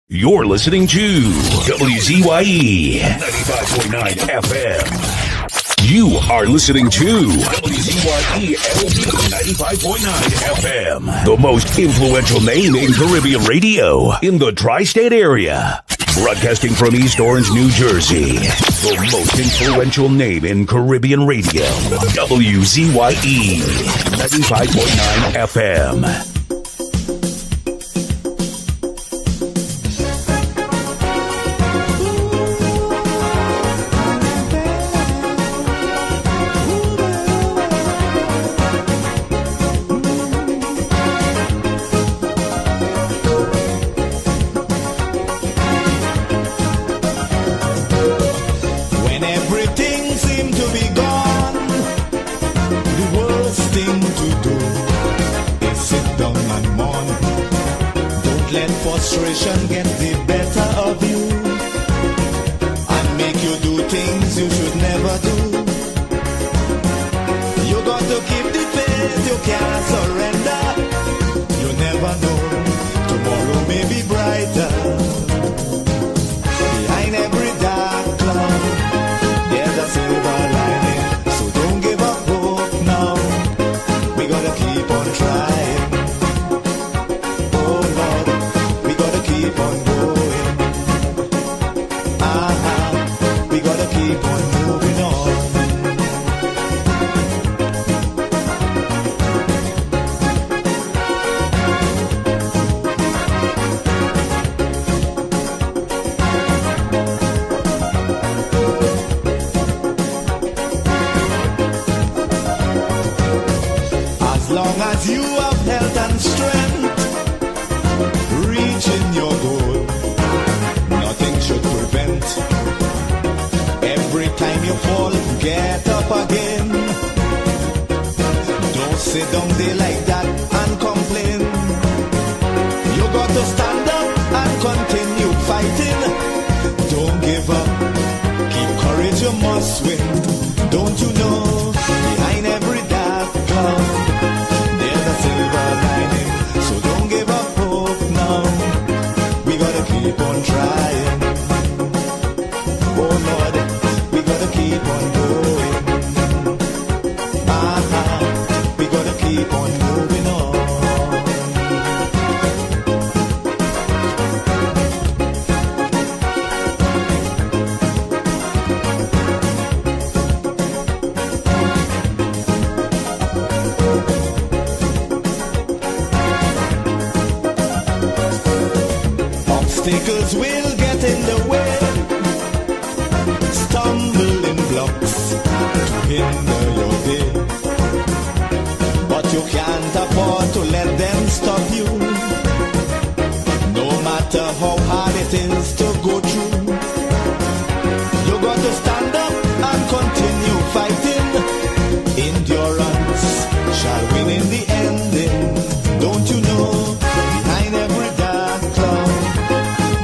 You're listening to WZYE 95.9 FM. You are listening to WZYE 95.9 FM. The most influential name in Caribbean radio in the tri-state area. Broadcasting from East Orange, New Jersey. The most influential name in Caribbean radio. WZYE 95.9 FM. Frustration get the better of you and make you do things you should never do. You got to keep the faith, you can't surrender. You never know, tomorrow may be brighter. Behind every dark cloud, there's a silver lining. So don't give up hope now, we gotta keep on trying. Keep on going. We gotta keep on moving on. As long as you have health and strength, reaching your goal, nothing should prevent. Every time you fall, get up again. Don't sit down there like that and complain. You got to stand up and continue fighting. Don't give up, keep courage, you must win. Don't you know, behind every dark cloud, there's a silver lining. So don't give up hope now, we gotta keep on trying. Oh Lord, we gotta keep on going. We gotta keep on moving on. Obstacles will get in the way, stumbling blocks to hinder your day, but you can't afford to let them stop you. No matter how hard it is to go through, you got to stand up and continue fighting. Endurance shall win in the ending. Don't you know, behind every dark cloud,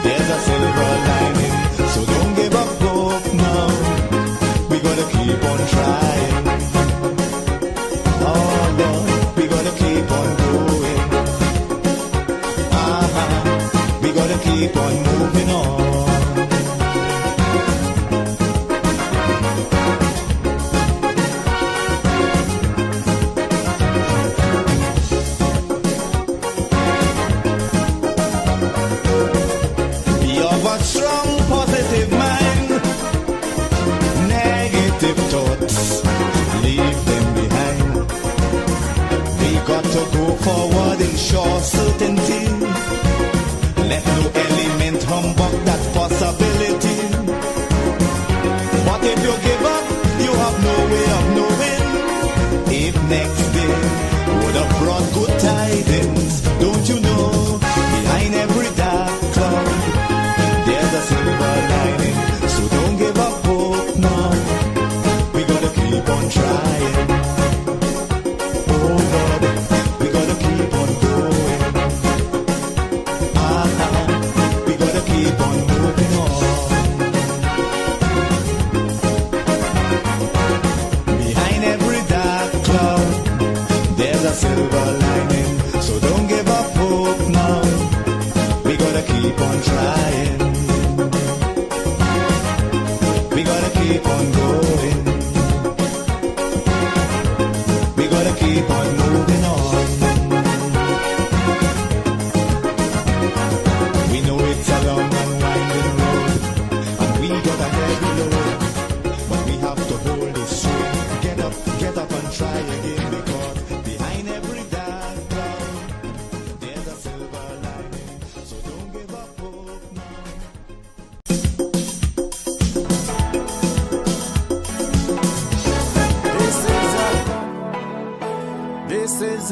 there's a silver lining. So don't give up hope now, we gotta keep on trying. Oh Lord, we gotta keep on going. We gotta keep on moving on. Strong positive mind, negative thoughts, leave them behind. We got to go forward in sure certainty. Let no element humbug that possibility. But if you give up, you have no way of knowing if next day would have brought good tidings. Don't you know, behind every dark cloud, there's a silver lining. So don't give up hope now, we gotta keep on trying. Oh Lord, we gotta keep on going.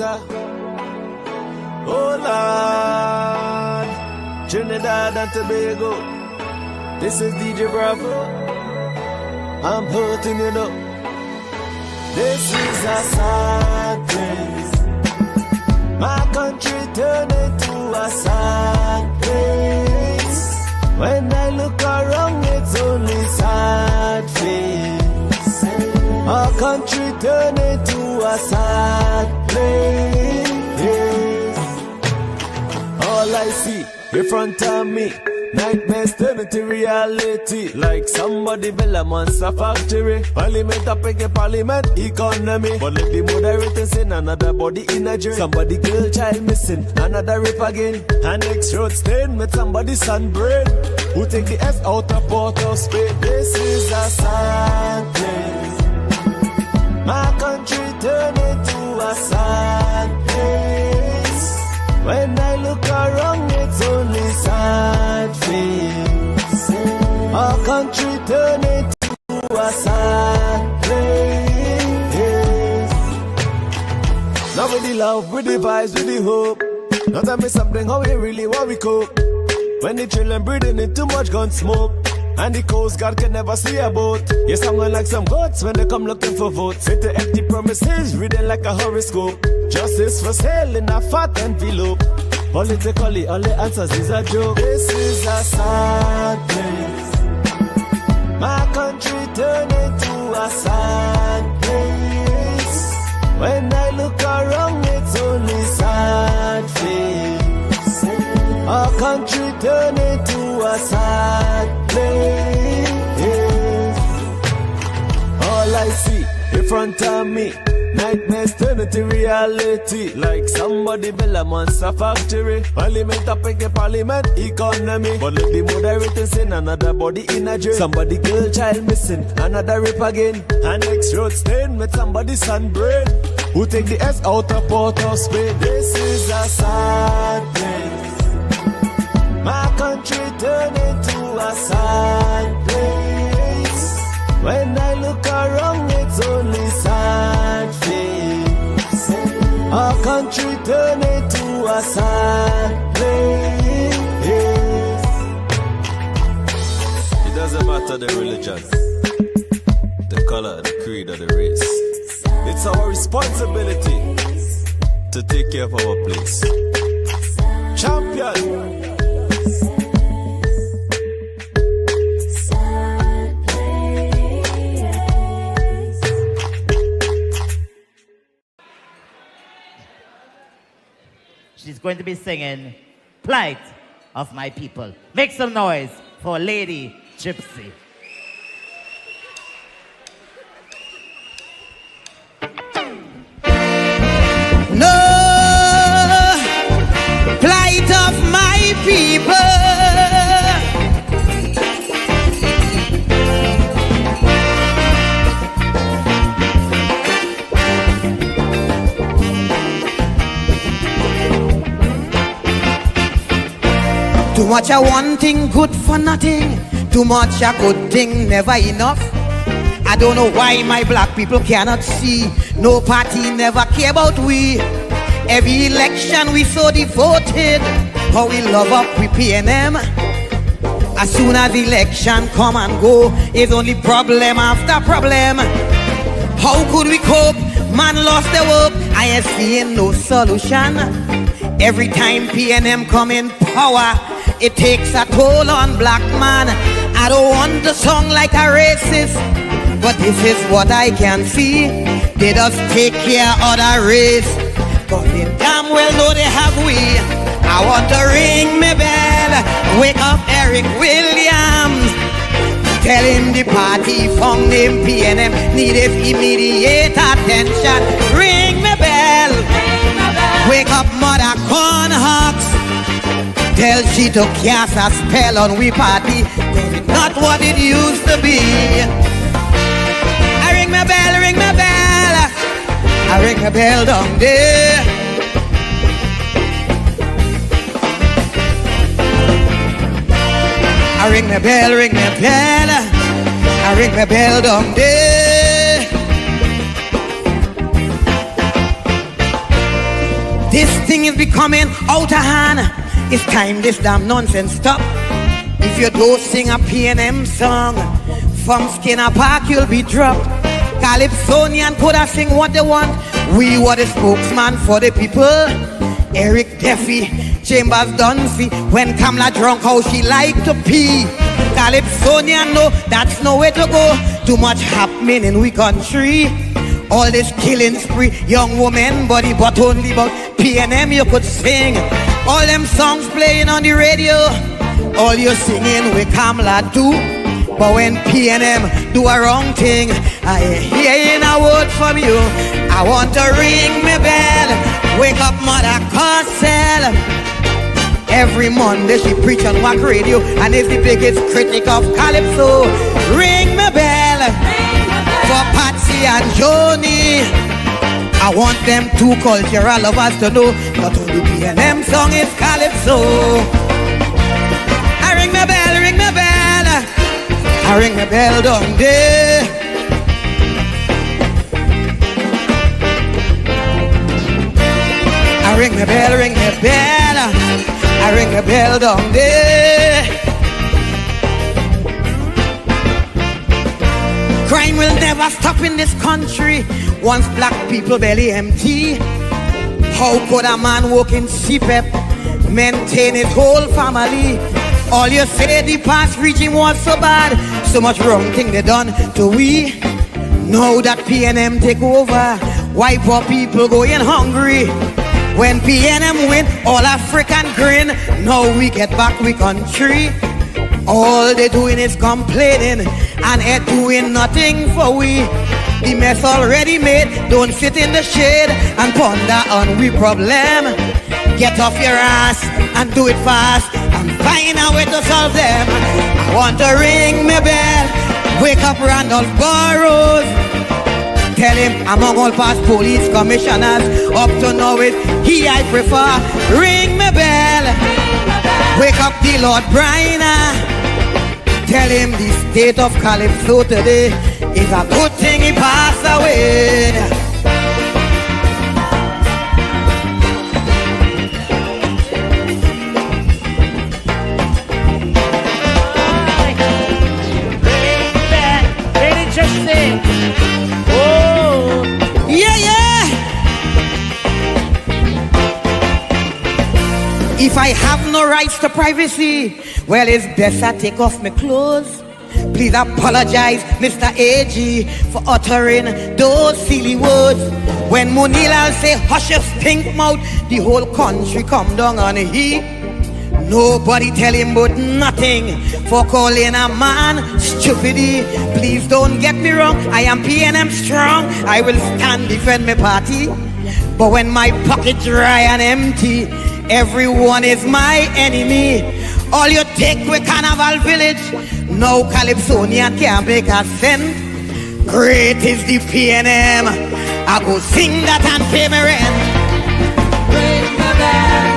Gaza. Oh Lord, Trinidad and Tobago. This is DJ Bravo. I'm hurting you know. This is a sad place. My country turned into a sad place. When I look around, it's only sad face. Our country turned into a sad place. All I see in front of me, nightmares turn into reality. Like somebody build a monster factory. Parliament up against parliament economy. But let the moderators in another body in a jail. Somebody girl child missing, another rape again. And next road stain with somebody's sunburn. Who take the S out of Port of Spain? This is a sad place. My country turned into a sad place. When I look around, it's only sad face. Our country turned into a sad place. Now with the love, with the vibes, with the hope. Now tell me something, how we really want we cope. When the children breathing in too much gun smoke. And the Coast Guard can never see a boat. You're sounding like some goats when they come looking for votes. With the empty promises, reading like a horoscope. Justice for sale in a fat envelope. Politically, all the answers is a joke. This is a sad place. My country turned into a sad place. When I look around, it's only sad face. Our country turned into a sad place. All I see in front of me, nightmares turn into reality. Like somebody build a monster factory. Parliament up against parliament economy. But let the moderators in another body in a jail. Somebody girl child missing, another rape again. And next road stain with somebody's sunburn. Who take the S out of Port of Spain? This is a sad place. My country turned into a sad place. When I look around, it's only sad face. Our country turned into a sad place. It doesn't matter the religion, the color, the creed, or the race. It's our responsibility to take care of our place. Champion. She's going to be singing Plight of My People. Make some noise for Lady Gypsy. No, plight of my people. Too much a one thing, good for nothing. Too much a good thing, never enough. I don't know why my black people cannot see. No party never care about we. Every election we so devoted. How we love up we PNM. As soon as election come and go, it's only problem after problem. How could we cope? Man lost their hope. I ain't seeing no solution. Every time PNM come in power, it takes a toll on black man. I don't want to sound like a racist, but this is what I can see. They just take care of the race, but they damn well know they have we. I want to ring my bell, wake up Eric Williams. Tell him the party found him PNM needed immediate attention. Ring my bell, wake up Mother Cornhucks. Tell she to cast a spell on we party. It's not what it used to be. I ring my bell, ring my bell. I ring my bell down there. I ring my bell, ring my bell. I ring my bell down there. Thing is becoming out of hand. It's time this damn nonsense stop. If you don't sing a P&M song, from Skinner Park you'll be dropped. Calypsonian could have sing what they want. We were the spokesman for the people. Eric Duffy, Chambers Dunphy. When Kamala drunk, how she like to pee. Calypsonian know that's no way to go. Too much happening in we country. All this killing spree, young woman body, but only about P&M you could sing. All them songs playing on the radio, all you singing with Kamala do. But when P&M do a wrong thing, I hear a word from you. I want to ring my bell, wake up Mother Cosell. Every Monday she preach on WAC radio and is the biggest critic of calypso. Ring my bell for Patsy and Joni. I want them two cultural lovers to know not only P&M song is calypso. I ring my bell, ring my bell. I ring my bell down there. I ring my bell, ring my bell. I ring a bell down there. Crime will never stop in this country once black people belly empty. How could a man work in CPEP maintain his whole family? All you say the past regime was so bad, so much wrong thing they done to we. Now that P&M take over, why poor people going hungry? When P&M win, all African grin. Now we get back we country. All they doing is complaining and ain't doing nothing for we. The mess already made, don't sit in the shade and ponder on we problem. Get off your ass and do it fast and find a way to solve them. I want to ring my bell, wake up Randolph Burrows. Tell him among all past police commissioners up to now it's he I prefer. Ring my bell, wake up the Lord Bryna. Tell him the state of Calypso today is a good thing he passed away. If I have no rights to privacy, well, it's best I take off my clothes. Please apologize, Mr. AG, for uttering those silly words. When Munila say, hush your stink mouth, the whole country come down on heat. Nobody tell him but nothing for calling a man stupidity. Please don't get me wrong, I am P&M strong. I will stand defend my party. But when my pocket dry and empty, everyone is my enemy. All you take with Carnival Village, no Calypsonian can make a cent. Great is the P&M, I go sing that and pay my rent. Ring my bell.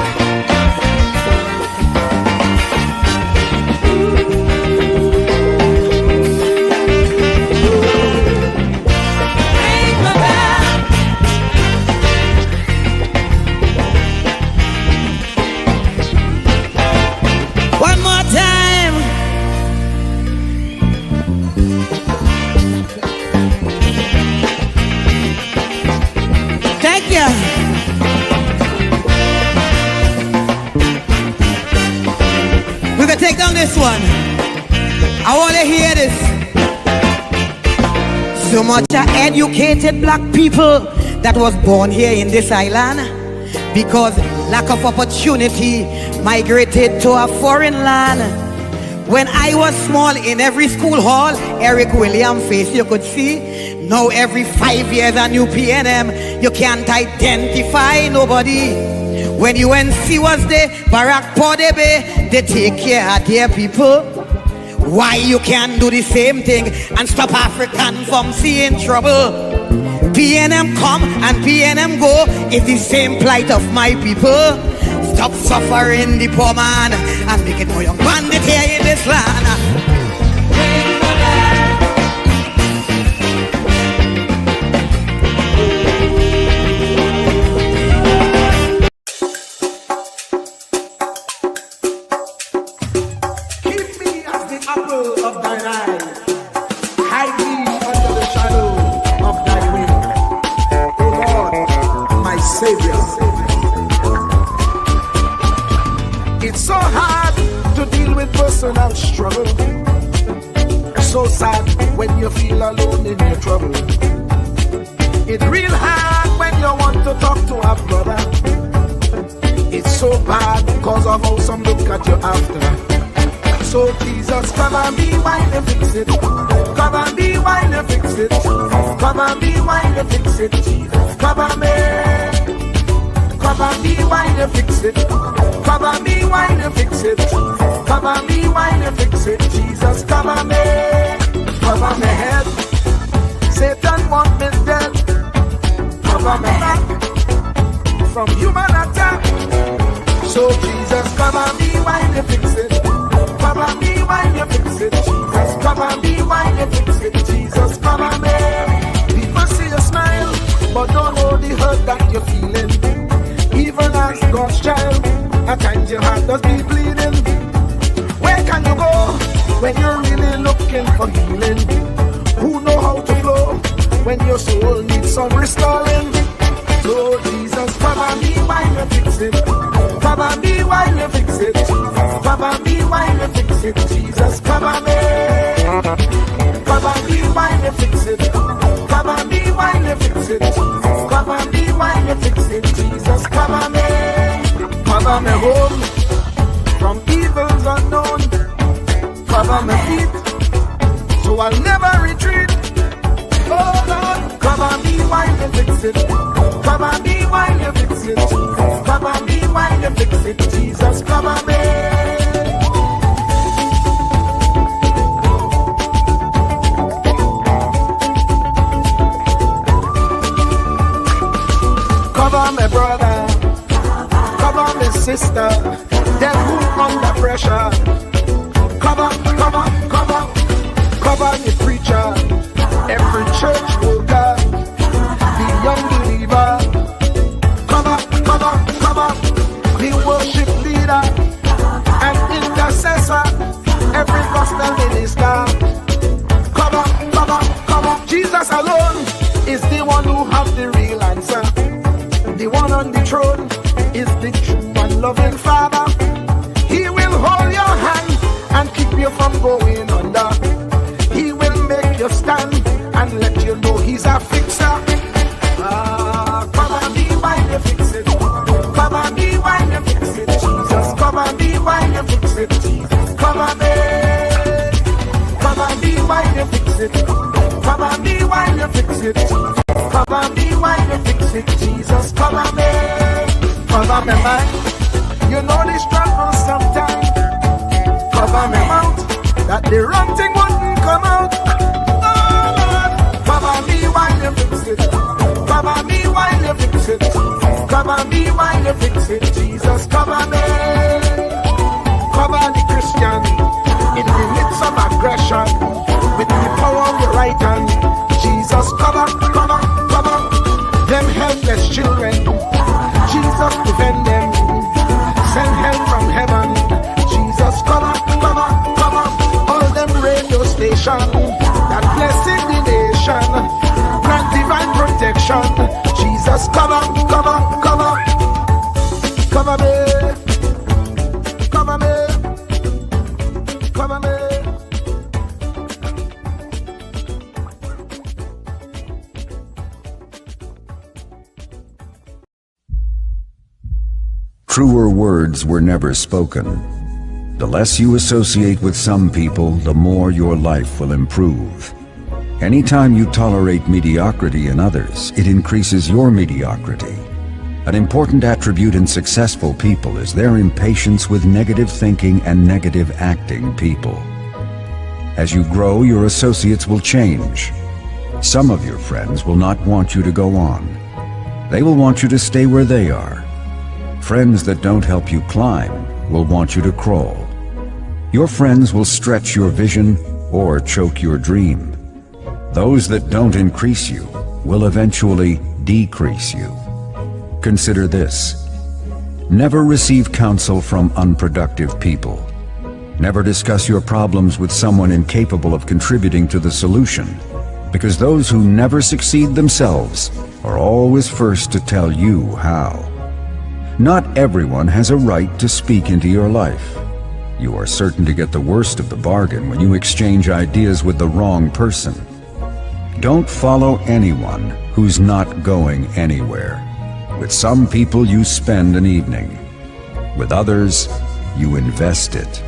We can take down this one. I want to hear this. So much educated black people that was born here in this island, because lack of opportunity migrated to a foreign land. When I was small, in every school hall, Eric William face you could see. Now every 5 years a new P&M, you can't identify nobody. When UNC was there, Barack Podebe, they take care of their people. Why you can't do the same thing and stop African from seeing trouble? P&M come and P&M go, it's the same plight of my people. Stop suffering the poor man and make it for young bandit here in this land. It's so hard to deal with personal struggle. So sad when you feel alone in your trouble. It's real hard when you want to talk to a brother. It's so bad because of how some look at you after. So Jesus, cover me while you fix it. Cover me while you fix it. Cover me while you fix it. Jesus, cover me. Cover me while you fix it. Cover me while you fix it. Cover me while you fix it. Jesus, cover me. Cover my head. Satan want me dead. Cover my back from human attack. So Jesus, cover me while you fix it. Cover me while you fix it. Jesus, cover me while you fix it. Jesus, cover me. People see you smile, but don't know the hurt that you're feeling. Even as God's child, at times your heart does be bleeding. Where can you go when you're really looking for healing? Who know how to flow when your soul needs some restoring? So Jesus, cover me while you fix it. Cover me while you fix it. Cover me while you fix it. Jesus, cover me. Cover me while you fix it. Cover me while you fix it. Cover me while you fix it. Jesus, cover me. Cover me home from evils unknown. Cover my feet so I'll never retreat. Oh Lord, cover me while you fix it. Cover me while you fix it. Cover me while you fix it. Jesus, cover me. Cover my brother, cover my sister, them who under pressure. Cover, cover, cover, cover the preacher, every church worker, the young believer. Cover, cover, cover, the worship leader and intercessor, every gospel minister. Cover, cover, cover. Jesus alone is the one who has the real answer. The one on the throne is the true and loving Father. He will hold your hand and keep you from going under. He will make you stand and let you know he's a fixer. Cover me while you fix it. Cover me while you fix it. Jesus, cover me while you fix it. Jesus, cover me. Cover me while you fix it. Cover me while you fix it. Cover me while you fix it. Jesus, cover me. Cover me mind. You know the struggle sometimes. Cover me mouth, that the wrong thing wouldn't come out. Oh Lord, cover me while you fix it. Cover me while you fix it. Cover me while you fix it. Jesus, cover me. Cover the Christian in the midst of aggression with the power of your right hand. Jesus, cover, cover, cover them helpless children. Jesus, defend them. Send help from heaven. Jesus, cover, cover, cover all them radio stations that blessing the nation. Grant divine protection. Jesus, cover, cover, cover, cover me, cover me, cover me. Truer words were never spoken. The less you associate with some people, the more your life will improve. Anytime you tolerate mediocrity in others, it increases your mediocrity. An important attribute in successful people is their impatience with negative thinking and negative acting people. As you grow, your associates will change. Some of your friends will not want you to go on. They will want you to stay where they are. Friends that don't help you climb will want you to crawl. Your friends will stretch your vision or choke your dream. Those that don't increase you will eventually decrease you. Consider this. Never receive counsel from unproductive people. Never discuss your problems with someone incapable of contributing to the solution, because those who never succeed themselves are always first to tell you how. Not everyone has a right to speak into your life. You are certain to get the worst of the bargain when you exchange ideas with the wrong person. Don't follow anyone who's not going anywhere. With some people you spend an evening. With others, you invest it.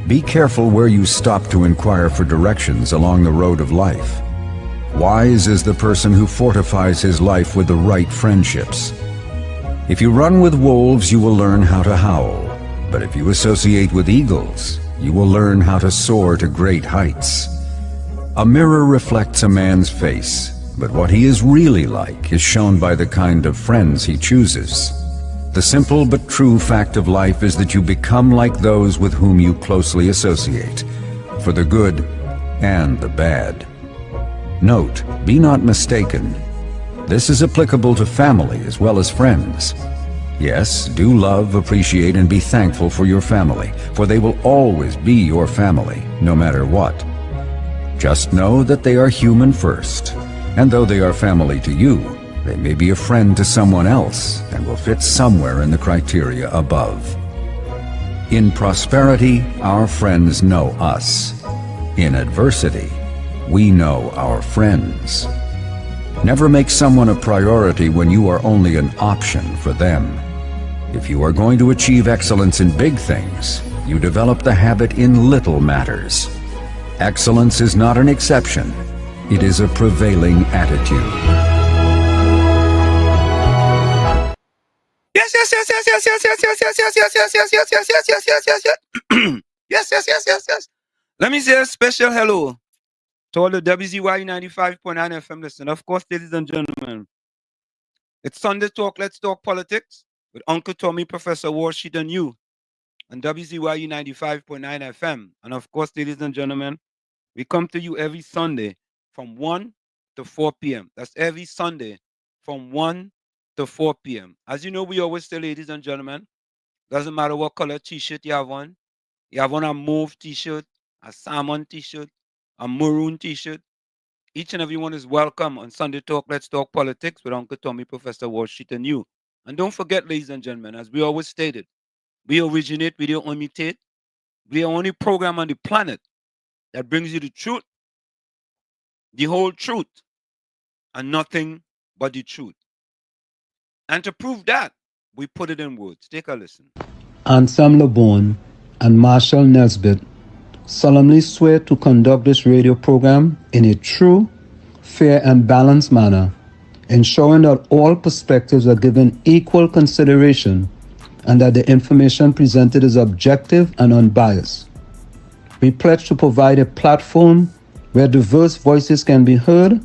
Be careful where you stop to inquire for directions along the road of life. Wise is the person who fortifies his life with the right friendships. If you run with wolves, you will learn how to howl. But if you associate with eagles, you will learn how to soar to great heights. A mirror reflects a man's face, but what he is really like is shown by the kind of friends he chooses. The simple but true fact of life is that you become like those with whom you closely associate, for the good and the bad. Note, be not mistaken. This is applicable to family as well as friends. Yes, do love, appreciate, and be thankful for your family, for they will always be your family, no matter what. Just know that they are human first, and though they are family to you, they may be a friend to someone else and will fit somewhere in the criteria above. In prosperity, our friends know us. In adversity, we know our friends. Never make someone a priority when you are only an option for them. If you are going to achieve excellence in big things, you develop the habit in little matters. Excellence is not an exception. It is a prevailing attitude. Yes. Let me say a special hello to all the WZYE 95.9 FM listen. Of course, ladies and gentlemen, it's Sunday Talk, Let's Talk Politics with Uncle Tommy, Professor Warsheet, and you on WZYE 95.9 FM. And of course, ladies and gentlemen, we come to you every Sunday from 1 to 4 p.m. That's every Sunday from 1 to 4 p.m. As you know, we always say, ladies and gentlemen, doesn't matter what color t-shirt you have on. You have on a mauve t-shirt, a salmon t-shirt, a maroon t-shirt. Each and every one is welcome on Sunday Talk, Let's Talk Politics with Uncle Tommy, Professor Warsheet, and you. And don't forget, ladies and gentlemen, as we always stated, we originate, we don't imitate. We are the only program on the planet that brings you the truth, the whole truth, and nothing but the truth. And to prove that, we put it in words. Take a listen. Ansam LeBon and Marshall Nesbitt solemnly swear to conduct this radio program in a true, fair, and balanced manner, ensuring that all perspectives are given equal consideration and that the information presented is objective and unbiased. We pledge to provide a platform where diverse voices can be heard,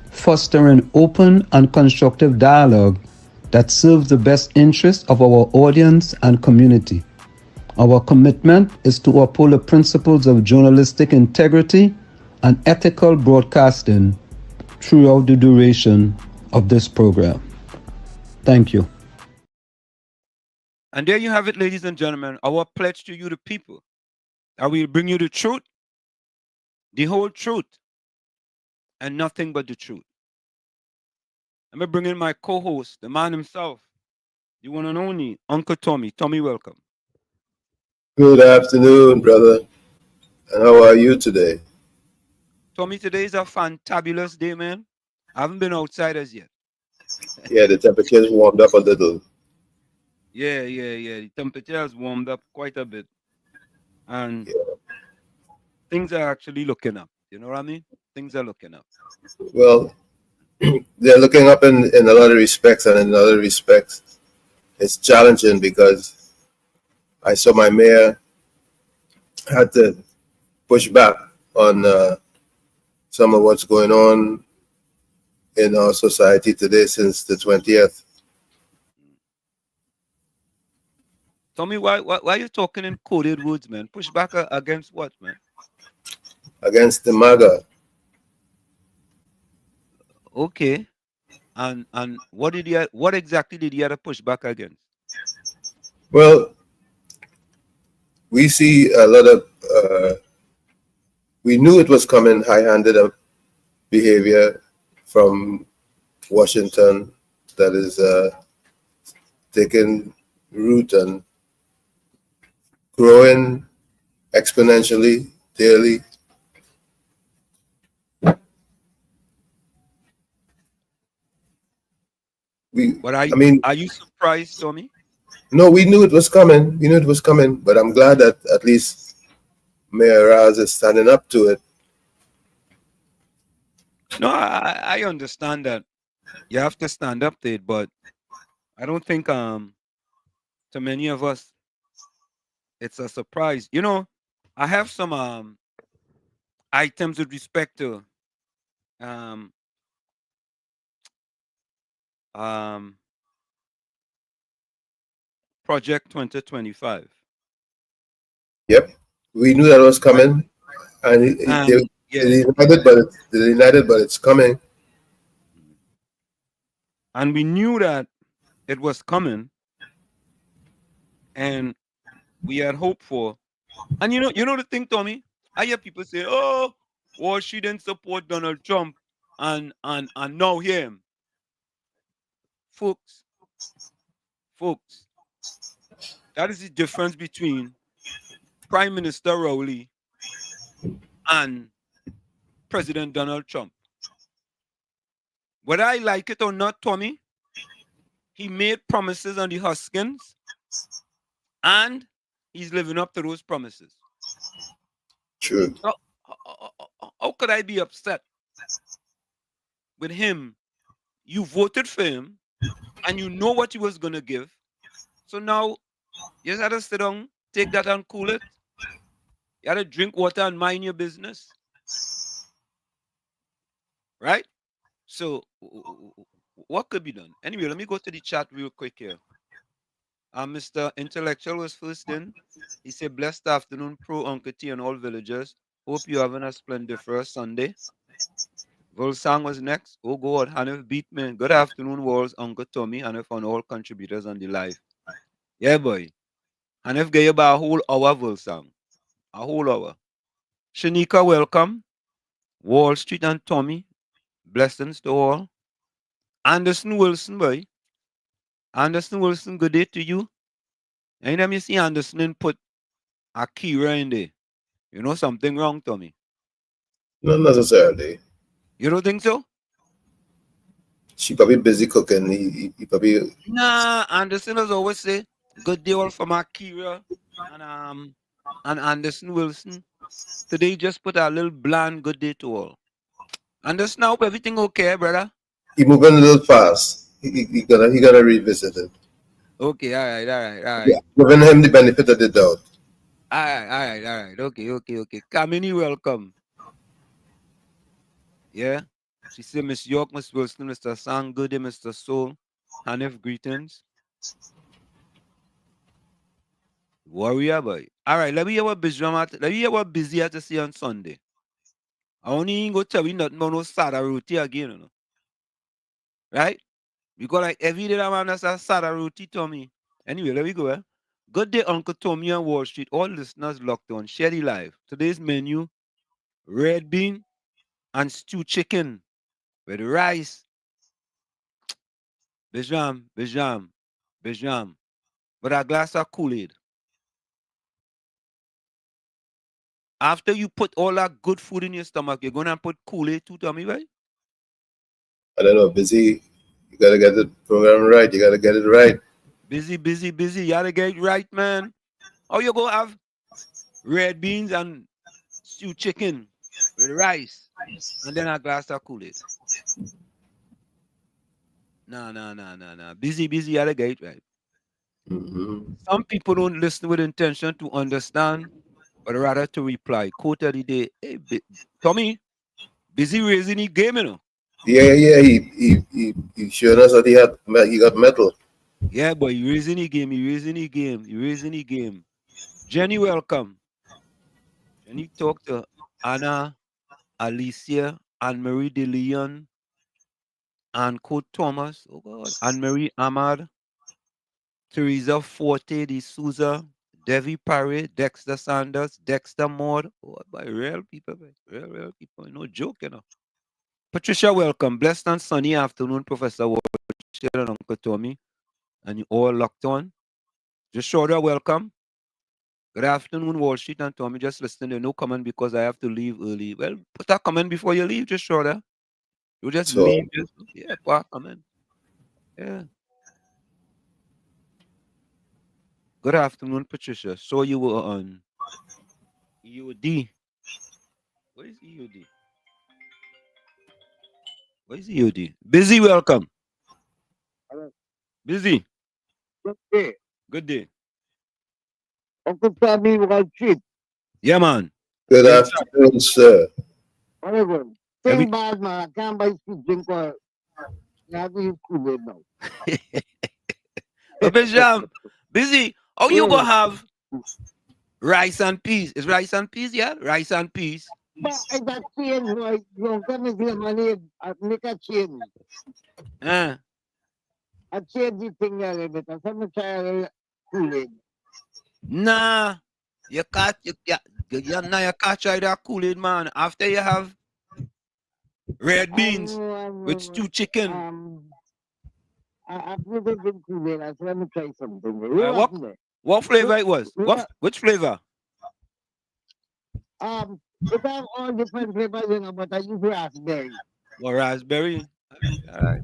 fostering open and constructive dialogue that serves the best interests of our audience and community. Our commitment is to uphold the principles of journalistic integrity and ethical broadcasting throughout the duration of this program. Thank you. And there you have it, ladies and gentlemen, our pledge to you, the people, that we will bring you the truth, the whole truth, and nothing but the truth. Let me bring in my co-host, the man himself, the one and only Uncle Tommy. Tommy, welcome. Good afternoon, brother. And how are you today? Tommy, today is a fantabulous day, man. I haven't been outside as yet. Yeah, the temperature's warmed up a little. Yeah. The temperature has warmed up quite a bit. And things are actually looking up. You know what I mean? Things are looking up. Well, they're looking up in a lot of respects, and in other respects, it's challenging because I saw my mayor had to push back on some of what's going on in our society today since the 20th. Tommy, why are you talking in coded words, man? Push back against what, man? Against the MAGA. Okay. And what exactly did he have to push back against? Well, we see a lot of we knew it was coming, high-handed behavior from Washington that is taking root and growing exponentially daily. But I mean, are you surprised, Tommy? no, we knew it was coming. We knew it was coming, but I'm glad that at least Mayor Raz is standing up to it. No, I understand that you have to stand up to it, but I don't think to many of us it's a surprise. You know, I have some items with respect to um um Project 2025. Yep, we knew that was coming, and And yeah, they denied it, but it's coming. and we knew that it was coming, and we had hope for. And you know the thing, Tommy. I hear people say, "Oh, well, she didn't support Donald Trump," and now him, folks, folks. That is the difference between Prime Minister Rowley and President Donald Trump. Whether I like it or not, Tommy, he made promises on the Huskins, and he's living up to those promises. True. How could I be upset with him? You voted for him, and you know what he was going to give. So now, you just had to sit down, take that and cool it. You had to drink water and mind your business. Right? So, what could be done? Anyway, let me go to the chat real quick here. Mr. Intellectual was first in. He said, "Blessed afternoon, pro Uncle T and all villagers. Hope you're having a splendiferous Sunday." Volsang was next. Oh God, Hanif beat me. Good afternoon, Walls, Uncle Tommy, Hanif and all contributors on the live. Yeah, boy. Hanif gave you about a whole hour, Volsang. A whole hour. Shanika, welcome. Wall Street and Tommy. Blessings to all. Anderson Wilson, boy. Anderson Wilson, good day to you. Anytime you see Anderson and put a Kira in there, you know something wrong, Tommy. Not necessarily. You don't think so? She probably busy cooking. He probably. Nah, Anderson has always say, good day all from Akira and Anderson Wilson. Today he just put a little bland good day to all. Anderson, I hope everything okay, brother. He moving a little fast. He gotta revisit it. Okay, all right. Yeah, giving him the benefit of the doubt. All right. Okay. Kamini, welcome. Yeah. She said, Miss York, Miss Wilson, Mr. Sang, good day, Mr. Soul. Hanif, greetings. Warrior boy. All right, let me hear what Busy had to say on Sunday. I only ain't go tell you nothing about no Sada roti again, you know. Right? Because like every day that man has a Sada roti to me. Anyway, let me go. Good day, Uncle Tommy on Wall Street. All listeners locked on. Sherry Live. Today's menu: red bean and stew chicken with rice. Bijam. With a glass of Kool-Aid. After you put all that good food in your stomach, you're gonna put Kool-Aid too, Tommy, right? I don't know, Busy. You gotta get the program right. You gotta get it right. Busy. You gotta get it right, man. How you go have red beans and stew chicken with rice and then a glass of Kool-Aid? Nah. Busy, you gotta get it right. Mm-hmm. Some people don't listen with intention to understand, but rather to reply. Quote of the day, hey, Tommy, Busy raising the game, you know. Yeah. He showed us that he got metal. Yeah, boy, you raising the game. Jenny, welcome. Jenny talk to Anna, Alicia, Anne-Marie De Leon, Anne Code Thomas, oh God, Anne-Marie Ahmad, Teresa Forte de Souza, Devi Paré, Dexter Sanders, Dexter Maud. Oh, by real people, boy. Real people. No joke, you know. Patricia, welcome. Blessed and sunny afternoon, Professor Walsh and Uncle Tommy. and you all locked on. Just show her welcome. Good afternoon, Wall Street and Tommy. Just listen. There's no comment because I have to leave early. Well, put a comment before you leave. Just show her. You just So, leave. Yeah, put a comment. Yeah. Good afternoon, Patricia. So you were on EOD. What is EOD? What is EOD? Busy, welcome. Hello. Busy. Good day. Good day. Uncle Tommy Wall Street. Yeah, man. good Yes, sir. afternoon, sir. Whatever. Every- Thing bad, man. I can't buy sweet drink or you have to use Kool-Aid now. Bisham, Busy. How you Yeah. gonna have rice and peas? Is rice and peas, yeah? Rice and peas. But I got change, right? You don't come and get money. I make a change. Uh, I change the thing a little bit. I'm going to try a little Kool-Aid. nah. You can't try that Kool-Aid, man. After you have red beans with stew chicken. I've never been Kool-Aid. I said, let me try something. What flavor it was? Which flavor? It have all different flavors, you know, but I use raspberry. Or raspberry? All right.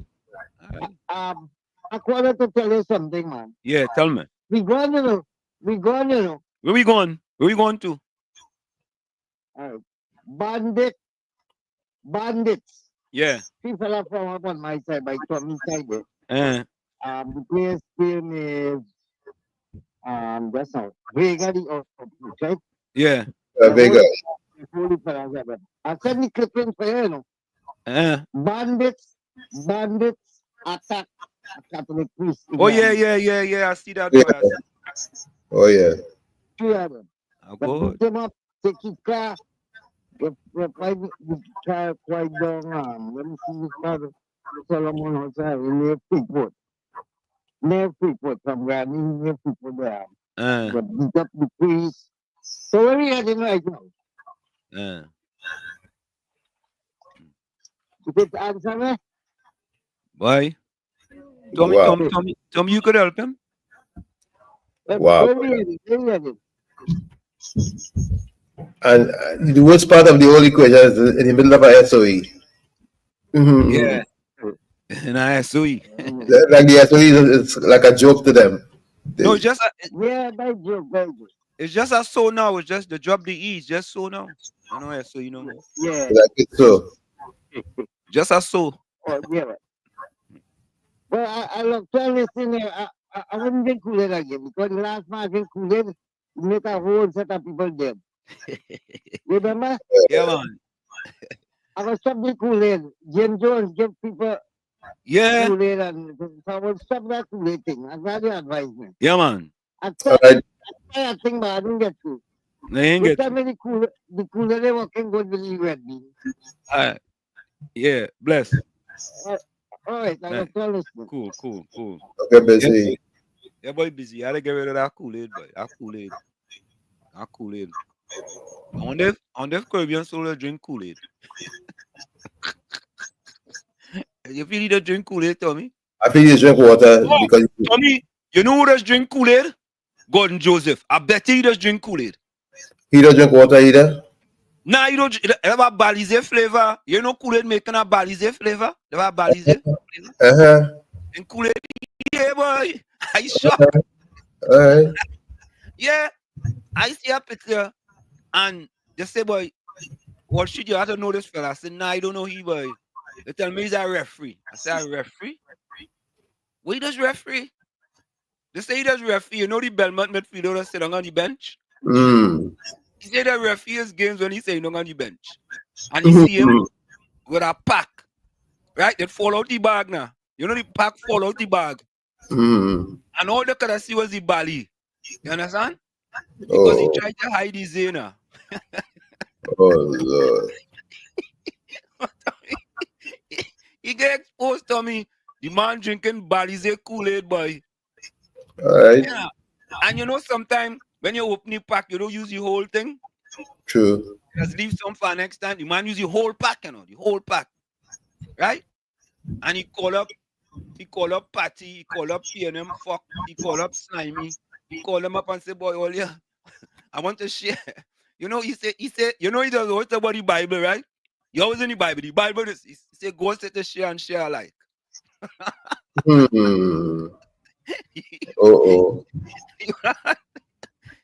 I wanted to tell you something, man. Yeah, tell me. We going, you know. Where we going? Where we going to? Bandits. Yeah. People are from up on my side, by Tommy side there. The place name is that's not Gregory or right? Yeah. Vega. I send the clipping for you, you know. Bandits attack a Catholic priest. Oh yeah. I see that. Yeah. Boy. Oh, yeah. Two of them. Oh, They good. pick them up, take his car, get the car quite down. Let me see his car. Solomon outside near Freeport. Near Freeport, from where near Freeport there. But beat up the priest. So where are you heading right now? You get the answer, man? Why? Wow. Tommy, you could help him? Wow. Where are you heading? And the worst part of the whole equation is in the middle of a SOE. Mhm. Yeah. And I SOE. Like the SOE is like a joke to them. No, it's just Yeah, by joke. it's just a so now. It's just the drop the E. It's just so now. I know SOE, you know. Yeah. Like it so. Just a so. Oh, yeah. Well, I love to listen. I wouldn't drink Kool-Aid again because the last time I drank Kool-Aid, it make a whole set of people dead. Remember? Yeah, man. I was stop the Kool-Aid. Jim Jones give people Yeah. Kool-Aid, and so I will stop that Kool-Aid thing. That's what you advise me. Yeah, man. I All tried right. that thing, but I didn't get to. They ain't Which get time the Kool-Aid they working good with the red bean. yeah, bless. All right, I was still listening. Cool. Okay, busy. Yeah, boy, busy. I had to get rid of that Kool-Aid, boy. That Kool-Aid. I wonder if Caribbean soldiers drink Kool-Aid. If you need to drink Kool-Aid, Tommy. I feel you drink water because Tommy, you know who does drink Kool-Aid? Gordon Joseph. I bet he does drink Kool-Aid. he don't drink water either. Nah, you don't. It have a Balize flavor. You know Kool-Aid making a Balize flavor? They have a Balize flavor. And Kool-Aid, yeah, boy. I shocked. All right. Yeah, I see a picture and they say, boy, what should you have to know this fella? I said, nah, I don't know he, boy. They tell me he's a referee. I said, a referee? What he does referee? They say he does referee. You know the Belmont midfielder that sit on the bench? He said that referees games when he say on the bench. And you see him with a pack. Right? They fall out the bag now. You know the pack fall out the bag. And all they could see was the belly. You understand? Because he tried to hide his zena. Oh, Lord. He get exposed to me. The man drinking Balize Kool-Aid, boy. All right. Yeah. And you know, sometimes when you open the pack, you don't use the whole thing. True. Just leave some for next time. The man use the whole pack, you know, the whole pack. Right? And he call up He call up Patty, he call up PNM fuck, he call up Slimy, he call them up and say, boy, all yeah, I want to share. You know, he said, you know, he does always about the Bible, right? He always in the Bible. The Bible is, he say, go set to share and share alike. Oh.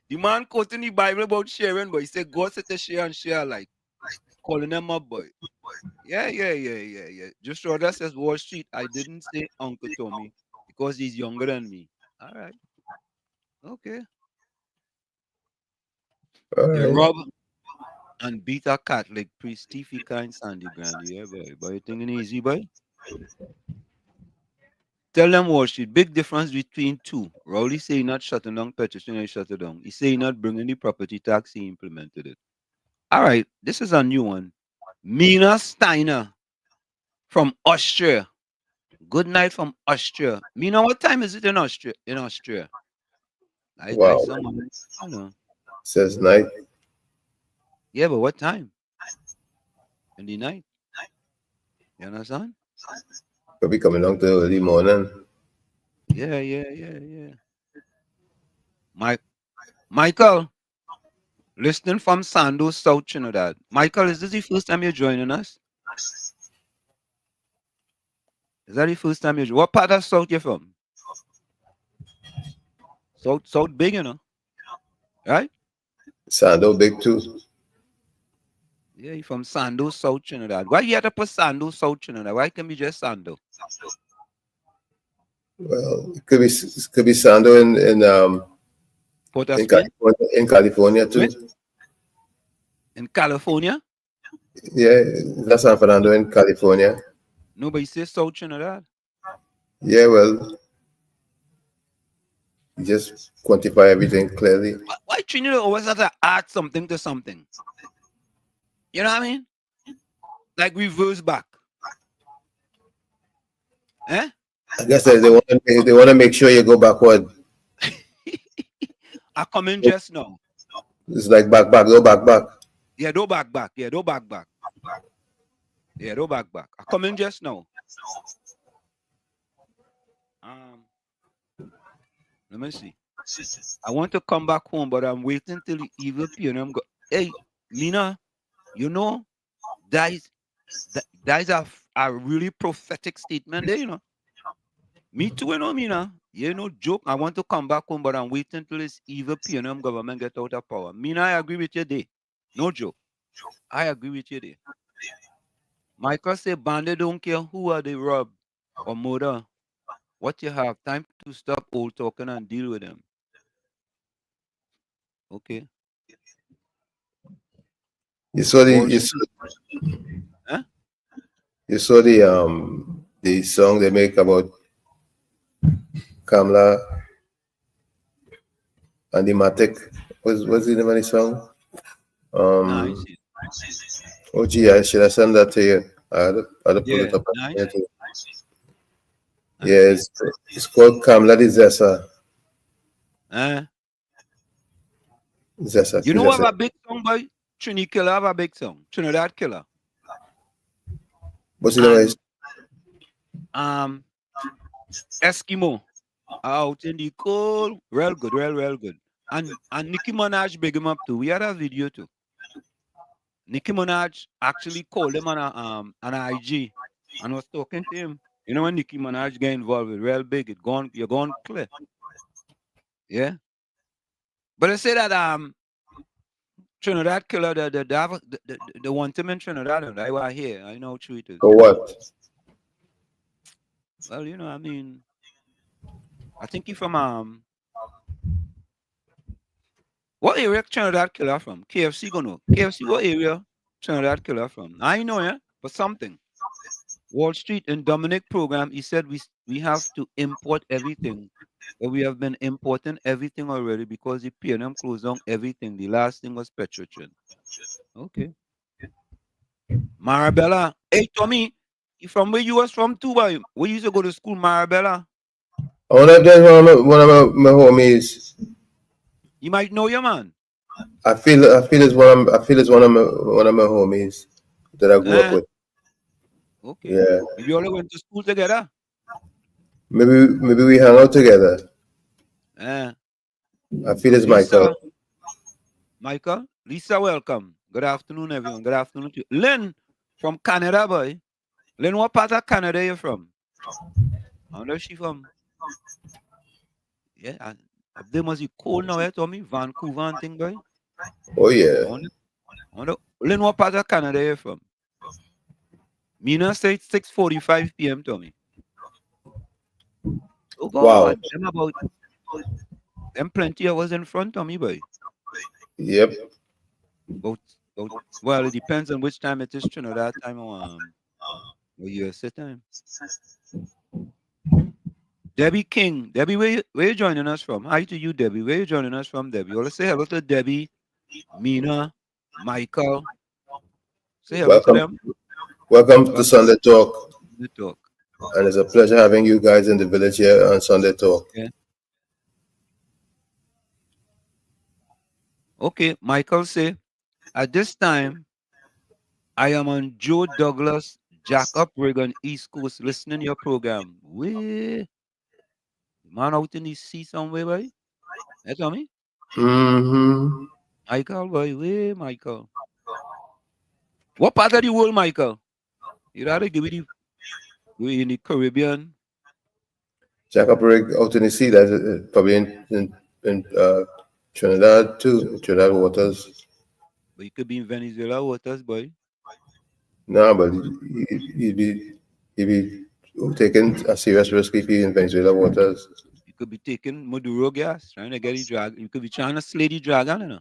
The man quoting the Bible about sharing, but he said, go set to share and share alike. Calling them up, boy. Yeah. Just Schroeder says Wall Street. I didn't say Uncle Tommy because he's younger than me. All right. Okay. All Yeah, right. Rob and Beta Catholic priest Tifika and Sandy Grandy. Yeah, boy. Boy, you thinking easy, boy? Tell them Wall Street. Big difference between two. Rowley say he not shutting down petition, he shut it down. He say he not bringing the property tax, he implemented it. All right. This is a new one. Mina Steiner from Austria. Good night from Austria. Mina, what time is it in Austria? Wow. Someone, I know. Says night. Yeah, but what time? In the night. You understand? Could be coming down to early morning. Yeah. Michael, listening from Sando, South Trinidad. Michael, is this the first time you're joining us? Is that the first time you're joining? What part of South you from? South big, you know? Right? Sando big too. Yeah, you're from Sando, South Trinidad. Why you have to put Sando, South Trinidad? Why can't be just Sando? Well, it could be Sando in California too. Wait. In California? Yeah, that's San Fernando in California. No, but you say South Trinidad. Yeah, well, you just quantify everything clearly. Why Trinidad always have to add something to something? You know what I mean? Like reverse back. Eh? I guess they want to make sure you go backward. I come in just now. It's like back, go back. Yeah, do back. Yeah, do back. I come in just now. Let me see. I want to come back home, but I'm waiting till the evil PNM go. Hey, Mina, you know, that is a really prophetic statement there, you know. Me too, you know, Mina. You know, joke. I want to come back home, but I'm waiting till this evil PNM government get out of power. Mina, I agree with you there. No joke. I agree with you there. Michael say, bandit don't care who are they rob or murder. What you have, time to stop old talking and deal with them. Okay. You saw the song they make about Kamla and the Matic. What's the name of the song? Oh gee, I should have sent that to you. I had to pull it up. Nice. Yeah, it's called Kamla the Zessa. Zessa. You know what, a big song by Trinidad Killer have a big song. Trinidad Killer. What's the name? Eskimo. Out in the cold. Real good. And Nicki Minaj big him up too. We had a video too. Nicki Minaj actually called him on IG and was talking to him. You know when Nicki Minaj get involved with real big, you're gone clear. Yeah. But I say that Trinidad Killer, the one team in Trinidad, I was here. I know who it is. For what? Well, you know, I mean, I think he from what area Trinidad Killer from? KFC gonna KFC, what area Trinidad Killer from? I know, yeah, but something. Wall Street in Dominic program, he said we have to import everything. But we have been importing everything already because the PNM closed down everything. The last thing was Petrotrin. Okay. Marabella. Hey, Tommy, you from where you was from too, boy? We used to go to school, Marabella. I wonder if there's one of my homies. You might know your man. I feel it's one of my homies that I grew up with. Okay. Yeah. You all went to school together? Maybe we hang out together. Eh. I feel it's Lisa, Michael. Lisa, welcome. Good afternoon, everyone. Good afternoon to you. Lynn from Canada, boy. Lynn, what part of Canada you from? I wonder if she from. Yeah, up there must be cold now, eh, Tommy? Vancouver and thing, boy. Oh yeah. I wonder, Lynn, what part of Canada you from? Mina said 6:45 p.m. Tommy. Oh God, Wow. them plenty hours in front of me, boy. Yep. But, well, it depends on which time it is Trinidad time or USA time. Debbie King. Debbie, where you joining us from? Hi to you, Debbie. Where you joining us from, Debbie? Well, let's say hello to Debbie, Mina, Michael. Say hello to them. Welcome to Sunday Talk. The talk. And it's a pleasure having you guys in the village here on Sunday Talk. Yeah. Okay, Michael say, at this time, I am on Joe Douglas, Jack Up Reagan, East Coast, listening to your program. Where? Man out in the sea somewhere, boy. That's what I mean? Mm-hmm. Michael, boy, where, Michael? What part of the world, Michael? You rather give me we in the Caribbean? Jack Up Rig out in the sea, that's probably in Trinidad too, Trinidad waters. But you could be in Venezuela waters, boy. No, but he'd be taking a serious risk if he's in Venezuela waters. You could be taking Maduro gas, trying to get the drag. You could be trying to slay the dragon, you know.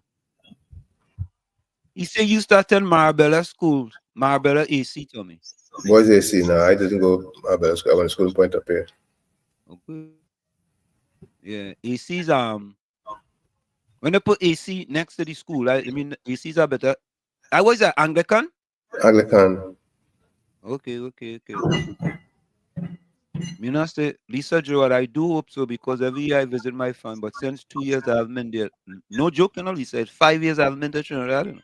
He said you started Marbella School, Marbella AC to me. Boys AC, no, I didn't go Marbella School. I went to school in Point up here. Okay. Yeah, AC's when they put AC next to the school, I mean AC's are better. I was at Anglican. Anglican. Okay. Me not say Lisa Joe, I do hope so because every year I visit my farm, but since 2 years I haven't been there. No joke, you know, Lisa. It's 5 years I haven't been to Trinidad. You know?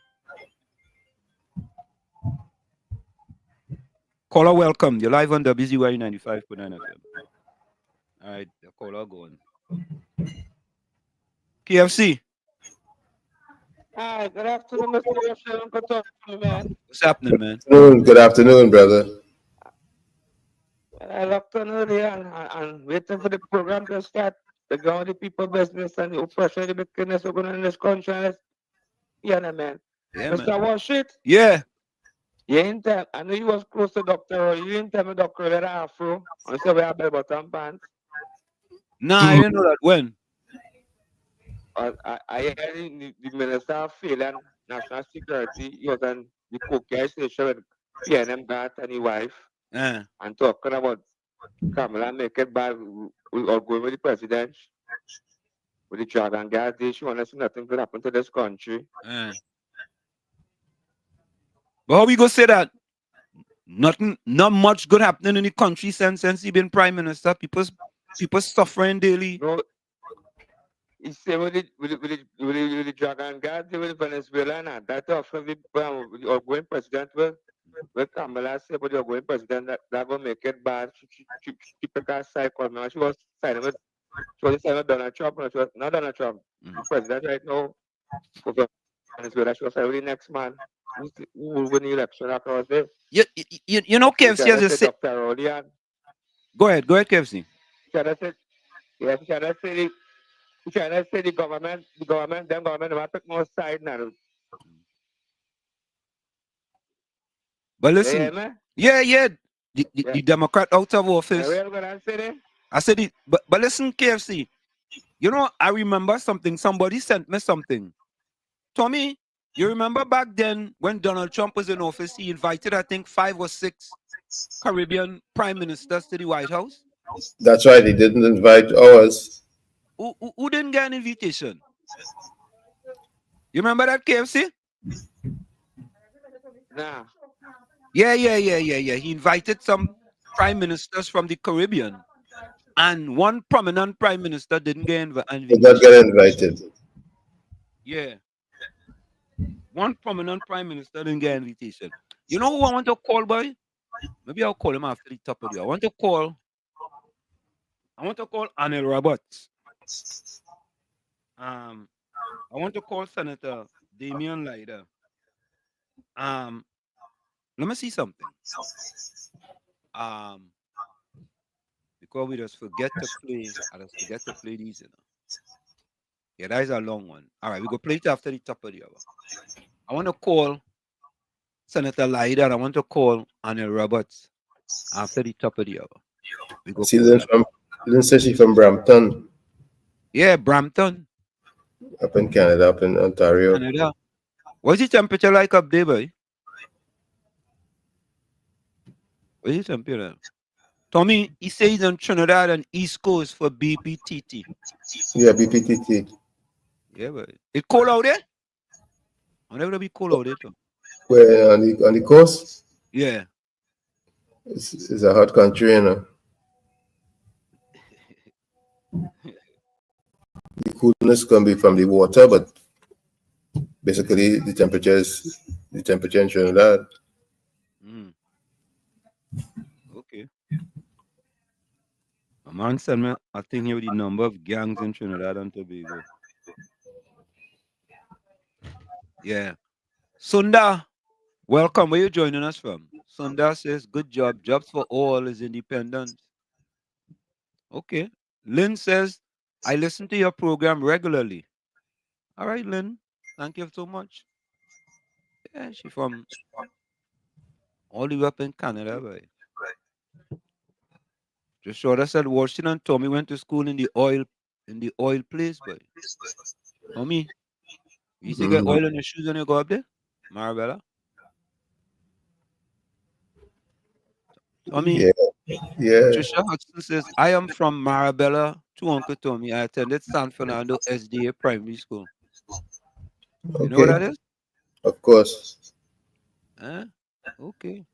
Caller, welcome. You're live on WZYE 95.9 FM. All right, the caller going. KFC. Hi, good afternoon, Mr. Russell. Good talk to you, man. What's happening, man? Good afternoon, brother. I locked on earlier and waiting for the program to start. The ground the people business and the oppression, the wickedness we're going on in this country. Yeah, man. Yeah, Mr. man. Washit. Yeah. You ain't tell, I know you was close to Dr. You didn't tell me Dr. Red Afro. I said we have bell bottom pants. Nah, I didn't know that. When? I heard the Minister of Finland, National Security, he was on the cookie station with PNM Gat and his wife. And talking about Kamala make it bad or going with the president with the dragon guard. She want to see nothing could happen to this country. But how we go say that? Nothing, not much good happening in the country since he been prime minister. People suffering daily. No, he say with the dragon guard with Venezuela and that often the outgoing president will Kamala say, but the outgoing president that will make it bad. She pick a cycle. She was signing with Donald Trump. She was not Donald Trump. President right now for Venezuela. She was the next man who will win the election across there. You know, KFC has just said. Go ahead, KFC. China said the government might pick more side now. But listen, yeah. The Democrat out of office. I said it, but listen, KFC. You know, I remember something. Somebody sent me something. Tommy, you remember back then when Donald Trump was in office, he invited, I think, 5 or 6 Caribbean prime ministers to the White House? That's right. He didn't invite ours. Who didn't get an invitation? You remember that, KFC? Nah. Yeah. He invited some prime ministers from the Caribbean. And one prominent prime minister didn't get invited. Did not get invited. Yeah. One prominent prime minister didn't get an invitation. You know who I want to call, boy? Maybe I'll call him after the top of the hour. I want to call I want to call Anil Roberts. I want to call Senator Damian Leiter. Let me see something. Because we just forget to play. I just forget to play these. Yeah, that is a long one. All right, we go play it after the top of the hour. I want to call Senator Leiter and I want to call Anil Roberts after the top of the hour. We go. See, Lynn says she's from Brampton. Yeah, Brampton. Up in Canada, up in Ontario. Canada. What's the temperature like up there, boy? What's the temperature? Tommy, he says he's on Trinidad and East Coast for BPTT. Yeah, BPTT. Yeah, but it's cold out there? Whenever it be cold out there, too. Where, on the coast? Yeah. It's a hot country, you know. The coolness can be from the water, but basically the temperature in Trinidad. Okay. A man sent me a thing here with the number of gangs in Trinidad and Tobago. Yeah. Sunda, welcome. Where you joining us from? Sunda says, good job. Jobs for all is independent. Okay. Lynn says, I listen to your program regularly. All right, Lynn. Thank you so much. Yeah, she's from all the way up in Canada, right? Just short I said Washington. Tommy went to school in the oil place, but Tommy, you used to get oil on your shoes when you go up there? Marabella? Tommy? Yeah. Trisha Hudson says, I am from Marabella to Uncle Tommy. I attended San Fernando SDA Primary School. You know what that is? Of course. Okay.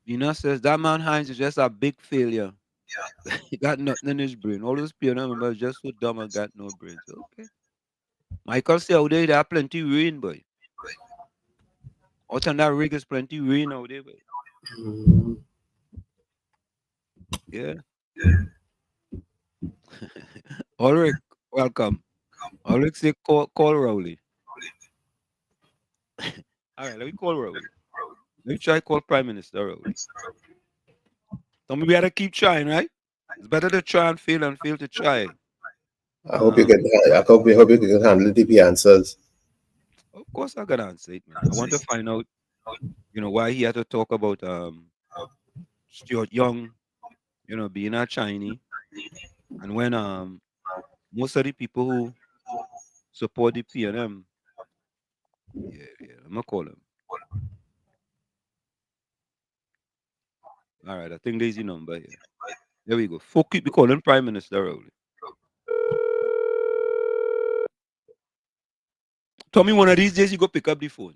Nina says, that man Hines is just a big failure. He got nothing in his brain. All those piano members just so dumb and got no brains. Okay. Michael said, out there are plenty rain, boy. Out on that rig is plenty rain out there, boy. Yeah. Ulrich, welcome. Ulrich say call Rowley. All right, let me call Rowley. Let me try call Prime Minister Rowley. So we gotta keep trying, right? It's better to try and fail to try. I hope you can handle the answers. Of course I can answer it, man. I want to find out, why he had to talk about Stuart Young, being a Chinese. And when most of the people who support the PNM, I'm gonna call him. All right, I think there's the number here. There we go. Keep calling Prime Minister Rowley. Tommy, one of these days you go pick up the phone.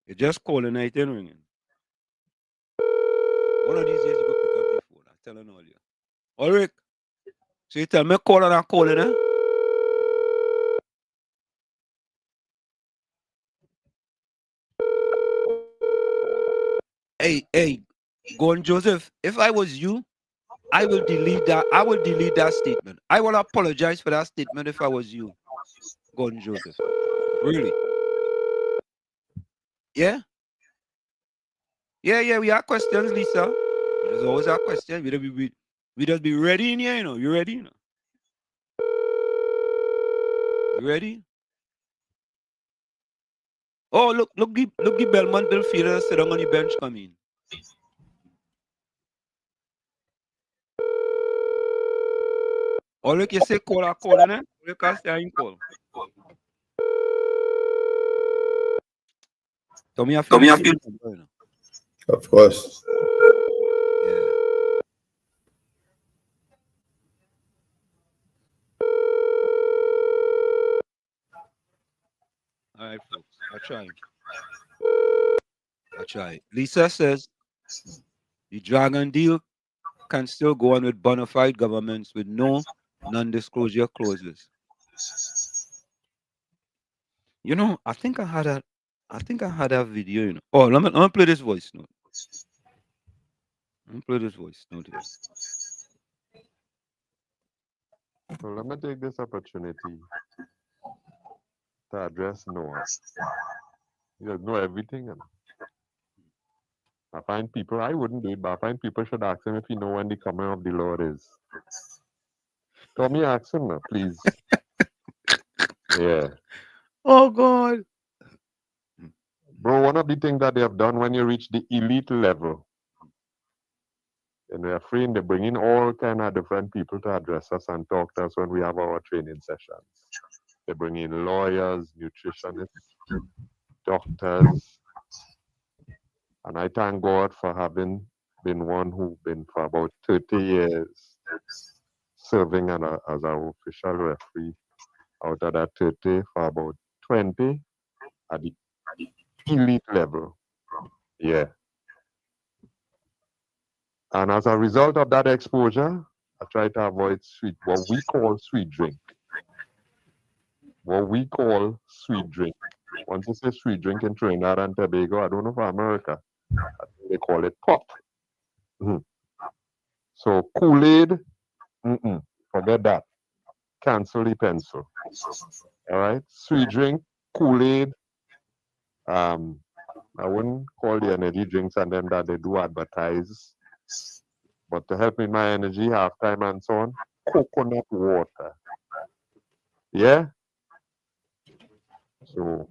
You're just calling, it ain't ringing. One of these days you go pick up the phone. I'm telling all you. Ulrich, so you tell me call and I'm calling, eh? Hey, Gordon Joseph, if I was you, I will delete that. I will delete that statement. I will apologize for that statement if I was you, Gordon Joseph. Really? Yeah? Yeah, we have questions, Lisa. There's always a question. We just be ready in here, You ready, You ready? Oh, look the Belmont Bill Fielder sit on the bench coming. Oh, look, you say call, eh? Look, I say I call. Tommy, I feel. Of course. Yeah. All right, folks. I try. Lisa says the Dragon deal can still go on with bona fide governments with no non-disclosure clauses. I think I had a video, Oh, let me play this voice note. Play this voice. No, dear. So let me take this opportunity to address Noah. He doesn't know everything. And I find people, I wouldn't do it, but I find people should ask him if he know when the coming of the Lord is. Tommy, ask him now, please. Yeah. Oh, God. Bro, one of the things that they have done when you reach the elite level, and they're afraid they bring in all kind of different people to address us and talk to us when we have our training sessions. They bring in lawyers, nutritionists, doctors. And I thank God for having been one who's been for about 30 years serving as our official referee. Out of that 30, for about 20 at the elite level. Yeah. And as a result of that exposure, I try to avoid what we call sweet drink. What we call sweet drink. Once you say sweet drink in Trinidad and Tobago, I don't know for America, I think they call it pop. So Kool-Aid, forget that. Cancel the pencil. All right? Sweet drink, Kool-Aid. I wouldn't call the energy drinks and them that they do advertise. But to help me my energy, halftime and so on, coconut water. Yeah? So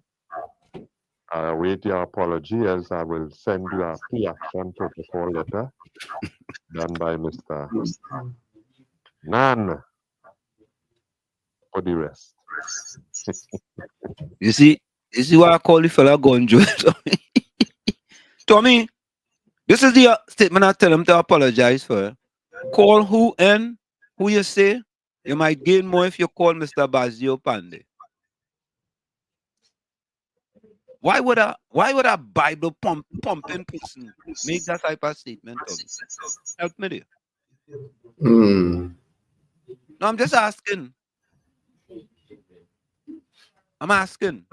I await your apology as I will send you a pre-action protocol letter done by Mr. Nan for the rest. You see what I call the fella Gonjo. Tommy, this is the statement I tell him to apologize for. Call who and who you say. You might gain more if you call Mr. Bazio Pandey. Why would a Bible pumping person make that type of statement, Tommy? Help me there. No, I'm just asking. I'm asking.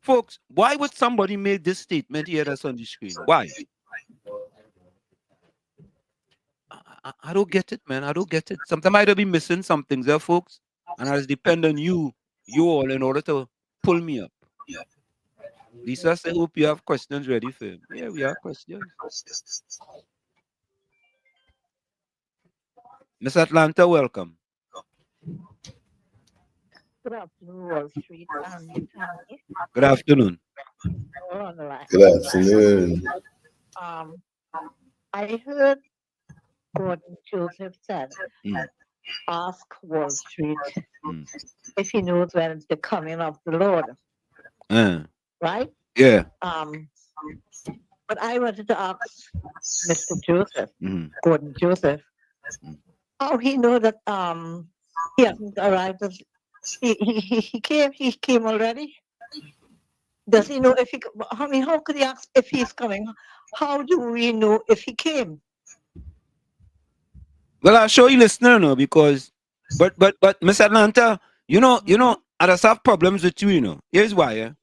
Folks, why would somebody make this statement here that's on the screen? Why? I don't get it, man. I don't get it. Sometimes I don't be missing some things there, folks. And I just depend on you all, in order to pull me up. Lisa said, hope you have questions ready for him. Yeah, we have questions. Miss Atlanta, welcome. Good afternoon, Wall Street. Good afternoon. Good afternoon. I heard Gordon Joseph said, ask Wall Street if he knows when it's the coming of the Lord. Right? Yeah. But I wanted to ask Mr. Joseph, Gordon Joseph, how he know that he hasn't arrived. He came already. Does he know if he? I mean, how could he ask if he's coming? How do we know if he came? Well, I'll show you listener now, because but Miss Atlanta, you know, I just have problems with you, you know. Here's why, yeah.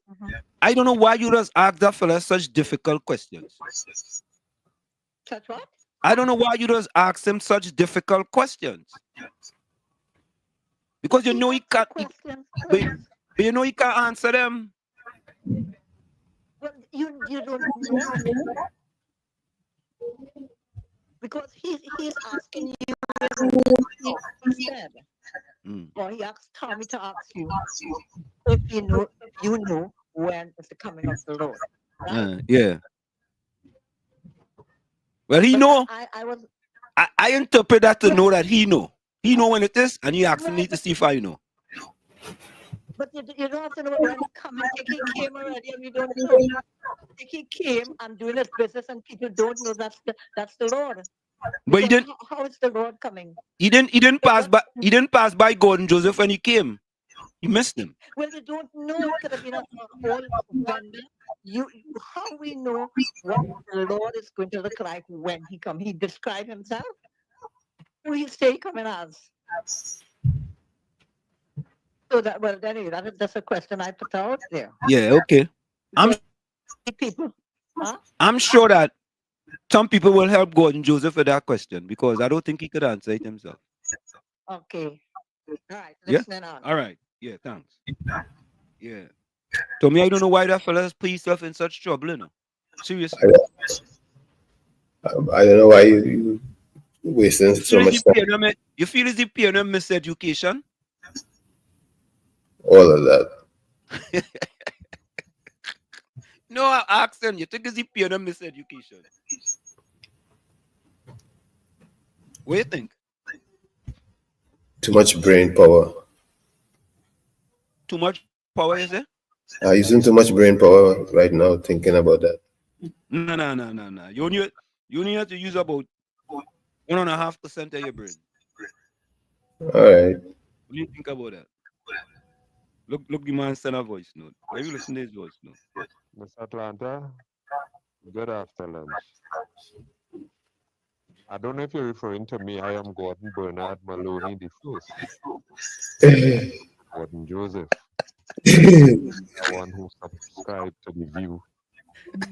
I don't know why you just ask that fella such difficult questions. Such what? I don't know why you just ask him such difficult questions. Because you know he can't. But you know he can't answer them. Well, you don't know. Because he's asking you he said. Or he asked Tommy to ask you if you know when is the coming of the Lord. Right? Yeah. Well, he know. I interpret that to know that he know. He know when it is, and he asking me to see if I know. But you don't have to know when he coming. He came already, and you don't know. He came and doing his business, and people don't know that's the Lord. But he didn't. How is the Lord coming? He didn't pass by. He didn't pass by Gordon Joseph when he came. You missed him. Well, you don't know. It could have been a whole vendor. How we know what the Lord is going to look like when he comes? He described himself. Who he say coming as? So that anyway, that's a question I put out there. Yeah. Okay. I'm sure that some people will help Gordon Joseph with that question because I don't think he could answer it himself. Okay. All right. Yeah? Listening on. All right. Yeah, thanks. Yeah. Tommy, I don't know why that fella's put himself in such trouble, you know. Seriously. I don't know why you wasting so much time. You feel as if paying him miseducation? All of that. No, I asked him, you think is he paying him miseducation? What do you think? Too much brain power. Too much power, is it? I'm using too much brain power right now thinking about that. No. You need to use about 1.5% of your brain. All right. What do you think about that? Look, the man send a voice note. Why you listen to his voice note? Miss Atlanta, good after lunch. I don't know if you're referring to me. I am Gordon Bernard Maloney the first. Gordon Joseph. The one who subscribed to the view.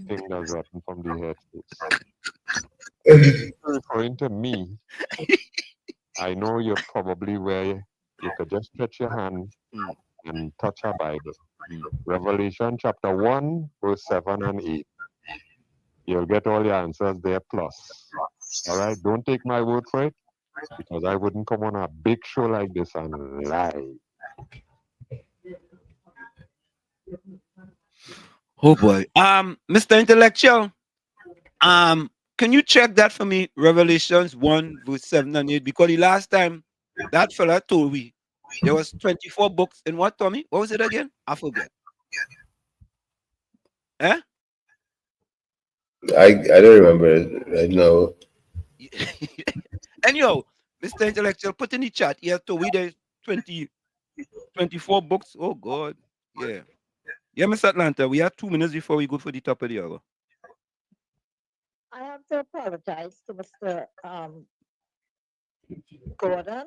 Thing that's written from the head. If you're referring to me, I know you're probably where you could just stretch your hand and touch a Bible. Revelation chapter 1, verse 7 and 8. You'll get all the answers there plus. All right, don't take my word for it, because I wouldn't come on a big show like this and lie. Oh boy. Mr. Intellectual, can you check that for me? Revelations 1, verse 7 and 8, because the last time that fella told me there was 24 books in what, Tommy? What was it again? I forget. Eh? I don't remember it right now. Anyhow, Mr. Intellectual, put in the chat here to we there's 24 books. Oh God. Yeah. Yeah, Miss Atlanta, we have 2 minutes before we go for the top of the hour. I have to apologize to Mr. Gordon.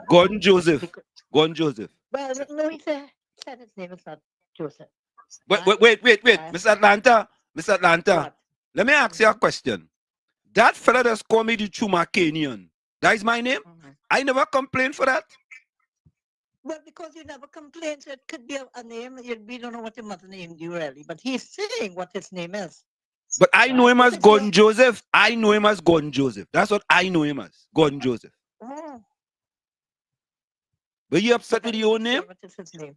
Gordon Joseph. Gordon Joseph. Well, no, he said his name is not Joseph. Wait. Miss Atlanta. What? Let me ask you a question. That fella just called me the Chumacanian. That is my name? I never complained for that. Well, because you never complained, so it could be a name. We don't know what your mother named you really, but he's saying what his name is. But I know him as Gordon Joseph. I know him as Gordon Joseph. That's what I know him as. Gordon Joseph. Oh. But you upset with your own name? What is his name?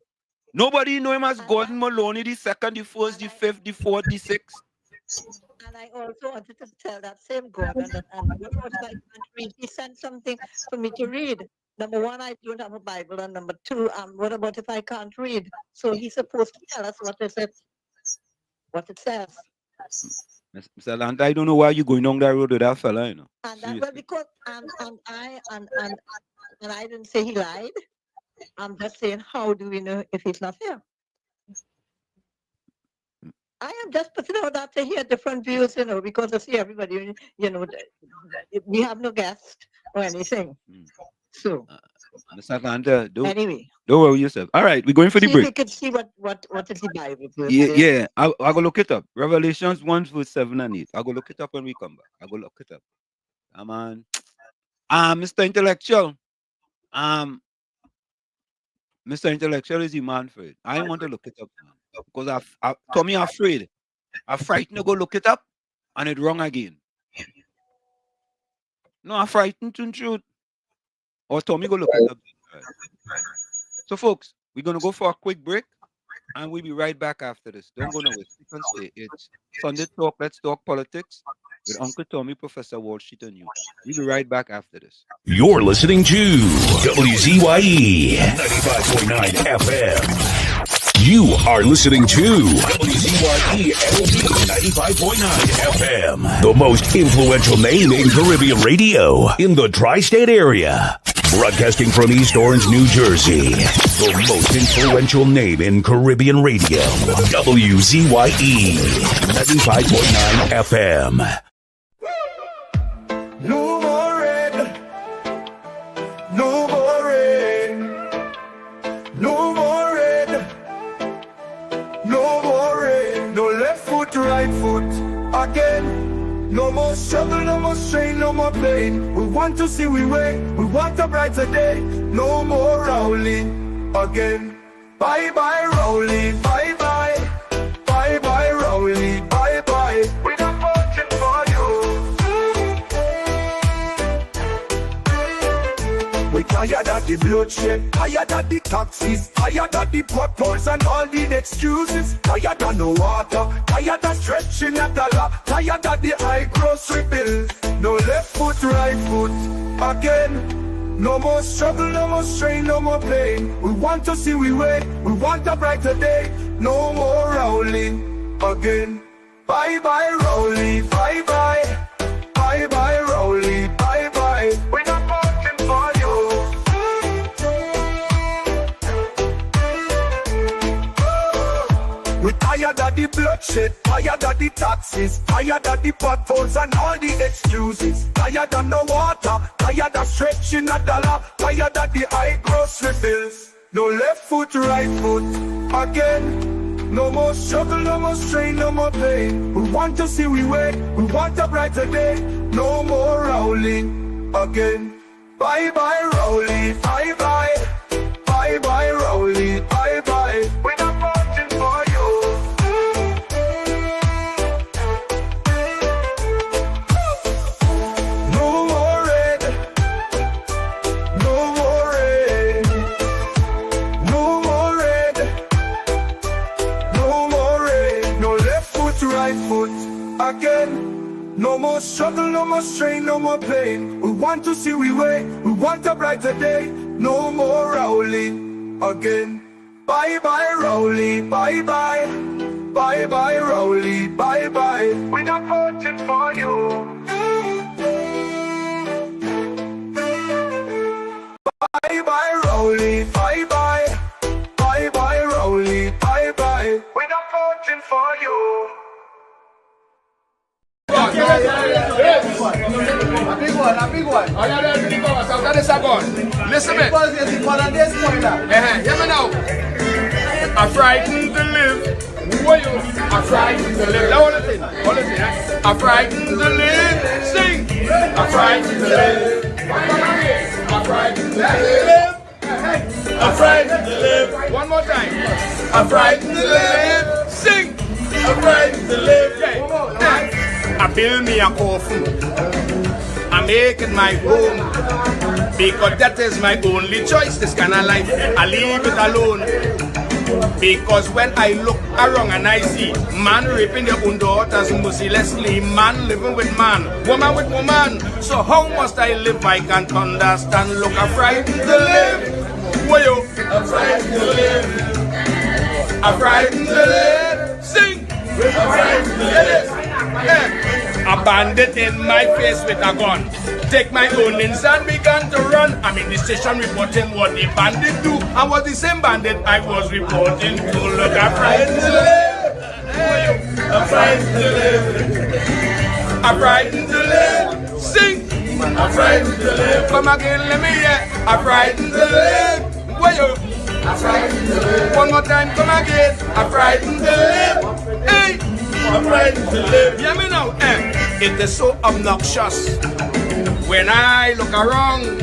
Nobody know him as Gordon Maloney, the second, the first, the fifth, the fourth, the sixth. And I also wanted to tell that same Gordon that what if I can't read? He sent something for me to read. Number one, I don't have a Bible, and number two, what about if I can't read? So he's supposed to tell us what it says. Mr. Land, I don't know why you're going down that road with that fella, you know. And that, well, because I didn't say he lied. I'm just saying, how do we know if he's not here? I am just putting out that to hear different views, you know, because I see everybody, you know, we have no guest or anything. So, Mr. Atlanta, don't worry yourself. All right, we're going for the break. We can see what is the Bible. Yeah, I'll go look it up. Revelations 1, verse 7 and 8. I'll go look it up when we come back. I'll go look it up. Come on. Mr. Intellectual. Mr. Intellectual is the man for it. I want to look it up now. Because Tommy afraid. I'm frightened to go look it up and it's wrong again. No, I'm frightened to truth. Or Tommy go look it up. Right. So folks, we're gonna go for a quick break and we'll be right back after this. Don't go nowhere. Stay. It's Sunday Talk, Let's Talk Politics with Uncle Tommy, Professor Wall Street and you. We'll be right back after this. You're listening to WZYE 95.9 FM. You are listening to WZYE 95.9 FM, the most influential name in Caribbean radio in the tri-state area. Broadcasting from East Orange, New Jersey, the most influential name in Caribbean radio, WZYE 95.9 FM. No more red, no more rain, no more red, no more rain, no left foot, right foot again. No more struggle, no more strain, no more pain. We want to see we way, we want a brighter day. No more Rowley again. Bye bye Rowley, bye bye. Bye bye Rowley, bye bye. We not voting for you. We tired of the bloodshed, tired of the taxes, tired of the potholes and all the excuses. Tired of no water, tired of stretching at the law, tired of the high grocery bills. No left foot, right foot again. No more struggle, no more strain, no more pain. We want to see we way, we want a brighter day. No more Rowley again. Bye bye Rowley, bye bye. Bye bye Rowley, bye bye. We're not voting for you. We're tired of the bloodshed, tired of the taxes, tired of the potholes and all the excuses. Tired of no water, tired of stretching a dollar, tired of the high grocery bills. No left foot, right foot again. No more struggle, no more strain, no more pain. We want to see we way, we want a brighter day. No more Rowling again. Bye bye Rowley, bye bye. Bye bye Rowley, bye bye. We're not voting for you. No more red, no more red, no more red, no more red. No left foot, right foot again. No more struggle, no more strain, no more pain. We want to see we way, we want a brighter day. No more Rowley again. Bye bye Rowley, bye bye. Bye bye Rowley, bye bye. We're not voting for you. Bye bye Rowley, bye bye. Bye bye Rowley, bye bye. We're not voting for you. A big one. All you do is go, so after this I go. Listen me. Hear me now. I'm frightened to live. Who are you? I'm frightened to live. Now all the thing, I'm frightened to live. Sing. I'm frightened to live. I'm frightened to live. I'm frightened to live. One more time. I'm frightened to live. Sing. I'm frightened to live. I build me a coffin. I make it my home. Because that is my only choice, this kind of life. I leave it alone. Because when I look around and I see man raping their own daughters mercilessly, man living with man, woman with woman. So how must I live? I can't understand. Look, I'm frightened to live. Whoa, yo. I'm frightened to live. I'm frightened to live. Sing. I'm frightened to live. A bandit in my face with a gun. Take my ownings and began to run. I'm in the station reporting what the bandit do. I was the same bandit I was reporting to. Look, I'm frightened to live. I'm frightened to live. I'm frightened to live. Sing. I'm frightened to live. Come again, let me hear. I'm frightened to live. Where you? I'm frightened to live. One more time, come again. I'm frightened to live. Hey. I'm frightened to live. Hear me now. It is so obnoxious when I look around.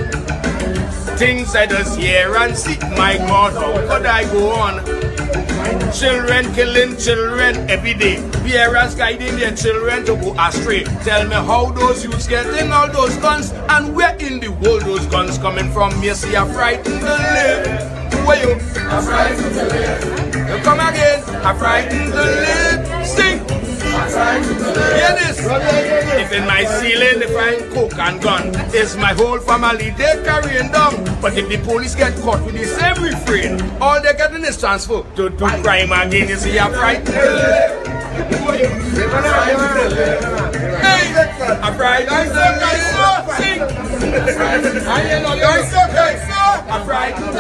Things I just hear and see. My God, how could I go on? Children killing children every day. Parents guiding their children to go astray. Tell me how those youths getting all those guns, and where in the world those guns coming from? You see, I'm frightened to live. Where you? I'm frightened to live. You come again. I'm frightened to live. Sing. I'm frightened to live. Hear this. If in my ceiling they find coke and gun, it's my whole family they carrying down. But if the police get caught with the same refrain, all they're getting is transfer to do crime again. You see, I'm frightened to live. Hey, I'm frightened to live. Sing. I'm frightened to live. I'm frightened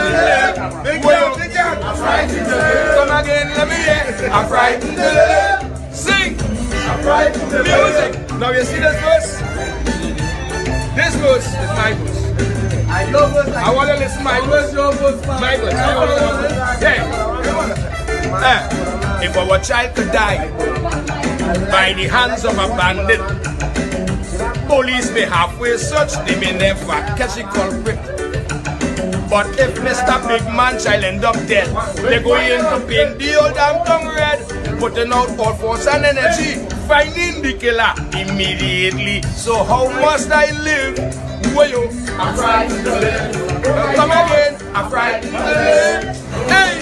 to live. Come again, let me hear. I'm frightened to live. Sing. I'm frightened to live. Music. Now you see this verse? This verse is my verse. I want to listen to my verse. My verse. Yeah. if our child could die by the hands of a bandit, police may halfway search, they may never catch a culprit. But if Mr. Big Man child end up dead, they go in to paint the old damn tongue red, putting out all force and energy, finding the killer immediately. So how must I live? Well, you, I'm frightened to live. Come again, I'm frightened to live. Hey,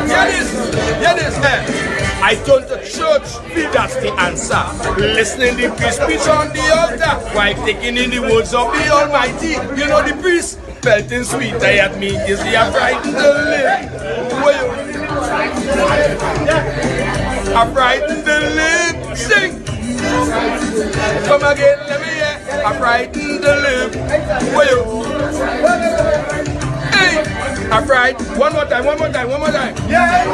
hear this, hey. I turn to church, that's the answer. Listening to the priest preach on the altar, while taking in the words of the Almighty. You know the priest pelting sweet at me, is he a frightened to live? Well, I'm frightened to live. Sing. Come again, let me hear. I'm frightened to live. Well, hey, I'm frightened. One more time. Yeah.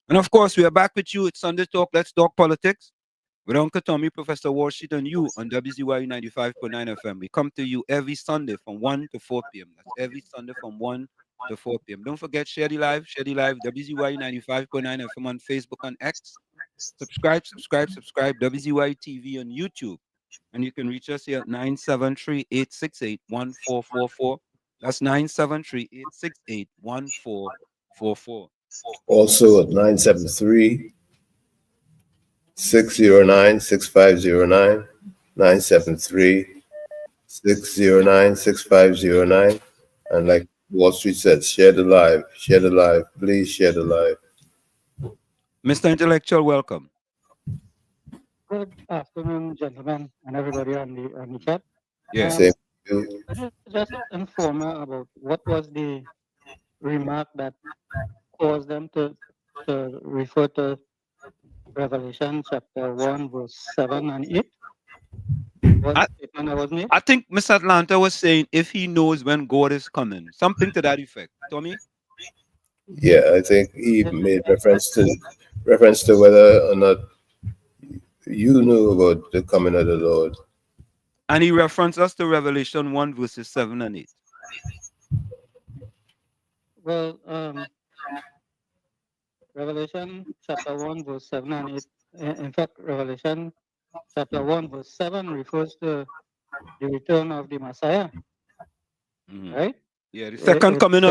And of course, we are back with you. It's Sunday Talk. Let's talk politics with Uncle Tommy, Professor Warsheet, and you on WZYE 95.9 FM. We come to you every Sunday from 1 to 4 p.m. That's every Sunday from 1 to 4 p.m. Don't forget, share the live, WZYE 95.9 FM on Facebook and X. Subscribe, WZYE TV on YouTube. And you can reach us here at 973-868-1444. That's 973-868-1444. Also at 973-609-6509, 973-609-6509. And like Wall Street said, share the live, please share the live. Mr. Intellectual, welcome. Good afternoon, gentlemen, and everybody on the chat. Yes. Just inform her about what was the remark that caused them to refer to Revelation chapter 1, verse 7 and 8. I think Mr. Atlanta was saying if he knows when God is coming, something to that effect. Tommy? Yeah, I think he made reference to whether or not you knew about the coming of the Lord. And he referenced us to Revelation 1, verses 7 and 8. Well, Revelation chapter 1, verse 7 and 8. In fact, Revelation chapter 1, verse 7 refers to the return of the Messiah. Right? Yeah, the second coming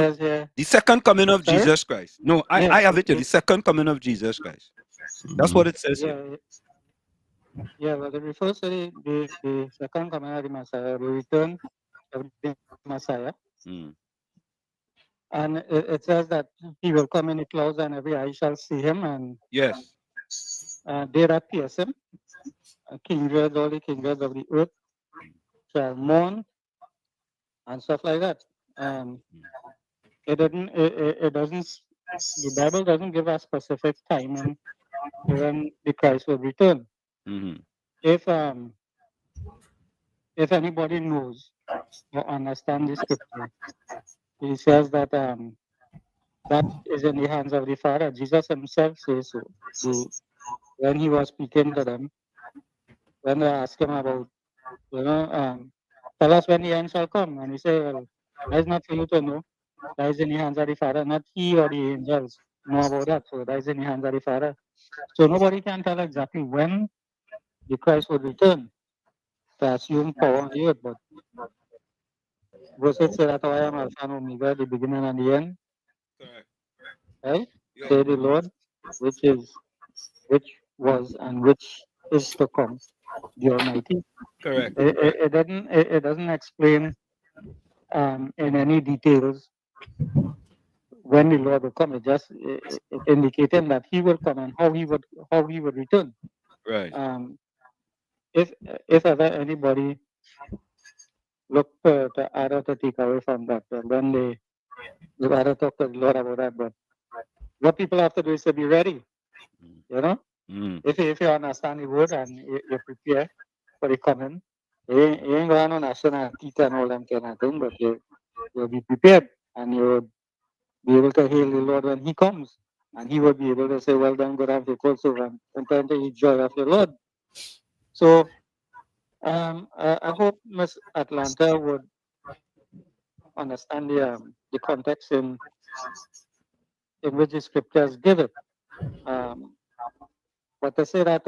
of Jesus Christ. No, I have it here. The second coming of Jesus Christ. That's what it says here. Yeah, well, it refers to the second coming of the Messiah, the return of the Messiah. And it says that he will come in the clouds and every eye shall see him. And yes, they that pierce him, kindred, all the kindreds of the earth shall mourn and stuff like that. It doesn't, the Bible doesn't give a specific timing when the Christ will return. If anybody knows or understands the scripture, he says that that is in the hands of the Father. Jesus himself says so. When he was speaking to them, when they asked him about, tell us when the end shall come, and he said, well, that is not for you to know. That is in the hands of the Father. Not he or the angels know about that. So that is in the hands of the Father. So nobody can tell exactly when the Christ would return to assume power on the earth. But verse 8 says that I am Alpha and Omega, the beginning and the end. Right? Yeah. Say the Lord, which was, and which is to come, the Almighty. Correct. It doesn't explain in any details when the Lord will come. It just indicating that he will come and how he would return. Right. If ever anybody look to add or to take away from that, then they rather talk to the Lord about that. But what people have to do is to be ready. You know, if you understand the word and you prepare for the coming, you ain't going on national teeth and all them kind of thing, but you'll be prepared and you'll be able to hail the Lord when he comes, and he will be able to say, well done, good and faithful servant, and turn to the joy of the Lord. So I hope Miss Atlanta would understand the context in in which the scriptures give it. But to say that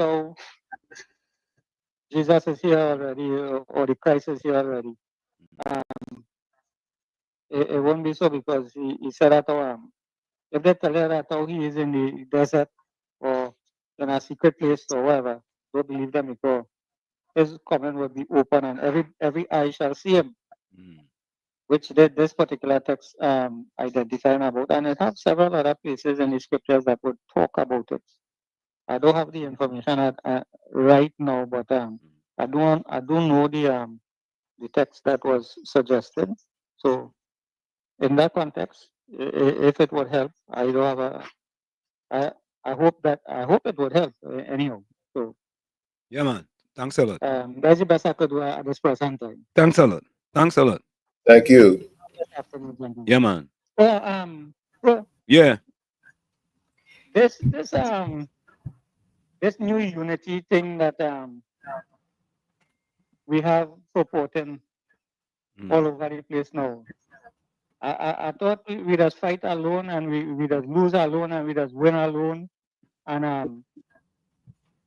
Jesus is here already or the Christ is here already, it won't be so because he said that if they tell you that he is in the desert or in a secret place or whatever, don't believe them because his comment will be open and every eye shall see him, which this particular text identifying about, and it has several other places in the scriptures that would talk about it. I don't have the information right now, but I don't know the text that was suggested. So in that context, if it would help, I don't have a. I hope it would help anyhow. So Yeah, man. Thanks a lot. that's the best I could do at this present time. Thanks a lot. Thanks a lot. Thank you. Good afternoon, gentlemen. Yeah, man. Oh, bro, Yeah. this new unity thing that we have supporting all over the place now. I thought we just fight alone and we just lose alone and we just win alone and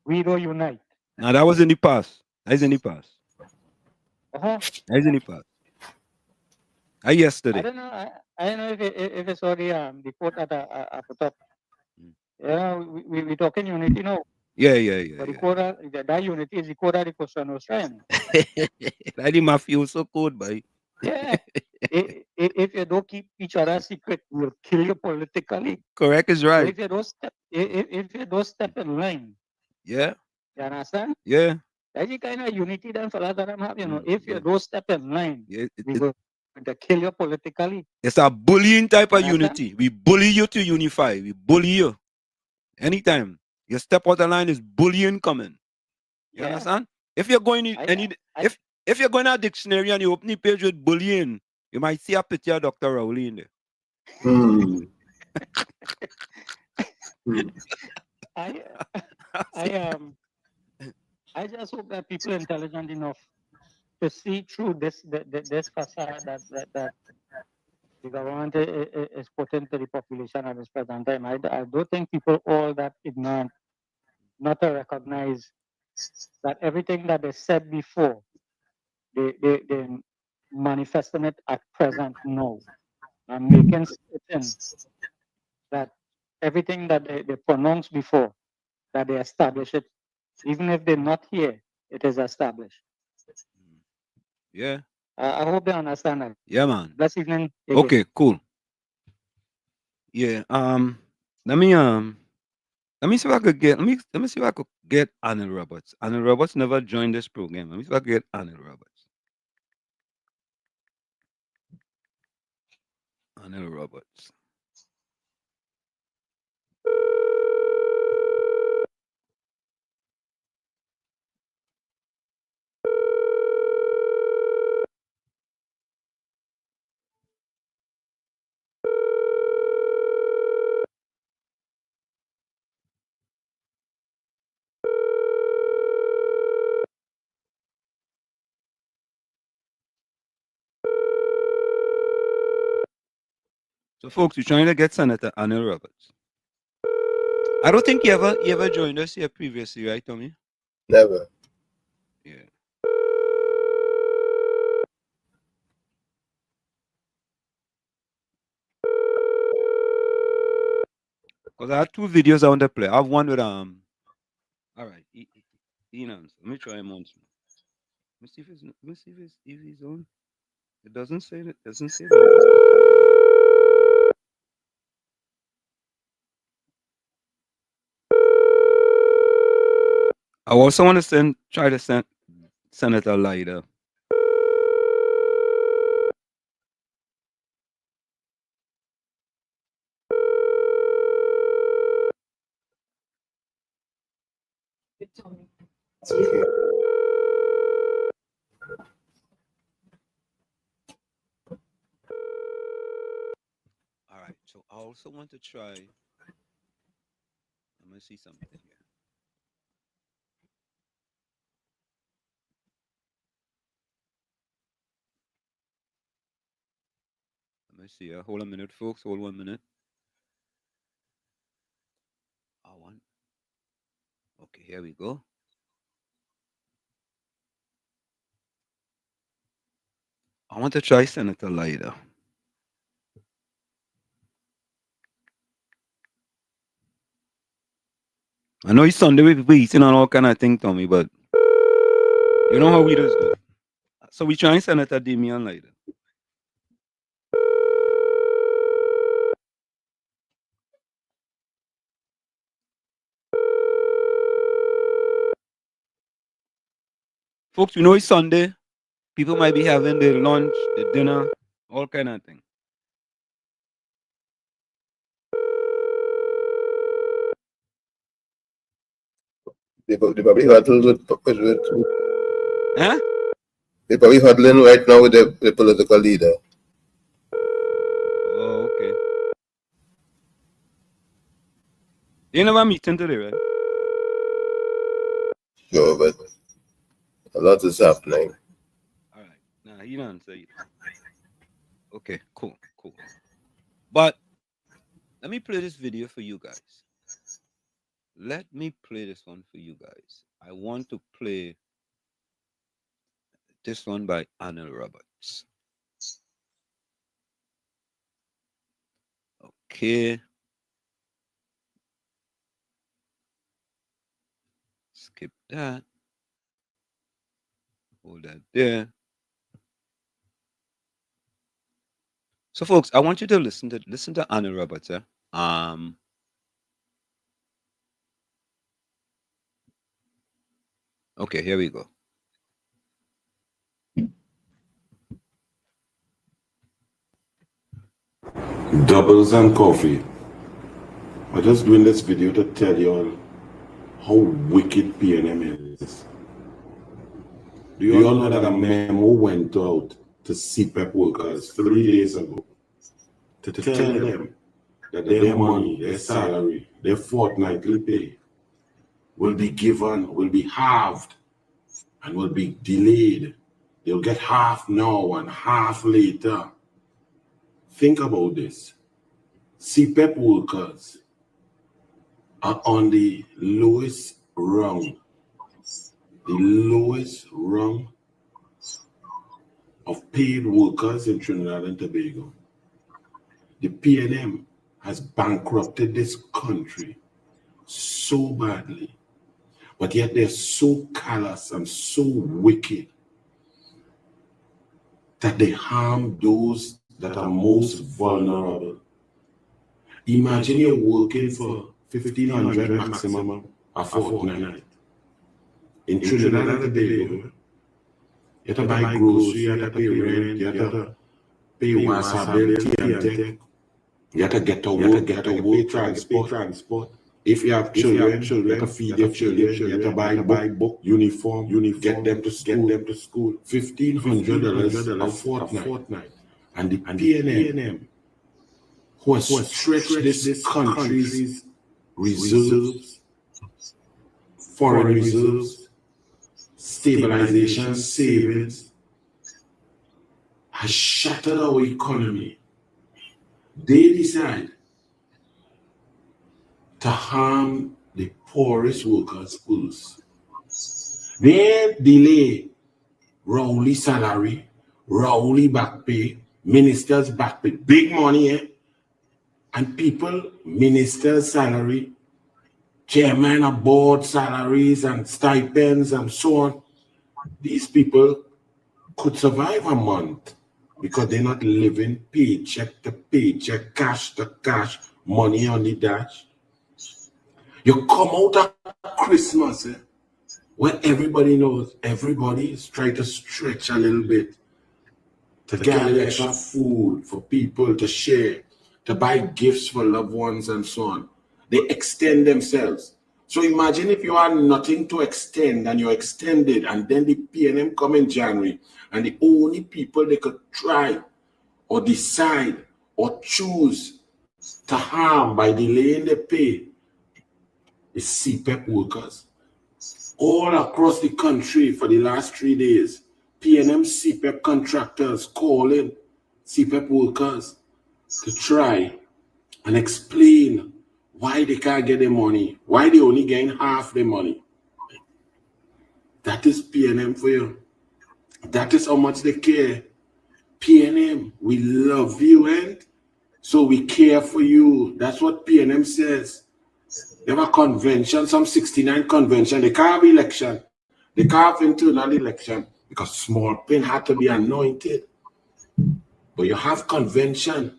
we don't unite. Now that was in the past. That's in the past. Uh-huh. That's in the past. I Yesterday. don't know. I don't know if it's already the quote that I put up. We talking unity now. Yeah. But the quota, that unity is the quota the question was trying. That the mafia was so cold, boy. Yeah. If you don't keep each other secret, we'll kill you politically. Correct is right. But if you don't step in line, Yeah. you understand? Yeah. That's the kind of unity them fellas that I'm having. If you don't step in line, we will kill you politically. It's a bullying type of unity. We bully you to unify. We bully you. Anytime you step out the line, is bullying coming. You understand? If you're going if you're going to a dictionary and you open the page with bullying, you might see a picture of Dr. Rowley in there. I just hope that people are intelligent enough to see through this facade that the government is putting to the population at this present time. I don't think people all that ignorant not to recognize that everything that they said before, they manifesting it at present now and making certain that everything that they pronounced before, that they establish it, even if they're not here, it is established. Yeah. I hope they understand that. Yeah, man. Bless evening. Okay, cool. Yeah. Let me see if I could get let me see if I could get Anil Roberts. Anil Roberts never joined this program. Let me see if I could get Anil Roberts. Anil Roberts. So, folks, you're trying to get Senator Anil Roberts. I don't think he ever joined us here previously, right, Tommy? Never. Yeah. Because I had two videos I want to play. I have one with all right, Ian. Let me try him once more. Let me see if he's on. It doesn't say that. Doesn't say that. I also want to try to send Senator Leiter. All right, so I also want to try. I'm gonna see something here. Let me see. Hold a minute, folks. Hold 1 minute. Okay, here we go. I want to try Senator Leader. I know it's Sunday with eating and all kind of thing, Tommy, but you know how we just do. So we trying Senator Damian Leader. Folks, we know it's Sunday. People might be having their lunch, their dinner, all kind of thing. They probably huddled with Huh? They probably huddling right now with the political leader. Oh, okay. They never meeting today, right? No, but a lot is happening. All right. Nah, he don't say it. Okay, cool. But let me play this video for you guys. Let me play this one for you guys. I want to play this one by Arnold Roberts. Okay. Skip that. Hold that there. So, folks, I want you to listen to Arnold Roberts. Okay, here we go. Doubles and coffee. I'm just doing this video to tell you all how wicked PNM is. Do you all know that a memo went out to CPEP workers 3 days ago to tell them that their money, their salary, their fortnightly pay will be given, will be halved, and will be delayed. They'll get half now and half later. Think about this. CPEP workers are on the lowest rung of paid workers in Trinidad and Tobago. The PNM has bankrupted this country so badly, but yet they're so callous and so wicked that they harm those that are most vulnerable. Imagine you're working for $1,500 maximum a fortnight. In Trinidad and Tobago, you have to buy groceries, you have to pay rent, you have to pay WhatsApp bill, TNT, you have to get to work, pay transport. If you have children, you have to feed your children, you have to buy book, uniform, get them to school. $1,500 a fortnight. And the PNM, who has stretched this country's reserves, foreign reserves, stabilization, savings, has shattered our economy. They decide to harm the poorest workers first. They delay Rowley salary, Rowley back pay, ministers back pay, big money, and people, ministers' salary, chairman of board salaries and stipends and so on. These people could survive a month because they're not living paycheck to paycheck, cash to cash, money on the dash. You come out of Christmas, when everybody knows, everybody is trying to stretch a little bit to get a little extra food for people to share, to buy gifts for loved ones and so on. They extend themselves. So imagine if you have nothing to extend and you're extended, and then the PNM come in January, and the only people they could try or decide or choose to harm by delaying the pay is CPEP workers. All across the country for the last 3 days, PNM CPEP contractors calling CPEP workers to try and explain why they can't get their money, why they only gain half the money. That is PNM for you. That is how much they care. PNM, we love you, and so we care for you. That's what PNM says. They have a convention, some 69 convention. They can't have election. They can't have internal election because small pin had to be anointed. But you have convention.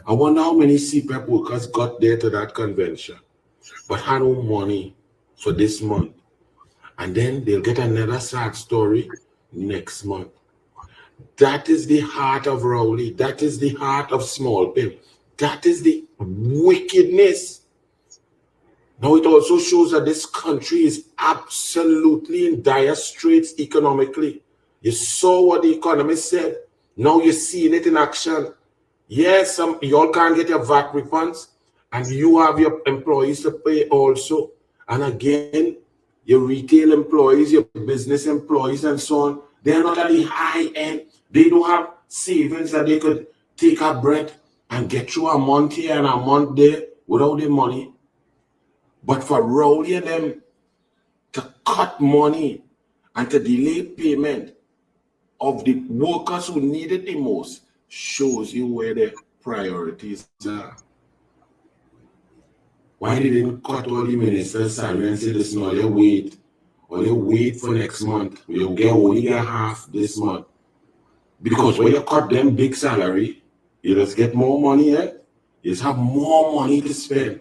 I wonder how many CPEP workers got there to that convention, but had no money for this month. And then they'll get another sad story next month. That is the heart of Rowley. That is the heart of small pin. That is the wickedness. Now it also shows that this country is absolutely in dire straits economically. You saw what the economist said. Now you're seeing it in action. Yes, you all can't get your VAT refunds, and you have your employees to pay also. And again, your retail employees, your business employees, and so on, they're not at the high end. They don't have savings that they could take a breath and get through a month here and a month there without the money. But for Rowley and them to cut money and to delay payment of the workers who need it the most shows you where the priorities are. Why they didn't cut all the ministers' salary and say, listen, or they wait for next month. You'll only get half this month. Because when you cut them big salary, you just get more money, eh? You just have more money to spend.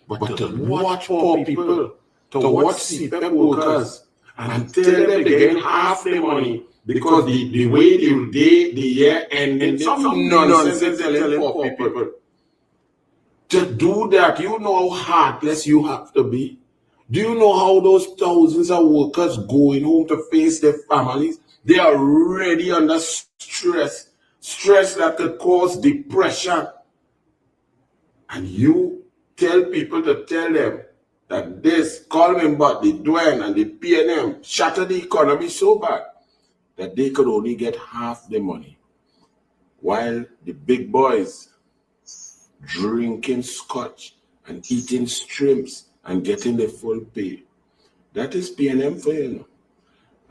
But to watch poor people, to watch CPEP workers, and tell them they get half their money because the way the year ending, some nonsense telling poor people. To do that, you know how heartless you have to be. Do you know how those thousands of workers going home to face their families? They are already under stress that could cause depression. And you tell people to tell them that this Coleman, but the Dwayne and the PNM shatter the economy so bad that they could only get half the money, while the big boys drinking scotch and eating shrimps and getting the full pay. That is PNM for you.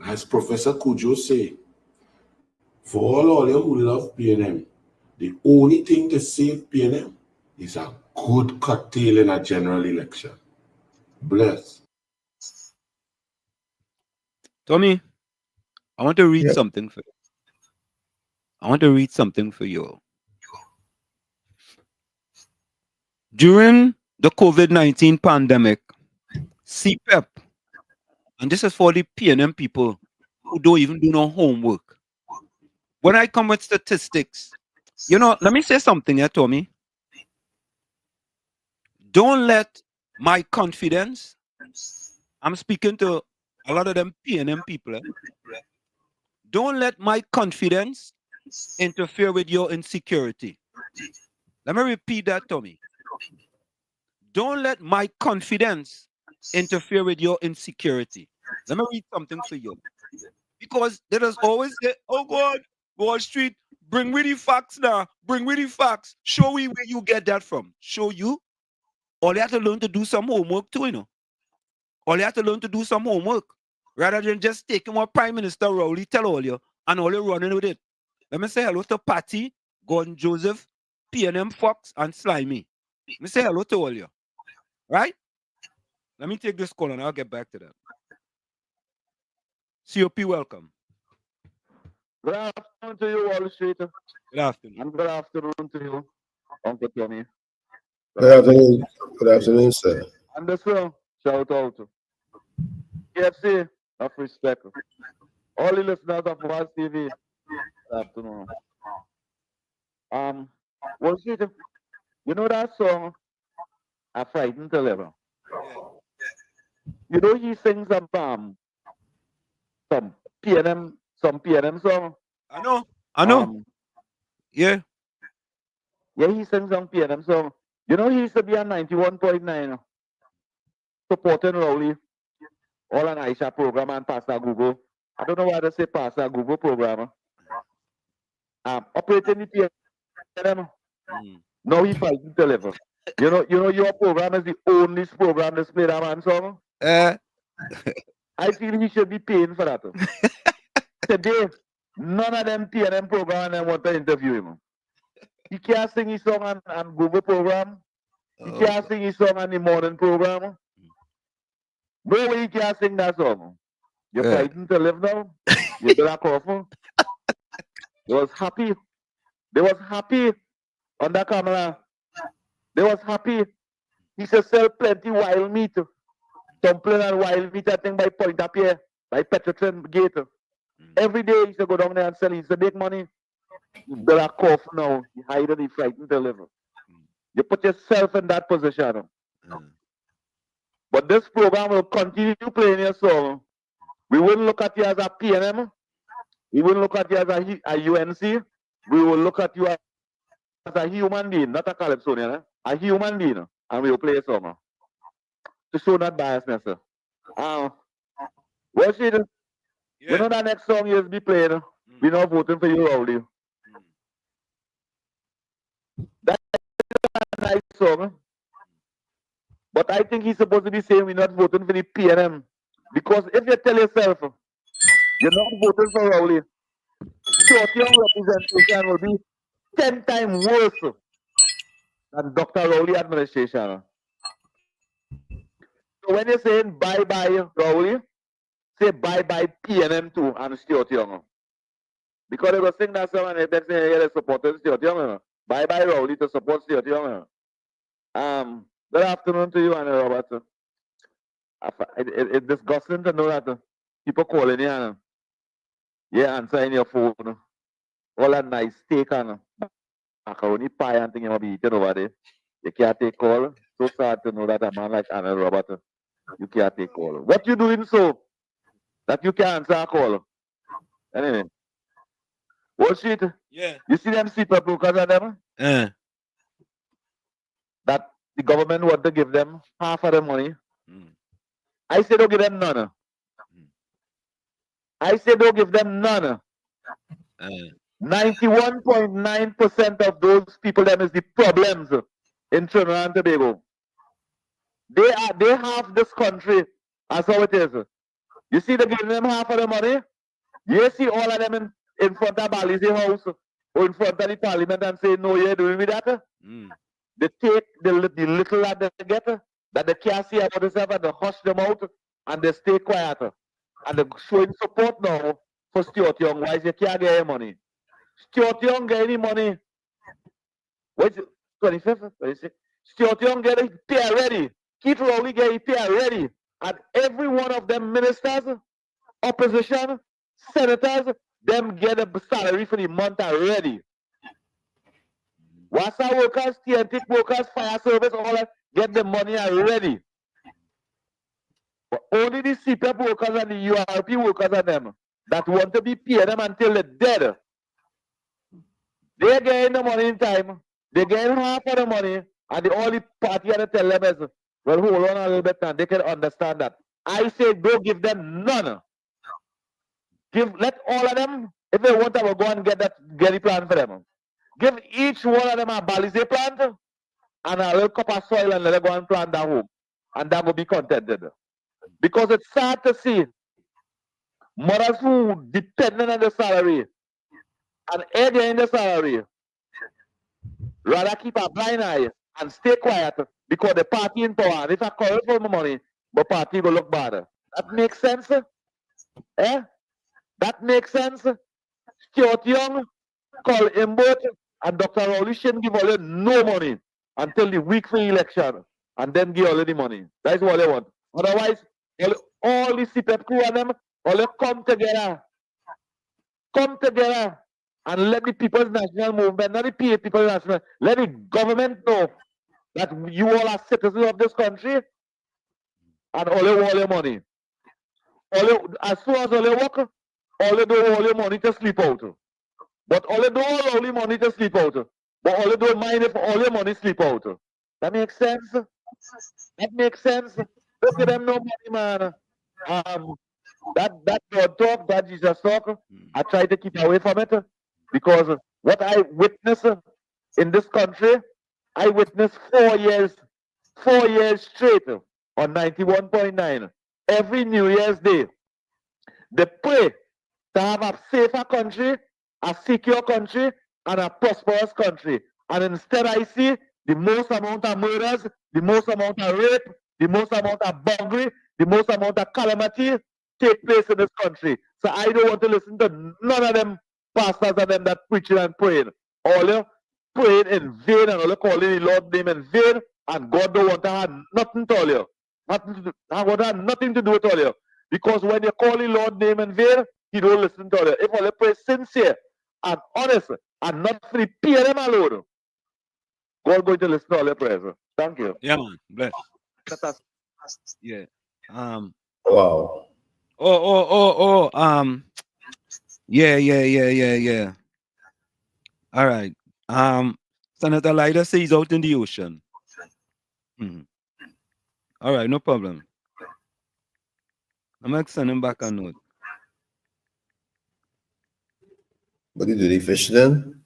As Professor Kujo say, for all of you who love PNM, the only thing to save PNM is a good cocktail in a general election. Bless. Tommy, I want to read something for you. I want to read something for you. During the COVID-19 pandemic, CPEP, and this is for the PNM people who don't even do no homework. When I come with statistics, you know, let me say something here, Tommy. Don't let my confidence, I'm speaking to a lot of them PNM people, don't let my confidence interfere with your insecurity. Let me repeat that, Tommy. Don't let my confidence interfere with your insecurity. Let me read something for you. Because there is always say, oh God, Wall Street, bring me the facts now. Bring me the facts. Show me where you get that from. Show you. All you have to learn to do some homework too, you know. All you have to learn to do some homework. Rather than just taking what Prime Minister Rowley tell all you and all you running with it. Let me say hello to Patty, Gordon Joseph, PNM Fox, and Slimy. Let me say hello to all you. Right? Let me take this call and I'll get back to that. COP, welcome. Good afternoon to you, Wall Street. Good afternoon. And good afternoon to you, Uncle Tommy. Good afternoon. Good afternoon, sir. And this shout out. KFC, of respect. All the listeners of WAS TV, good afternoon. Wall Street, you know that song, A Frightened to Live? You know he sings some PNM song. I know. Yeah. Yeah, he sings some PNM song. You know he used to be on 91.9 supporting Rowley, all an Aisha program and Pastor Google. I don't know why they say Pastor Google program. Operating the PNM. Now he fighting to live. Your program is the only program that's played that man song. I feel he should be paying for that. Today, none of them PNM program and them want to interview him. He can't sing his song on Google program. He can't sing his song on the morning program. No way he can't sing that song. You're fighting to live now. You black awful. They was happy. They was happy on that camera. They was happy. He said sell plenty wild meat. Dumpling and wild meat, I think, by Point Up here, by Petrotrin Gate. Every day he said go down there and sell. He said make money. You black off now. You hide and you frightened to live. You put yourself in that position. But this program will continue playing your song. We wouldn't look at you as a PNM. We wouldn't look at you as a UNC. We will look at you as a human being, not a calypsonian. A human being. And we will play a song. To show that biasness. Well, shit, you know that next song you'll be playing. We're not voting for you, Rowley. That's a nice song. But I think he's supposed to be saying we're not voting for the PNM. Because if you tell yourself you're not voting for Rowley, your representation will be 10 times worse than Dr. Rowley administration. So when you're saying bye-bye Rowley, say bye-bye PNM too and Stuart Young. Because they will sing that song and they're saying they're supporting Stuart Young. Bye-bye Rowley to support Stuart Young. Good afternoon to you, Anna Robert. It's disgusting to know that people calling you. Yeah, answering your phone. All that nice steak and macaroni pie and thing you might be eating over there. You can't take call. So sad to know that a man like Anna Robert, you can't take call. What you doing so that you can't answer a call? Anyway. What shit? Yeah. You see them super brokers and them? That the government want to give them half of the money. I say don't give them none. I say don't give them none. 91.9% of those people them is the problems in Trinidad and Tobago. They have this country as how it is. You see they giving them half of the money? You see all of them in front of Balize House or in front of the Parliament and say, no, you're doing with that. They take the little that they get, that they can't see about themselves, and they hush them out, and they stay quiet. And they're showing support now for Stuart Young. Why you can't get any money? Stuart Young get any money? What's it? 25th? 26th? Stuart Young get his pay ready. Keith Rowley get his pay ready. And every one of them ministers, opposition, senators, them get a salary for the month already. Wassa workers, TNT workers, fire service, all that, get the money already. But only the CPEP workers and the URP workers and them that want to be paying them until they're dead. They're getting the money in time. They're getting half of the money. And the only party that tell them is, well, hold on a little bit and they can understand that. I say don't give them none. Let all of them, if they want to go and get the plan for them. Give each one of them a Balize plant and a little cup of soil and let them go and plant that home. And that will be contented. Because it's sad to see mothers who dependent on the salary and again the salary rather keep a blind eye and stay quiet because the party in power. And if I call for my money, the party will look bad. That makes sense? Eh? That makes sense? Stuart Young, call Imbot, and Dr. Rowley shouldn't give all no money until the week for election and then give all the money. That's what they want. Otherwise, all the CPEP crew and them, all they come together and let the People's National Movement, not the People's National, let the government know that you all are citizens of this country and all they want your money. As soon as all they work, all they do all your money to sleep out. But all they do all your money to sleep out. But all they don't mind if all your money sleep out. That makes sense? That makes sense? Don't give them no money, man. That God talk, that Jesus talk, I try to keep away from it because what I witness in this country I witnessed 4 years straight on 91.9. Every New Year's Day, they pray to have a safer country, a secure country, and a prosperous country. And instead, I see the most amount of murders, the most amount of rape, the most amount of burglary, the most amount of calamity take place in this country. So I don't want to listen to none of them pastors and them that preaching and praying. All you praying in vain and all you calling the Lord's name in vain, and God don't want to have nothing to all you. God have nothing to do with all you. Because when you call the Lord's name in vain, He don't listen to all you. If all you pray sincere and honest and not for the pay them alone, God going to listen to all your prayers. Thank you. Yeah, man. Bless. Yeah. Wow. Yeah. All right. Senator Leiter says he's out in the ocean. All right, no problem. I'm gonna send him back a note. What do they fish then?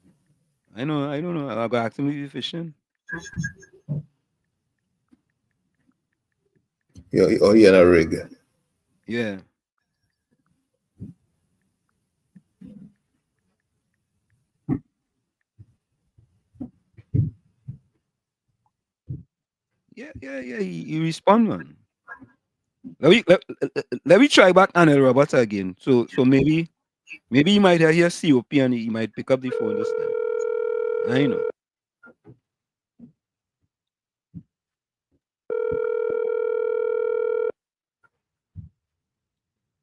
I don't know. I'll go ask him if he's fishing. You're in a rig. Yeah. Yeah. He respond, man. Let me try back Anel Roberts again. So maybe he might hear COP and he might pick up the phone this time. I know.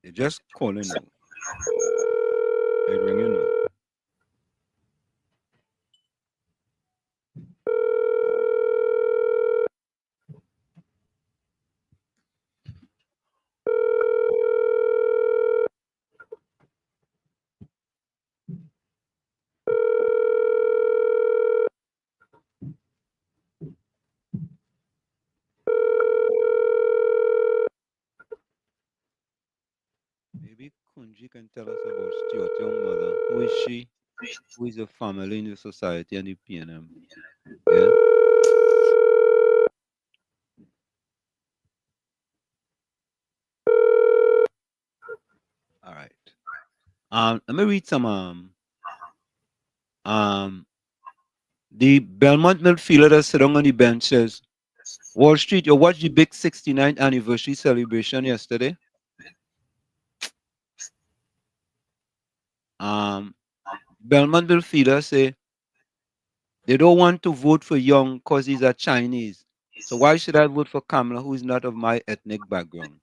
They're just calling now. They're ringing now. Maybe Kunji can tell us about Stuart Young mother. Who is she? Who is a family in the society and the PNM? Yeah. All right. Let me read some the Belmont midfielder that sitting on the bench says, Wall Street, you watched the big 69th anniversary celebration yesterday? Belmont midfielder say they don't want to vote for Young because he's a Chinese. So why should I vote for Kamala, who is not of my ethnic background?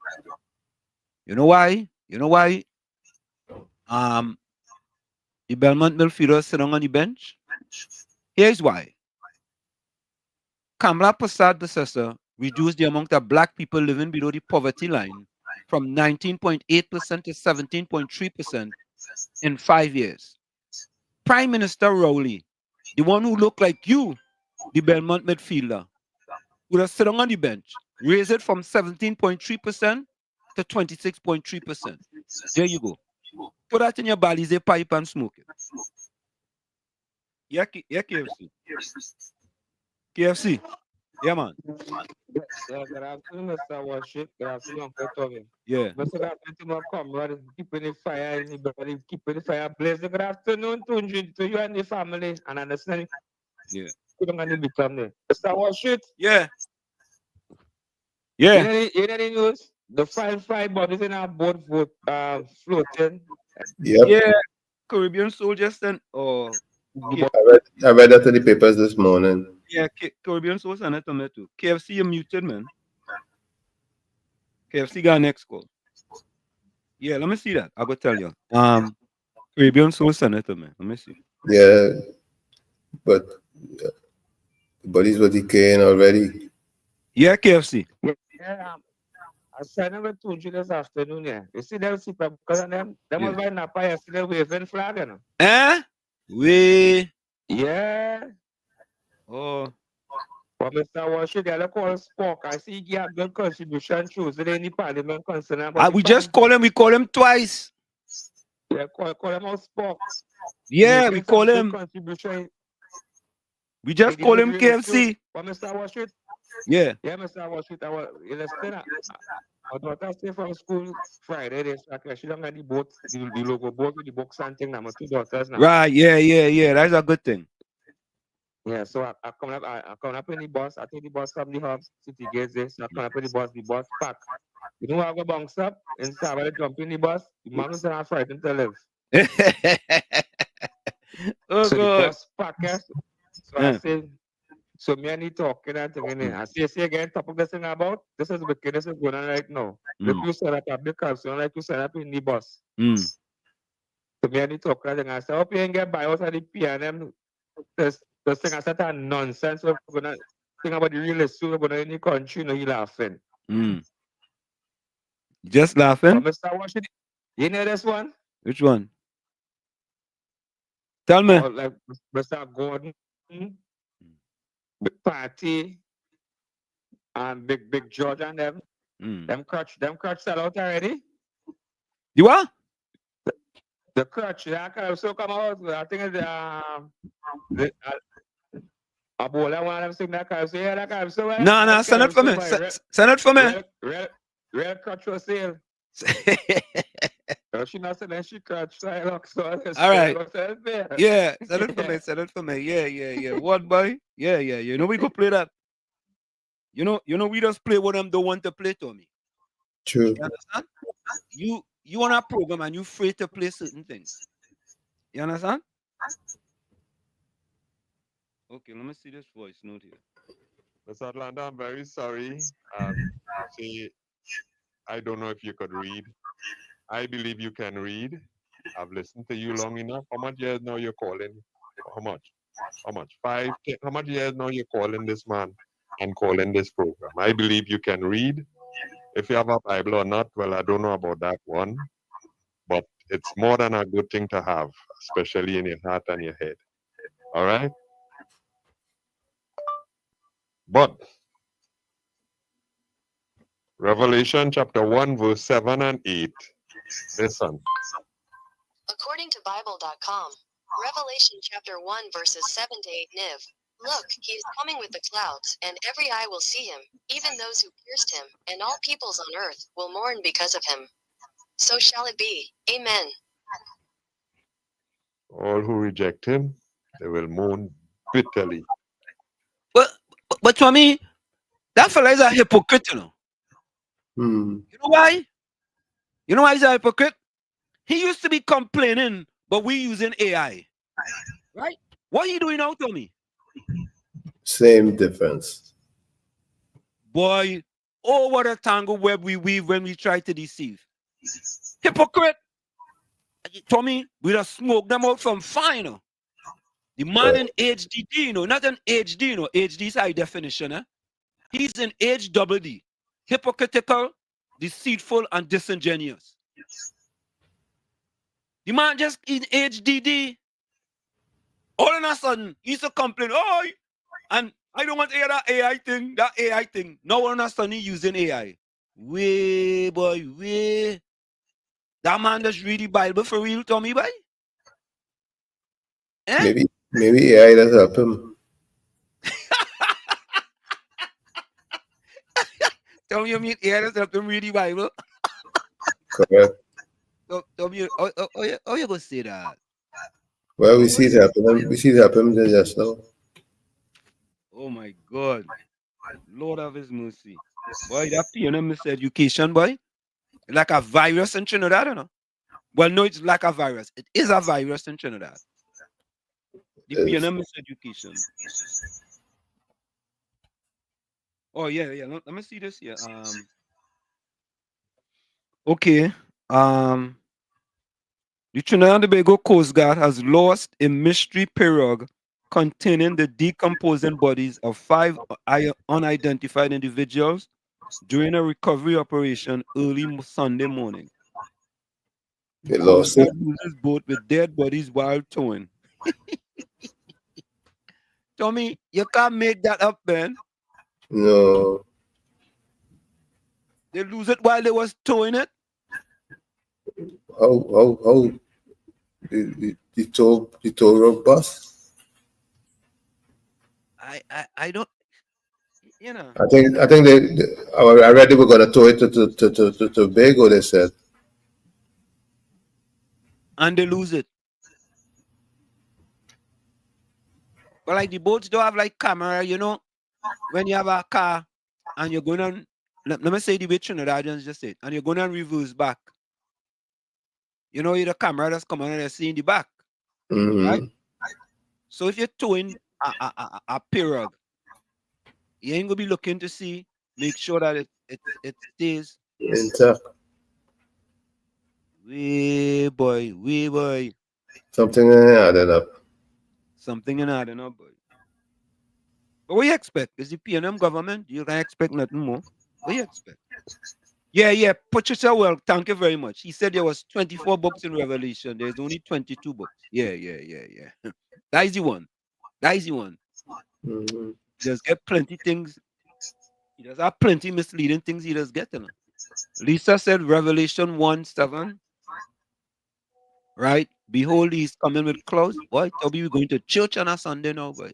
You know why? The Belmont midfielder sitting on the bench? Here's why. Kamala Prasad reduced the amount of black people living below the poverty line from 19.8% to 17.3% in 5 years. Prime Minister Rowley, the one who looked like you, the Belmont midfielder, would have sitting on the bench, raise it from 17.3% to 26.3%. There you go. Put that in your Balize pipe and smoke it. Yeah, KFC. KFC. Yeah, man. Yeah, good afternoon, Mr. Worship. Good afternoon, Uncle Toby. Yeah. Mr. Good afternoon, my comrade. Keeping the fire in the body, keeping the fire blazing. Good afternoon to you and the family. And understanding. Yeah. Mr. Worship. Yeah. Yeah. You know the news? The five bodies in our boat floating. Yep. Yeah. Caribbean soldiers sent. Oh. I read that in the papers this morning. Yeah, Caribbean soldiers sent it to me too. KFC, you're muted, man. KFC got next call. Yeah, let me see that. I'll go tell you. Caribbean soldiers sent it to me. Let me see. Yeah, but the bodies were decaying already. Yeah, KFC. Yeah, I sent them to you this afternoon. Yeah, you see them people because of them was by Napa yesterday waving flag, you know. Yeah. Oh. But Mr. Worship, the other call Spock. I see he have good contribution Tuesday in the Parliament concern. We just call him. We call him twice. Yeah, call him out Spock. Yeah, we call him. Contribution. We just call him KFC. What Mr. Washington? Yeah. Yeah, Mr. Washington. You listen. My daughter stay from school Friday. She don't get the boat, the logo boat with the box and thing. Now my two daughters now. Right. Yeah. That's a good thing. Yeah, so I come up in the bus. I take the bus from the hub, city gates there. So I come up in the bus pack. You know what I go bounce up? Inside when I jump in the bus, the man said I'm frightened to live. Oh, so God. The bus pack, yes. So I say, so me and he talking and thinking, I say again, topic this thing about, this is wickedness is going on right now. Look, you set up the capsule like you set up in the bus. So me and he talking and I say, hope you ain't get by us at the PNM. The thing I said that nonsense. We're gonna think about the real issue. We're gonna in the country. No, you laughing. Just laughing. Mr. Washington, you know this one? Which one? Tell me. Oh, like Mr. Gordon, Big Party, and Big George and them. Them crutch sell out already. You what? The crutch, yeah, so come out. I think it's a bowl of one of them sing that kind of say, yeah, that kind of so well. No, send it for me. Send it for me. Real crutch for sale. She not selling, she crutch. So all right. Yeah, send it for me. Yeah. What, boy? Yeah. You know we go play that. You know we just play what them don't want to play to me. True. You understand? You on a program and you free to play certain things. You understand? Okay, let me see this voice note here. Mr. Atlanta, I'm very sorry. See, I don't know if you could read. I believe you can read. I've listened to you long enough. How much years now you're calling? How much? 5? How much years now you're calling this man and calling this program? I believe you can read. If you have a Bible or not, well, I don't know about that one. But it's more than a good thing to have, especially in your heart and your head. All right? But Revelation chapter 1, verse 7 and 8. Listen. According to Bible.com, Revelation chapter 1, verses 7 to 8 Niv. Look, he is coming with the clouds, and every eye will see him, even those who pierced him, and all peoples on earth will mourn because of him. So shall it be. Amen. All who reject him, they will mourn bitterly. But for me, that fella is a hypocrite, you know. You know why? You know why he's a hypocrite? He used to be complaining, but we using AI. Right? What are you doing now, Tommy? Same difference. Boy, oh, what a tangle web we weave when we try to deceive. Hypocrite. Tommy, we just smoke them out from far, you know. The man in HDD, you know, not an HD, you know. HD is high definition, eh? He's in HDD. Hypocritical, deceitful, and disingenuous. The man just in HDD. All of a sudden, he used to complain, oh, and I don't want to hear that AI thing. Now all of a sudden, he's using AI. Way, boy, way. That man just read the Bible for real, Tommy, boy. Eh? Maybe AI does help him. Tommy, you mean AI does help him read the Bible? Correct. Tommy, oh, you going to say that? Well, we see it happen. We see it happen just now. Oh my God. Lord of his mercy. Boy, that PNM miseducation, boy. Like a virus in Trinidad, you know. Well, no, it's like a virus. It is a virus in Trinidad. The PNM miseducation. Oh, yeah. Let me see this here. Okay. The Trinidad and Tobago Coast Guard has lost a mystery pirogue containing the decomposing bodies of 5 unidentified individuals during a recovery operation early Sunday morning. They lost it. Uses boat with dead bodies while towing. Tommy, you can't make that up, man. No. They lose it while they was towing it. How the tow rope bus? I don't, you know. I think I read they were going to tow it to Tobago. They said. And they lose it. But like the boats don't have like camera, you know, when you have a car and you're going on, let me say the way Trinidadians just said, and you're going on reverse back. You know, the camera that's coming and they're seeing the back, right? So if you're towing a pirogue, you ain't gonna be looking to see, make sure that it stays intact. Wee boy. Something added up. Something in adding up, boy. But what you expect? Is the PNM government? You can expect nothing more. What you expect? Yeah. Patricia, well, thank you very much. He said there was 24 books in Revelation. There's only 22 books. Yeah. That is the one. Mm-hmm. He does get plenty things. He does have plenty misleading things he does get. You know? Lisa said Revelation 1:7. Right? Behold, he's coming with clouds. Boy, Toby, we're going to church on a Sunday now, boy.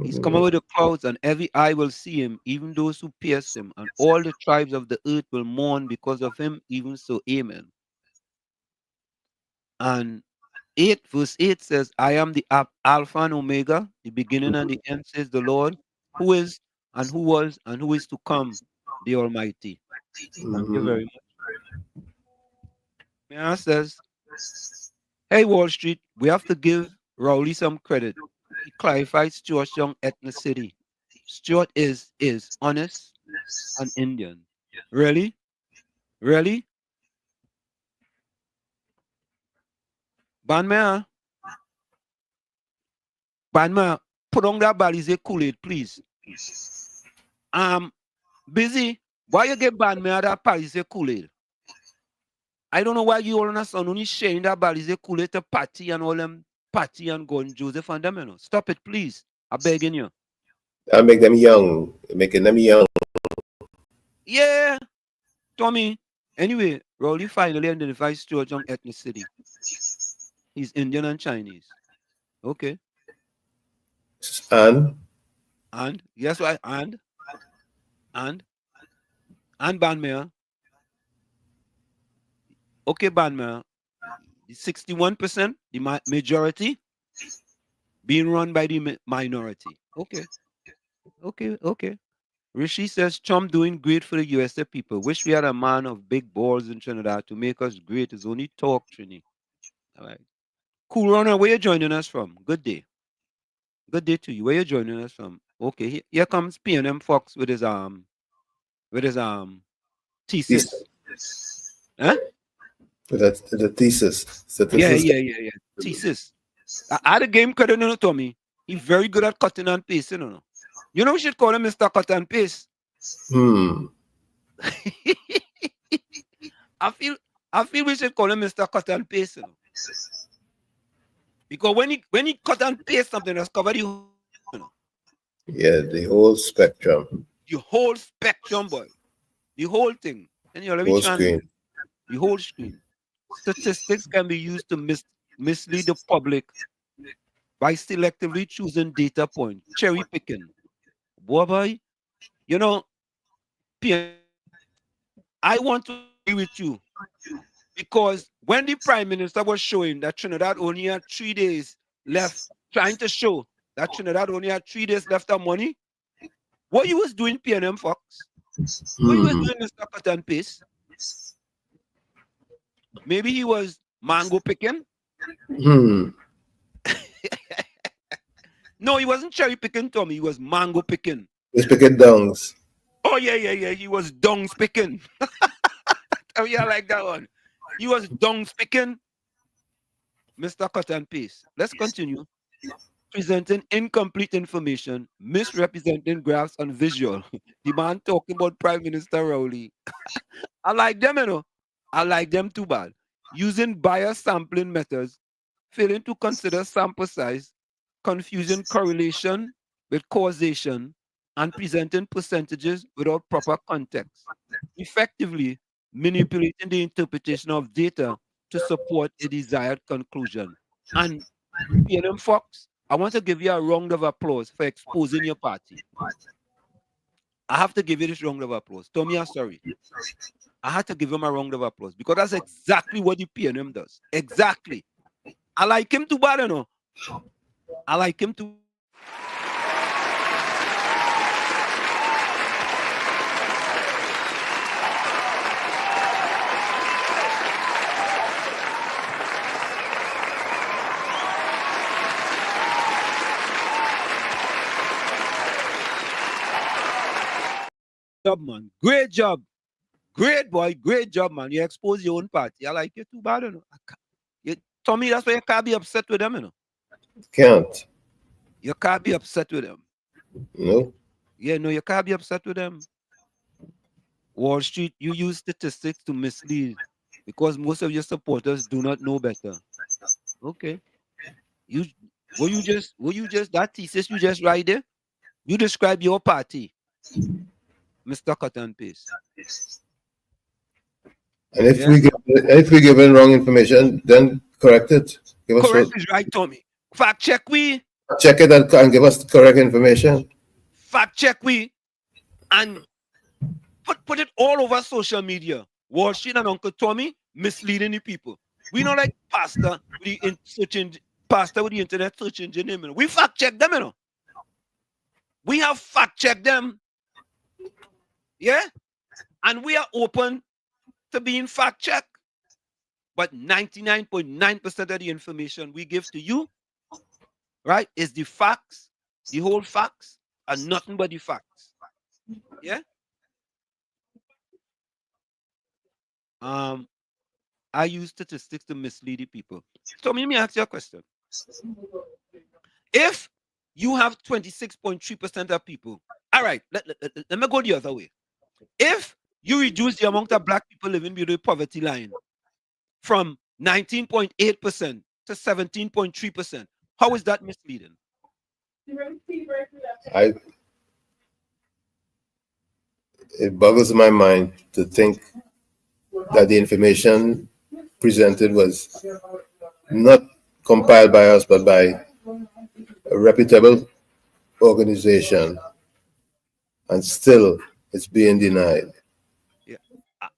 He's coming with the clouds, and every eye will see him, even those who pierced him, and all the tribes of the earth will mourn because of him, even so, amen. And 8, verse 8 says, I am the Alpha and Omega, the beginning and the end, says the Lord, who is, and who was, and who is to come, the Almighty. Thank you very much. Mia says, hey, Wall Street, we have to give Rowley some credit. He clarified Stuart's young ethnicity. Stuart is honest and Indian. Really? Banmea, put on that Balize Kool-Aid, please. Busy. Why you get Banmea that Balize Kool-Aid? I don't know why you all on us only sharing that Balize Kool-Aid to Patty and all them Patty and Gordon Joseph and them, you know. Stop it, please. I'm begging you. I make them young, making them young. Yeah, Tommy. Anyway, Rowley finally identifies Stuart young ethnicity. He's Indian and Chinese. Okay. And yes, why? And Banmea. Okay, Banmea. 61%, the majority, being run by the minority. Okay. Rishi says, Trump doing great for the USA people. Wish we had a man of big balls in Trinidad to make us great. It's only talk, Trini. All right. Cool Runner, where you joining us from? Good day. Good day to you. Where you joining us from? Okay, here comes PNM Fox with his thesis. Huh? The thesis. Yeah. Thesis. I had a game credit on Tommy. He's very good at cutting and pasting, you know. You know we should call him Mr. Cut and Paste. I feel we should call him Mr. Cut and Paste, you know. Because when he cut and paste something, that's covered the whole, you know. Yeah, the whole spectrum. The whole spectrum, boy. The whole thing. And you know, let me translate. The whole screen. Statistics can be used to mislead the public by selectively choosing data points, cherry picking. Boy, you know, I want to agree with you because when the Prime Minister was showing that Trinidad only had 3 days left, trying to show that Trinidad only had 3 days left of money, what he was doing, PNM Fox? What he was doing, Mr. Cut and Paste? Maybe he was mango picking. No, he wasn't cherry picking, Tommy. He was mango picking. He's picking dungs. Oh, yeah. He was dung picking. Oh, yeah, I like that one. He was dung picking. Mr. Cut and Paste. Let's continue. Presenting incomplete information, misrepresenting graphs and visual. The man talking about Prime Minister Rowley. I like them, you know. I like them too bad. Using bias sampling methods, failing to consider sample size, confusing correlation with causation, and presenting percentages without proper context. Effectively manipulating the interpretation of data to support a desired conclusion. And PNM Fox, I want to give you a round of applause for exposing your party. I have to give you this round of applause. Tommy, I'm sorry. I had to give him a round of applause because that's exactly what the PNM does. Exactly. I like him too bad, you know. I like him too. Job, man. Great job. Great boy. Great job, man. You expose your own party. I like you too bad, you know. Tommy, that's why you can't be upset with them, you know. Can't. You can't be upset with them. No. Yeah, no, you can't be upset with them. Wall Street, you use statistics to mislead because most of your supporters do not know better. Okay. Will you just that thesis you just write there? You describe your party, Mr. Cut and Paste. And if we give wrong information, then correct it. Correct is right, Tommy. Fact check we. Check it and give us the correct information. Fact check we, and put it all over social media. Wall Street and Uncle Tommy misleading the people. We not like pastor with the internet search engine. You know. We fact check them, you know. We have fact checked them. Yeah? And we are open to being fact checked. But 99.9% of the information we give to you, right, is the facts, the whole facts, and nothing but the facts. Yeah? I use statistics to mislead the people. So let me ask you a question. If you have 26.3% of people, all right, let me go the other way. If you reduce the amount of black people living below the poverty line from 19.8% to 17.3%, how is that misleading? It boggles my mind to think that the information presented was not compiled by us, but by a reputable organization, and still it's being denied. Yeah,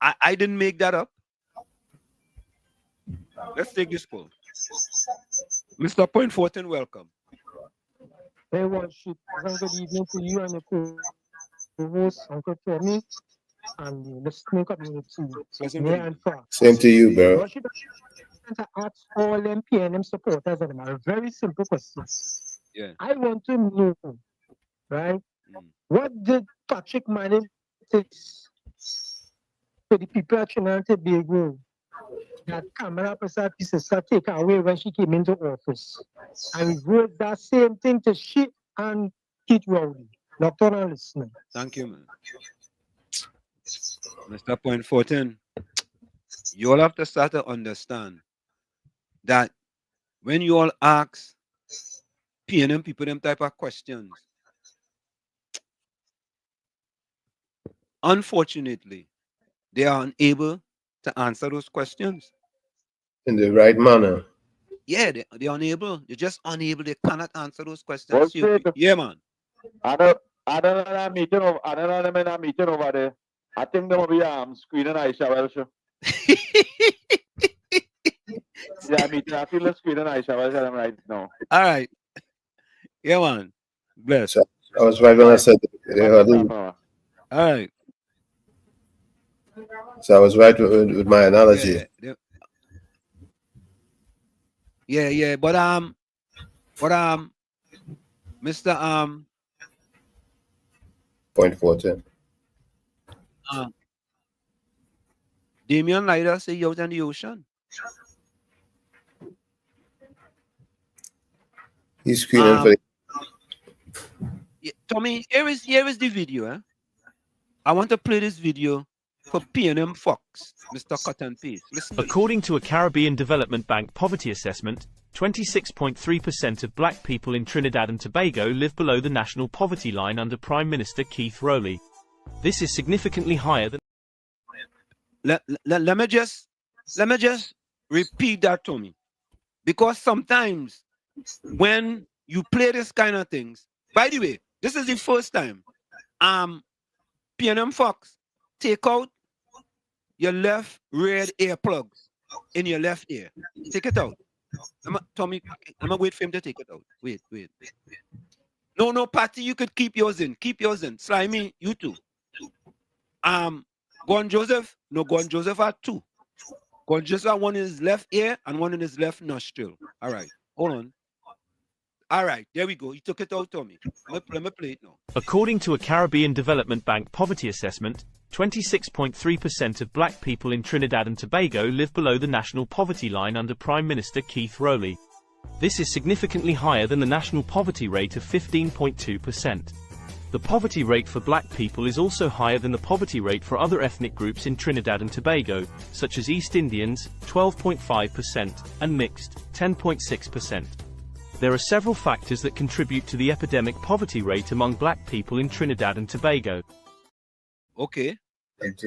I didn't make that up. Let's take this call. Mr. Point 14, welcome. Hey, worship. Good evening to you and the co-host, Uncle Tommy, and the listening community. Same to you, bro. Worship, to ask all them PNM supporters of them a very simple question. Yeah. I want to know, right? What did Patrick Manning say to the people at Trinidad and Tobago that Kamala Persaud take away when she came into office? And we wrote that same thing to she and Keith Rowley. Nocturnal listening. Thank you, man. Mr. Point 14, you all have to start to understand that when you all ask PNM people them type of questions, unfortunately, they are unable to answer those questions in the right manner. Yeah, they're unable. They're just unable. They cannot answer those questions. Yeah, man. I don't know that meeting over. I don't know them in that meeting over there. I think there will be screening Aisha Welsh. Yeah, meeting. I feel the screening Aisha Welsh right now. All right. Yeah, man. Bless. So I was right when I said all right. So I was right with my analogy. Yeah. But Mr. Point 14. Damian Lider say you're out in the ocean. He's screening for yeah, Tommy, here is the video. Eh? I want to play this video for PNM Fox, Mr. Cut and Paste. Listen. According to a Caribbean Development Bank poverty assessment, 26.3% of black people in Trinidad and Tobago live below the national poverty line under Prime Minister Keith Rowley. This is significantly higher than... Let me just repeat that, Tommy. Because sometimes when you play this kind of things. By the way, this is the first time P&M Fox take out your left red earplugs in your left ear. Take it out. Tommy, I'm gonna wait for him to take it out. Wait. No, Patty, you could keep yours in. Keep yours in. Slimy, you too. Gordon Joseph had two. Gordon Joseph had one in his left ear and one in his left nostril. All right, hold on. All right, there we go. He took it out, Tommy. Let me play it now. According to a Caribbean Development Bank poverty assessment, 26.3% of black people in Trinidad and Tobago live below the national poverty line under Prime Minister Keith Rowley. This is significantly higher than the national poverty rate of 15.2%. The poverty rate for black people is also higher than the poverty rate for other ethnic groups in Trinidad and Tobago, such as East Indians, 12.5%, and mixed, 10.6%. There are several factors that contribute to the epidemic poverty rate among black people in Trinidad and Tobago. Okay.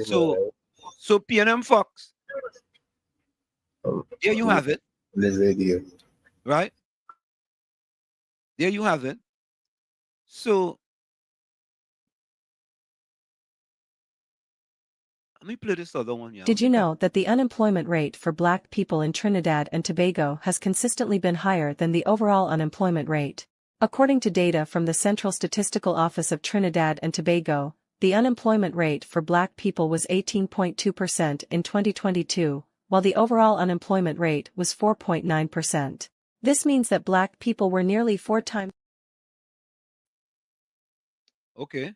So P&M Fox. There you have it. The radio. Right? There you have it. So let me play this other one. Yeah. Did you know that the unemployment rate for black people in Trinidad and Tobago has consistently been higher than the overall unemployment rate? According to data from the Central Statistical Office of Trinidad and Tobago, the unemployment rate for black people was 18.2% in 2022, while the overall unemployment rate was 4.9%. This means that black people were nearly 4 times. Okay.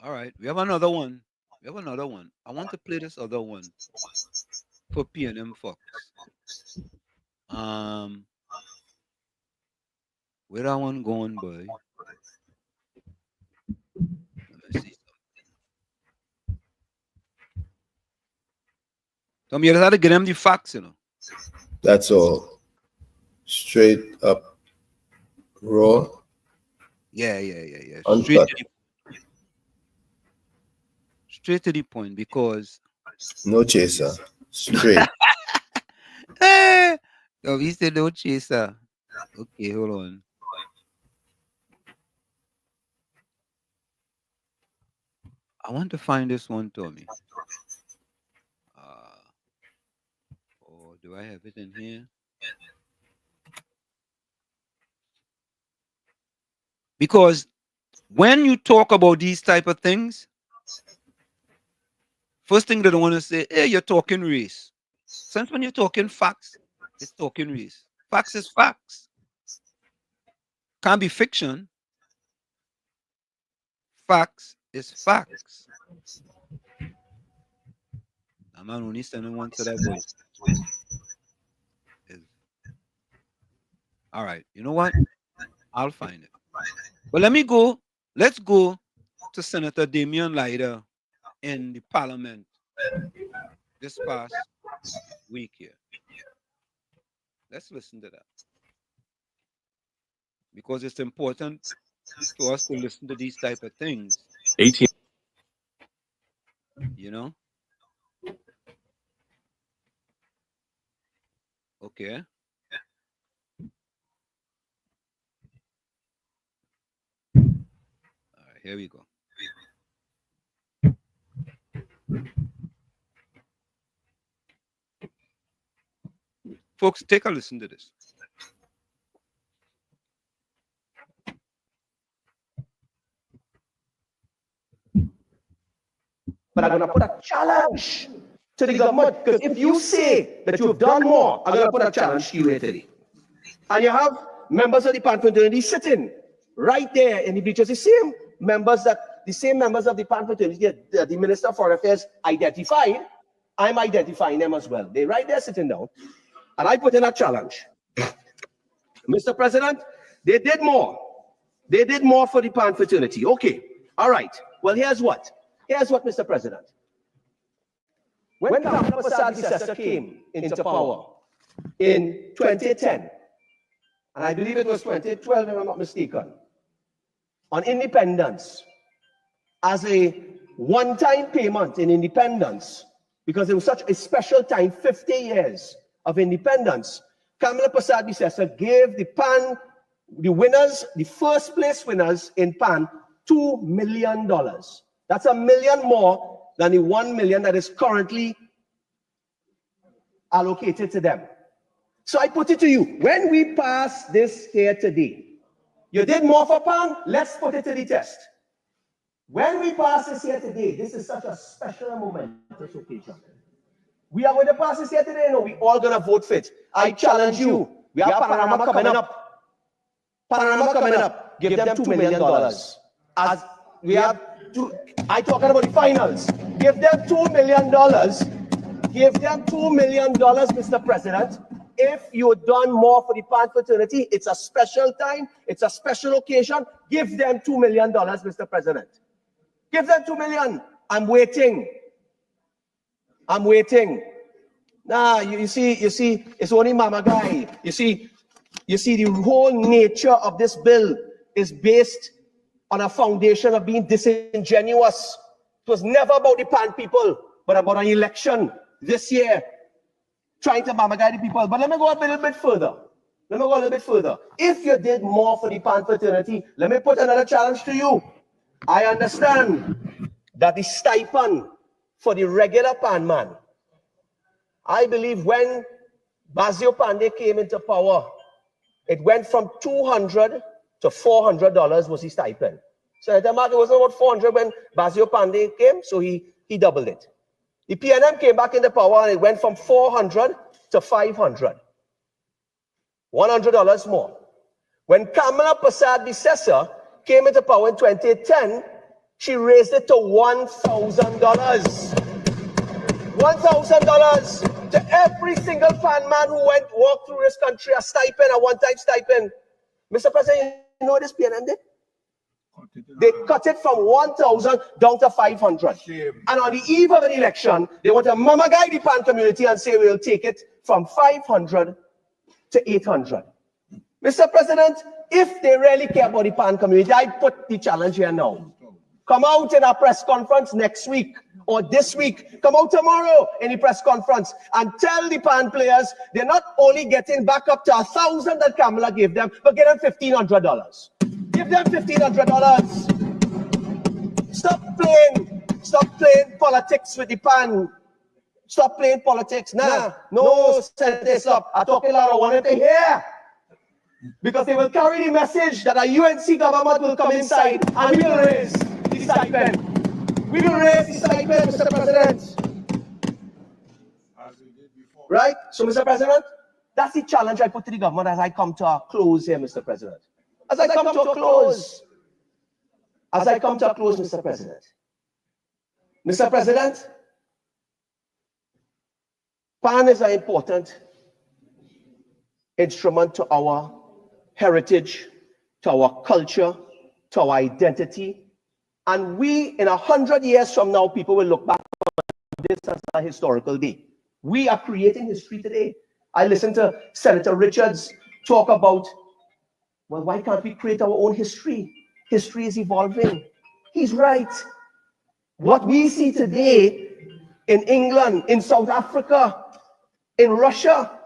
All right. We have another one. I want to play this other one for P&M Fox. Where that one going, boy? Let me see. Tom, you had to get them the facts, you know. That's all. Straight up raw. Yeah. Uncut. Straight to the point, because no chaser. Straight. No, he said no chaser. Okay, hold on. I want to find this one, Tommy. Oh, do I have it in here? Because when you talk about these type of things, first thing they don't want to say, hey, you're talking race. Since when you're talking facts, it's talking race. Facts is facts. Can't be fiction. Facts is facts. I'm only sending one to that voice. All right, you know what? I'll find it. But let's go to Senator Damian Leiter in the Parliament this past week here. Let's listen to that. Because it's important for us to listen to these type of things. 18. You know? Okay. All right, here we go. Folks, take a listen to this. But I'm going to put a challenge to the government, because if you say that you have done more, I'm going to put a challenge to you here today. And you have members of the Parliamentary sitting right there in the bleachers, the same members of the Parliamentary that the Minister of Foreign Affairs identified. I'm identifying them as well. They're right there sitting down. And I put in a challenge. Mr. President, they did more. They did more for the Pan fraternity. Okay. All right. Well, here's what, Mr. President. When Kamala Prasad Sessa came into power in 2010, and I believe it was 2012, if I'm not mistaken, on independence, as a one-time payment in independence, because it was such a special time, 50 years of independence, Kamala Prasad Bissessa gave the winners, the first place winners in PAN, $2 million. That's $1 million more than the $1 million that is currently allocated to them. So I put it to you, when we pass this here today, you did more for PAN, let's put it to the test. When we pass this here today, this is such a special and momentous occasion. We are going to pass this here today, no, we all going to vote for it. I challenge you. We have Panorama coming up. Panorama coming up. Give them $2 million. As we have I talking about the finals. Give them $2 million. Give them $2 million, Mr. President. If you've done more for the PAN fraternity, it's a special time, it's a special occasion. Give them $2 million, Mr. President. Give them $2 million. I'm waiting. I'm waiting. Nah, you see, it's only Mama Guy. You see, the whole nature of this bill is based on a foundation of being disingenuous. It was never about the PAN people, but about an election this year, trying to Mama Guy the people. But let me go a little bit further. If you did more for the PAN fraternity, let me put another challenge to you. I understand that the stipend for the regular PAN man, I believe when Basio Pandey came into power, it went from $200 to $400 was his stipend. So at the market was about $400 when Basio Pandey came, so he doubled it. The PNM came back into power and it went from $400 to $500. $100 more. When Kamala Prasad Bissessa came into power in 2010, she raised it to $1,000. $1,000 to every single PAN man who walked through this country, a stipend, a one-time stipend. Mr. President, you know what this PNM did? They cut it from 1,000 down to 500. And on the eve of an election, they want to mama guide the PAN community and say we'll take it from 500 to 800. Mr. President, if they really care about the PAN community, I put the challenge here now. Come out in a press conference next week or this week. Come out tomorrow in the press conference and tell the PAN players they're not only getting back up to 1,000 that Kamala gave them, but get them $1,500. Give them $1,500. Stop playing politics with the PAN. Stop playing politics. No, set this up. I'm talking a lot of wanted to hear. Because they will carry the message that a UNC government will come inside and we will raise the stipend. We will raise the stipend, Mr. President. Right? So, Mr. President, that's the challenge I put to the government as I come to a close here, Mr. President. As I come to a close, Mr. President. Mr. President, PAN is an important instrument to our heritage, to our culture, to our identity. And we, in 100 years from now, people will look back on this as a historical day. We are creating history today. I listened to Senator Richards talk about, well, why can't we create our own history? History is evolving. He's right. What we see today in England, in South Africa, in Russia,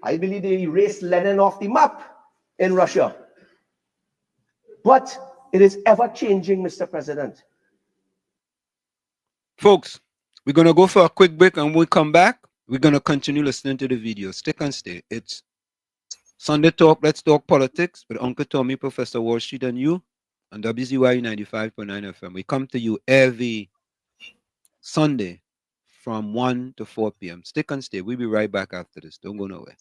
I believe they erased Lenin off the map in Russia. But it is ever changing, Mr. President. Folks, we're going to go for a quick break, and when we come back, we're going to continue listening to the video. Stick and stay. It's Sunday Talk, Let's Talk Politics with Uncle Tommy, Professor Wall Street, and you on WZYE 95.9 FM. We come to you every Sunday from 1 to 4 p.m. Stick and stay. We'll be right back after this. Don't go nowhere.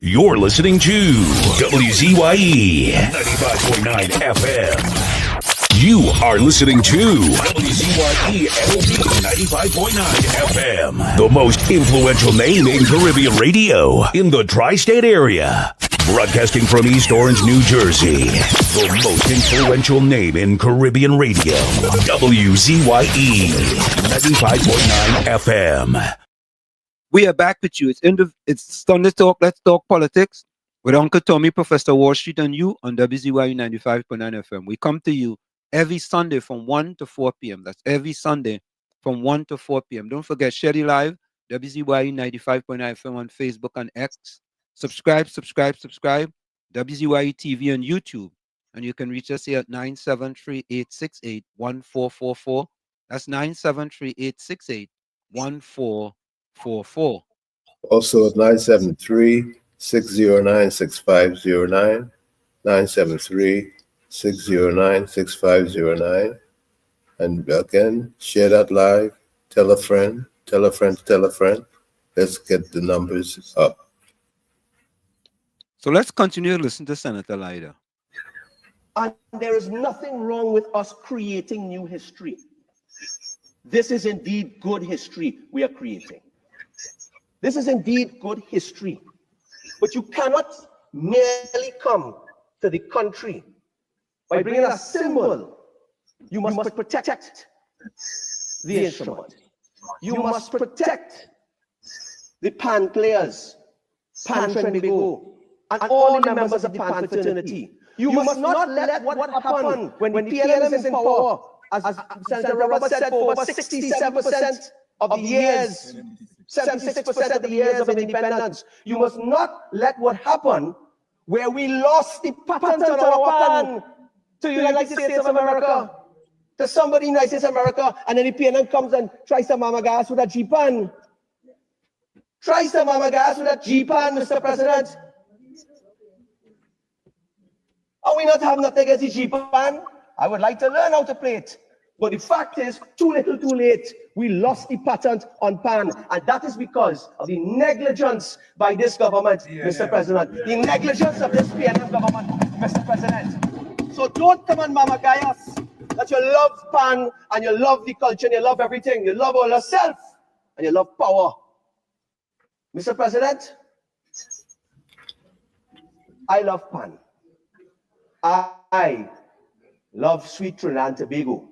You're listening to WZYE 95.9 FM. You are listening to WZYE 95.9 FM, the most influential name in Caribbean radio in the tri-state area. Broadcasting from East Orange, New Jersey, the most influential name in Caribbean radio. WZYE 95.9 FM. We are back with you. It's Sunday Talk, Let's Talk Politics with Uncle Tommy, Professor Wall Street, and you on WZYE 95.9 FM. We come to you every Sunday from 1 to 4 p.m. That's every Sunday from 1 to 4 p.m. Don't forget, share the live, WZYE 95.9 FM on Facebook and X. Subscribe, WZYE TV on YouTube. And you can reach us here at 973-868-1444. That's 973-868-1444. Also at 973-609-6509, 973-609-6509. And again, share that live, tell a friend, tell a friend, tell a friend. Let's get the numbers up. So let's continue to listen to Senator Leiter. And there is nothing wrong with us creating new history. This is indeed good history we are creating. This is indeed good history. But you cannot merely come to the country by bringing a symbol. You must protect the instrument. You must protect the pan players, Pan Trinidad, and all the members of the Pan fraternity. You must not let what happened when the PLM is in power, as Senator Roberts said, for over 67% of the years, 76% of the years of independence. You must not let what happened where we lost the patent on our pan to the United States of America, to somebody in the United States of America, and then the PLM comes and tries to mamagas with a G-pan. Tries to mamagas with a G-pan, Mr. President. Are we not having nothing against the G-pan? I would like to learn how to play it. But the fact is, too little, too late. We lost the patent on pan. And that is because of the negligence by this government, Mr. President. The negligence of this PNM government, Mr. President. So don't come and mamagai us that you love pan and you love the culture and you love everything. You love all yourself and you love power. Mr. President, I love pan. I love sweet Trinidad and Tobago.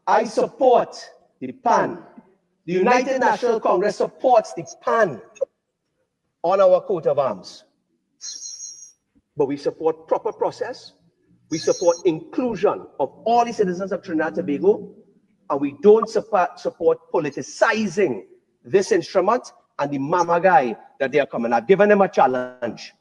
I support the PAN. The United National Congress supports the PAN on our coat of arms. But we support proper process. We support inclusion of all the citizens of Trinidad and Tobago. And we don't support politicizing this instrument and the mamagai that they are coming. I've given them a challenge.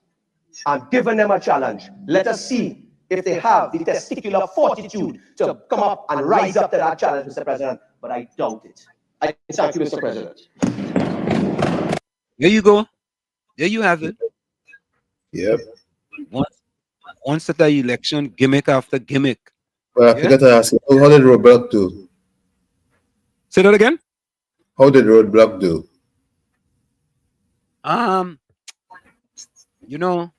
I'm giving them a challenge. Let us see if they have the testicular fortitude to come up and rise up to that challenge, Mr. President. But I doubt it. I thank you, Mr. President. There you go. There you have it. Yep. Once at the election, gimmick after gimmick. Well, I forgot to ask you, how did Roadblock do? Say that again? How did Roadblock do? You know,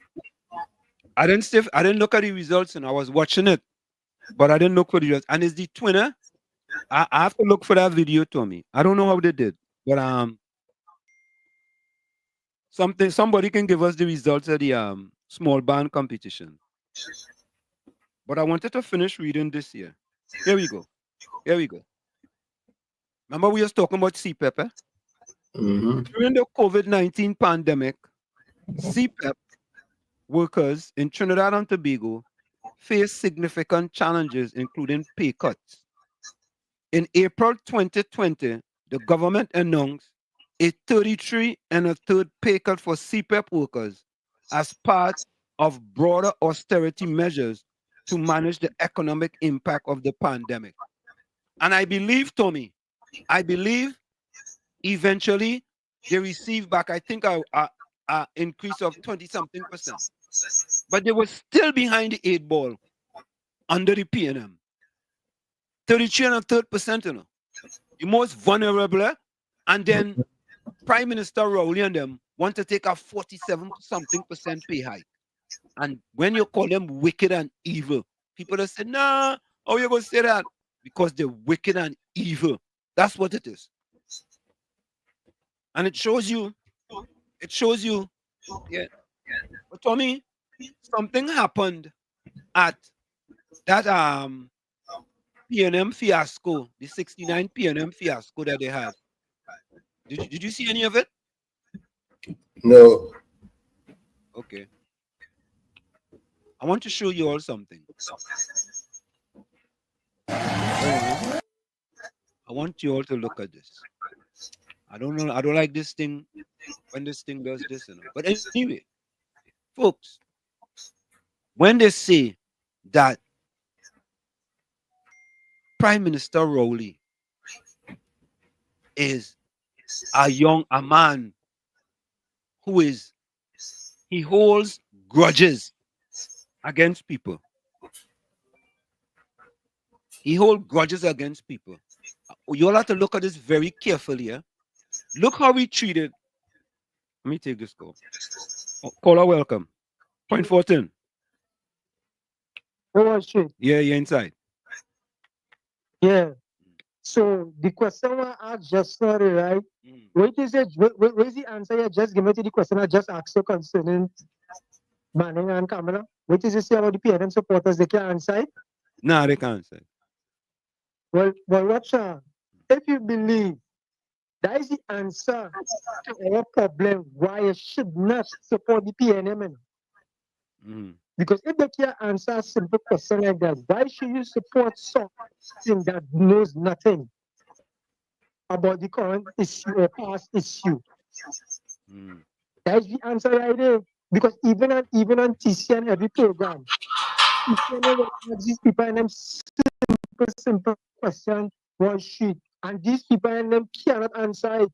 I didn't look at the results and I was watching it, but I didn't look for the results. And it's the twinner. I have to look for that video, Tommy. I don't know how they did, but somebody can give us the results of the small band competition. But I wanted to finish reading this here. Here we go. Here we go. Remember we was talking about CPEP, During the COVID-19 pandemic, CPEP workers in Trinidad and Tobago face significant challenges, including pay cuts. In April 2020, the government announced a 33 1/3 pay cut for CPEP workers as part of broader austerity measures to manage the economic impact of the pandemic. And I believe, Tommy, eventually they received back, I think, an increase of 20-something%. But they were still behind the 8 ball under the PNM. 33 1/3%, you know. The most vulnerable, and then Prime Minister Rowley and them want to take a 47-something% pay hike. And when you call them wicked and evil, people just say, nah, how you going to say that? Because they're wicked and evil. That's what it is. And it shows you, yeah. But Tommy, something happened at that PNM fiasco, the 69 PNM fiasco that they had. Did you see any of it? No. Okay. I want to show you all something. I want you all to look at this. I don't know. I don't like this thing when this thing does this, But anyway, folks, when they say that Prime Minister Rowley is a man who he holds grudges against people. He holds grudges against people. You all have to look at this very carefully. Yeah? Look how he treated. Let me take this call. Caller, welcome. Point 14. Where was she? Yeah, you're inside. Yeah. So the question I asked just now, right? Wait is it? Where is the answer? You just give me to the question I just asked you concerning Manning and Kamala. What is it say about the PNM supporters? They can't answer it? No, they can't say. Well, watch out. If you believe that is the answer to our problem, why you should not support the PNM. Because if they can't answer a simple question like that, why should you support something that knows nothing about the current issue or past issue? That's the answer right there. Because even on TC and every program, these people and them simple question, one sheet, and these people and them cannot answer it.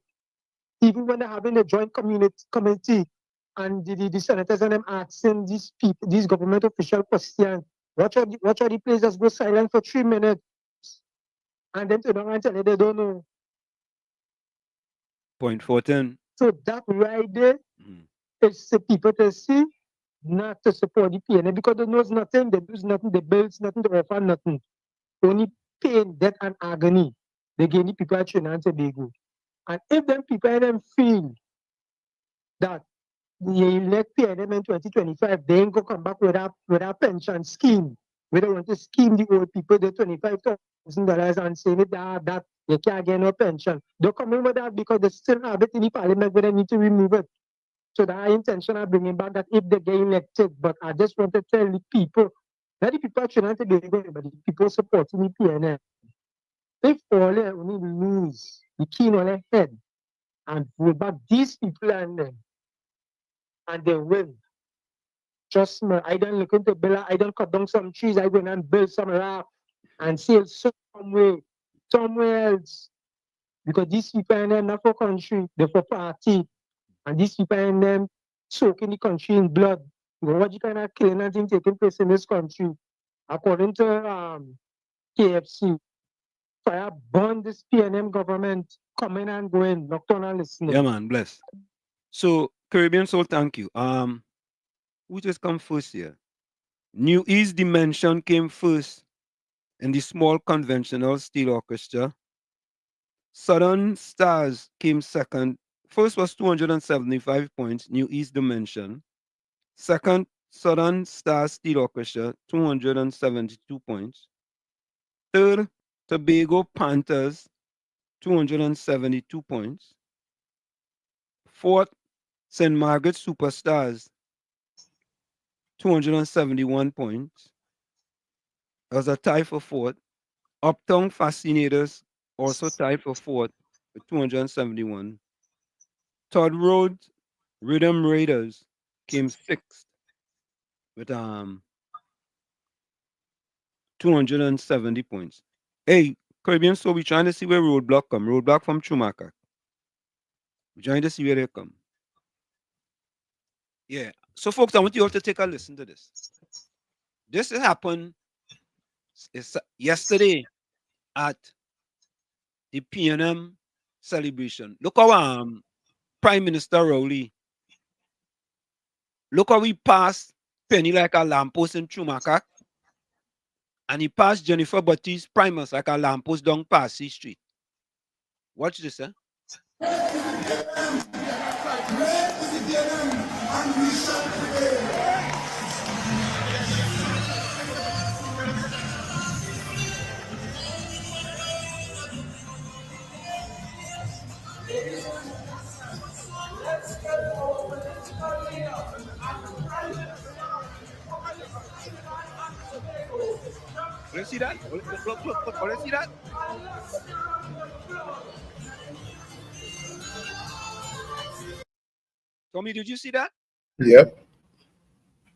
Even when they're having a joint committee, and the senators and them asking these people, these government official questions, watch out the place just go silent for 3 minutes, and then to don't tell you they don't know. Point 14. So that right there is the people to see not to support the PNA because they knows nothing, they do nothing, they build nothing, they offer nothing. Only pain, death, and agony. They give the people at Trinidad and Tobago. And if them people and them feel that they elect PNM in 2025, they ain't gonna come back with a pension scheme. We don't want to scheme the old people the $25,000 and saying it that they can't get no pension. They're coming with that because they still have it in the parliament where they need to remove it. So the intention of bringing back that if they get elected. But I just want to tell the people, not the people trying to get it, but the people supporting the PNM. If all they only lose the key on their head and vote back these people and they win. Trust me, I don't look into Bella, I don't cut down some trees, I go and build some raft and sell somewhere else. Because these people in them not for country, they're for party. And these people in them soaking the country in blood. You know what you kind of killing and thing taking place in this country. According to KFC, fire burn this PNM government coming and going, nocturnal listening. Yeah, man, bless. So, Caribbean Soul, thank you. Who just come first here? New East Dimension came first in the small conventional steel orchestra. Southern Stars came second. First was 275 points, New East Dimension. Second, Southern Stars Steel Orchestra, 272 points. Third, Tobago Panthers, 272 points. Fourth, St. Margaret Superstars, 271 points. There was a tie for fourth. Uptown Fascinators also tied for fourth with 271. Todd Road Rhythm Raiders came sixth with 270 points. Hey, Caribbean, so we're trying to see where Roadblock come. Roadblock from Chumaka. We're trying to see where they come. Yeah. So, folks, I want you all to take a listen to this. This happened yesterday at the PNM celebration. Look how Prime Minister Rowley, look how he passed Penny like a lamppost in Chumaka, and he passed Jennifer Baptiste Primus like a lamppost down Passy Street. Watch this, eh? You see that? Look, you see that? Tommy, did you see that? Yep.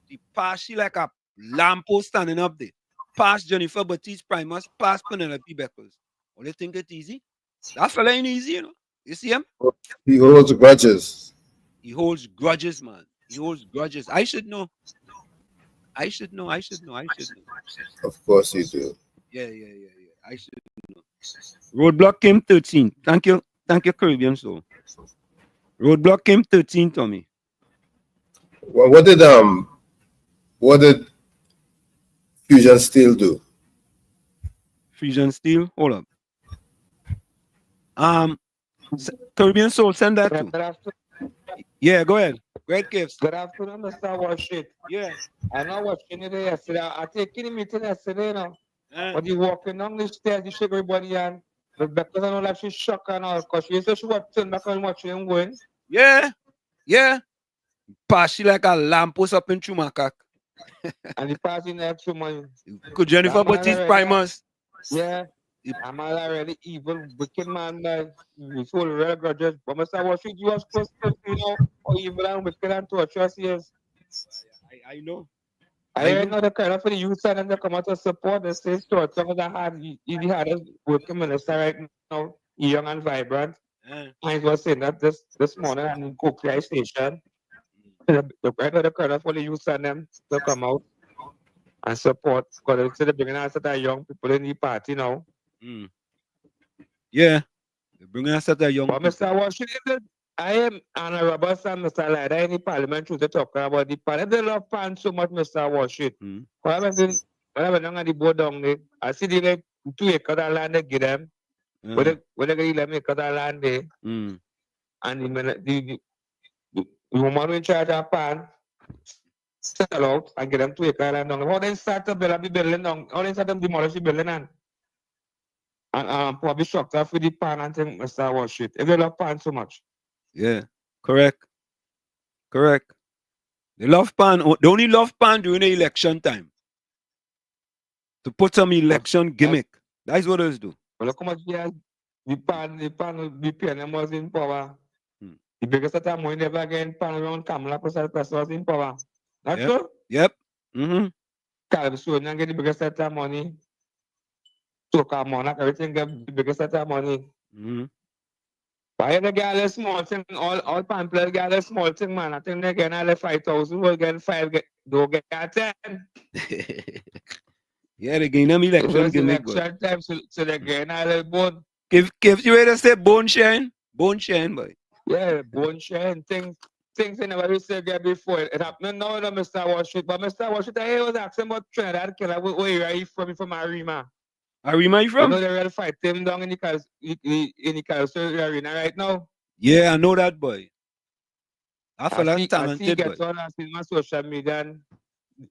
He passed she like a lamppost standing up there. Past Jennifer Baptiste Primus, past Penelope Beckles. Well, you think it's easy? That fella ain't easy, you know. You see him? He holds grudges. He holds grudges, man. He holds grudges. I should know. I should know. I should know. I should know. Of course you do. Yeah. I should know. Roadblock came 13. Thank you. Thank you, Caribbean Soul. Roadblock came 13, Tommy. Well, what did Fusion Steel do? Fusion Steel? Hold up. Caribbean Soul, send that to. Yeah, go ahead. Great gifts. Good afternoon, Mr. Worship. Yeah. I know watching it yesterday. I taking the meeting yesterday, you know. But you walking down the stairs, you shake everybody and because I know like she's shocked and all, because she said she was turn back and watching him going. Yeah. Pass she like a lamppost up in Chumakak. And the passing next to my Could Jennifer Baptiste Primus? Yeah. I'm already evil, wicked man, we full of real grudges. But Mr. Worship, you was supposed to, you know, how evil and wicked and torturous he is. I know. I know the kind of for the youth and they come out to support the state store. Some of the hard, he had a working minister right now, young and vibrant. I was saying that this morning on Cook Station. The kind of for the youth and them to come out and support. Because they bringing us that young people in the party now. Yeah. They're bringing us that young people. Mr. Washington, I am honorable son, Mr. Lada, in the Parliamentary to talk about the parliament. They love pan so much, Mr. Washington. When I went on the board down there, I see the like 2 acres of land they give them. When they get 11 acres of land there, and the woman in charge of pan settle out and get them 2 acres of land down. How they start to build up the building down, how they start to demolish the building and probably shocked off with the pan and think, Mr. Washington. If they love pan so much. Yeah, correct. They love pan. They only love pan during the election time. To put some election gimmick. That's what they do. Well, look how much the pan, the PNM was in power. The biggest time we never again pan around Kamala Press was in power. That's true? Yep. Calypso and get the biggest set of money. So Monarch, everything get the biggest set of money. Why the girl is small thing, all pan players girl is small thing, man. I think they get all 5,000, we'll get 5, don't get 10. Yeah, they gain them election gimmick. Election time, so they get all bone. Give you ready to say bone sharing? Bone sharing, boy. Yeah, bone sharing, things they never used to get before. It happened now, Mr. Washington. But Mr. Washington, I was asking about Trinidad killer. Where are you from Arima? Arima, you from? You know they really fight them down in the calypso arena right now. Yeah, I know that, boy. I feel like talented, I see gets on and see my social media and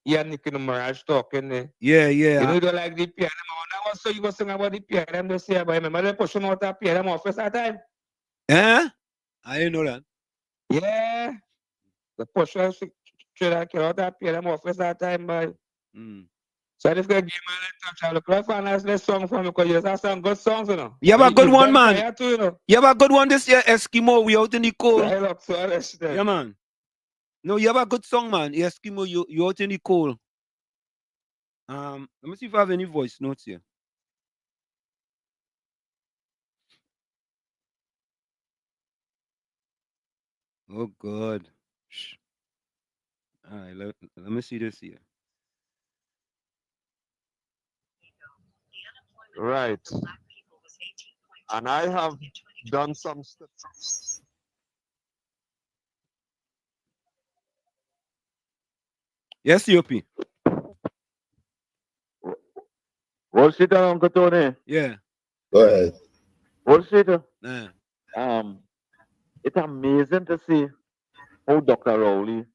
yeah, Nick in the Mirage talking there. Yeah. You know, they like the PNM. So you go sing about the PNM this year, but remember they pushing out that PNM office that time? Eh? I didn't know that. Yeah. The push out that PNM office that time, boy. So if they give me a touch, I'll look right for a nice song from me because you have some good songs, you know. You have a good one, man. Too, you know? You have a good one this year, Eskimo. We out in the cold. I look so arrested. Yeah, man. No, you have a good song, man. Eskimo, you out in the cold. Let me see if I have any voice notes here. Oh, God. Shh. All right, let me see this here. Right. And I have done some stuff. Yes, COP. Wall Street, Uncle Tony. Yeah. Go ahead. Wall Street. Yeah. It's amazing to see how Dr. Rowley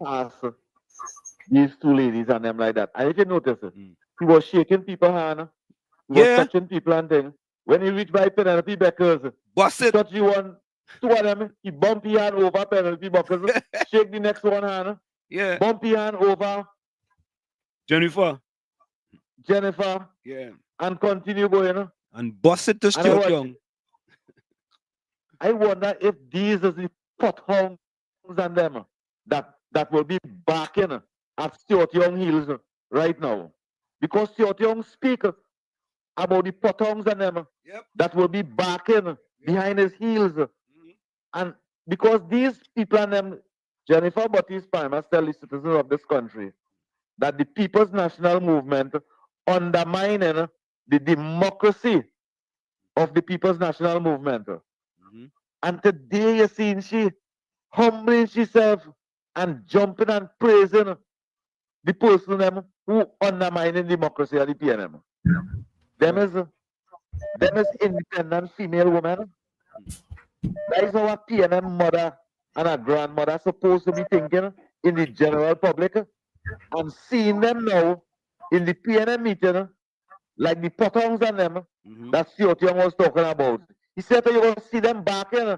passed these 2 ladies and them like that. And if you notice it, he was shaking people's hand. He was touching people and things. When he reached by Penelope Beckers, he touched you 2 of them, he bumped his hand over Penelope Beckers, shake the next one hand. Yeah. Bump his hand over Jennifer. Yeah. And continue going. And bust it to Stuart Young. I wonder if these is the pot-hound potongs and them that will be barking at Stuart Young heels right now. Because Stuart Young speak about the potongs and them that will be barking behind his heels. And because these people and them, Jennifer Butti's Prime Minister tell the citizens of this country that the People's National Movement undermining the democracy of the People's National Movement. And today you see she humbling herself and jumping and praising the person them who undermining democracy of the PNM. Them is independent female women. That is our PNM mother and our grandmother supposed to be thinking in the general public, and seeing them now in the PNM meeting like the potongs and them that Stuart Young was talking about. He said that you're going to see them backing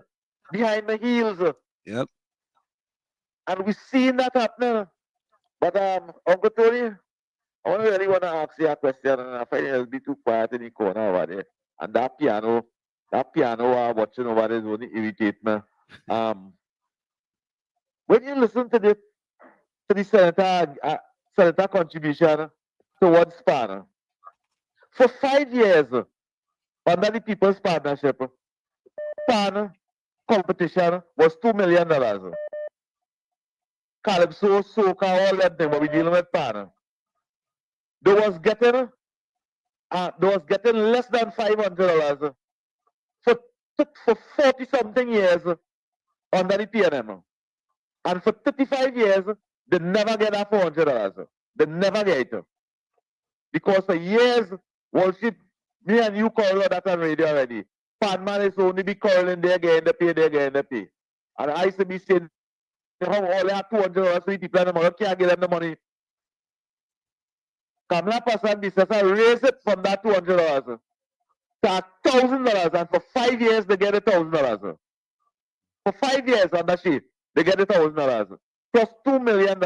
behind the heels. Yep. And we're seeing that happening. But Uncle Tony, I really want to ask you a question, and I find it'll be too quiet in the corner over there. And that piano I'm watching over there is going to irritate me. When you listen to the senator contribution towards PAN, for 5 years under the People's Partnership, PAN competition was $2 million. Calypso, soca, all that thing, but we're dealing with PAN. They was getting less than $500 for 40 something years under the PNM. And for 35 years, they never get that $400. They never get it. Because for years, worship, me and you call that on radio already. Padman is only be calling, they're getting the pay, they're getting the pay. And I used to be saying, how all they have $200 for people and the mother can't give them the money. Kamala Pasan business raise it from that $200 to $1,000, and for 5 years they get $1,000. For 5 years under she, they get $1,000 plus $2 million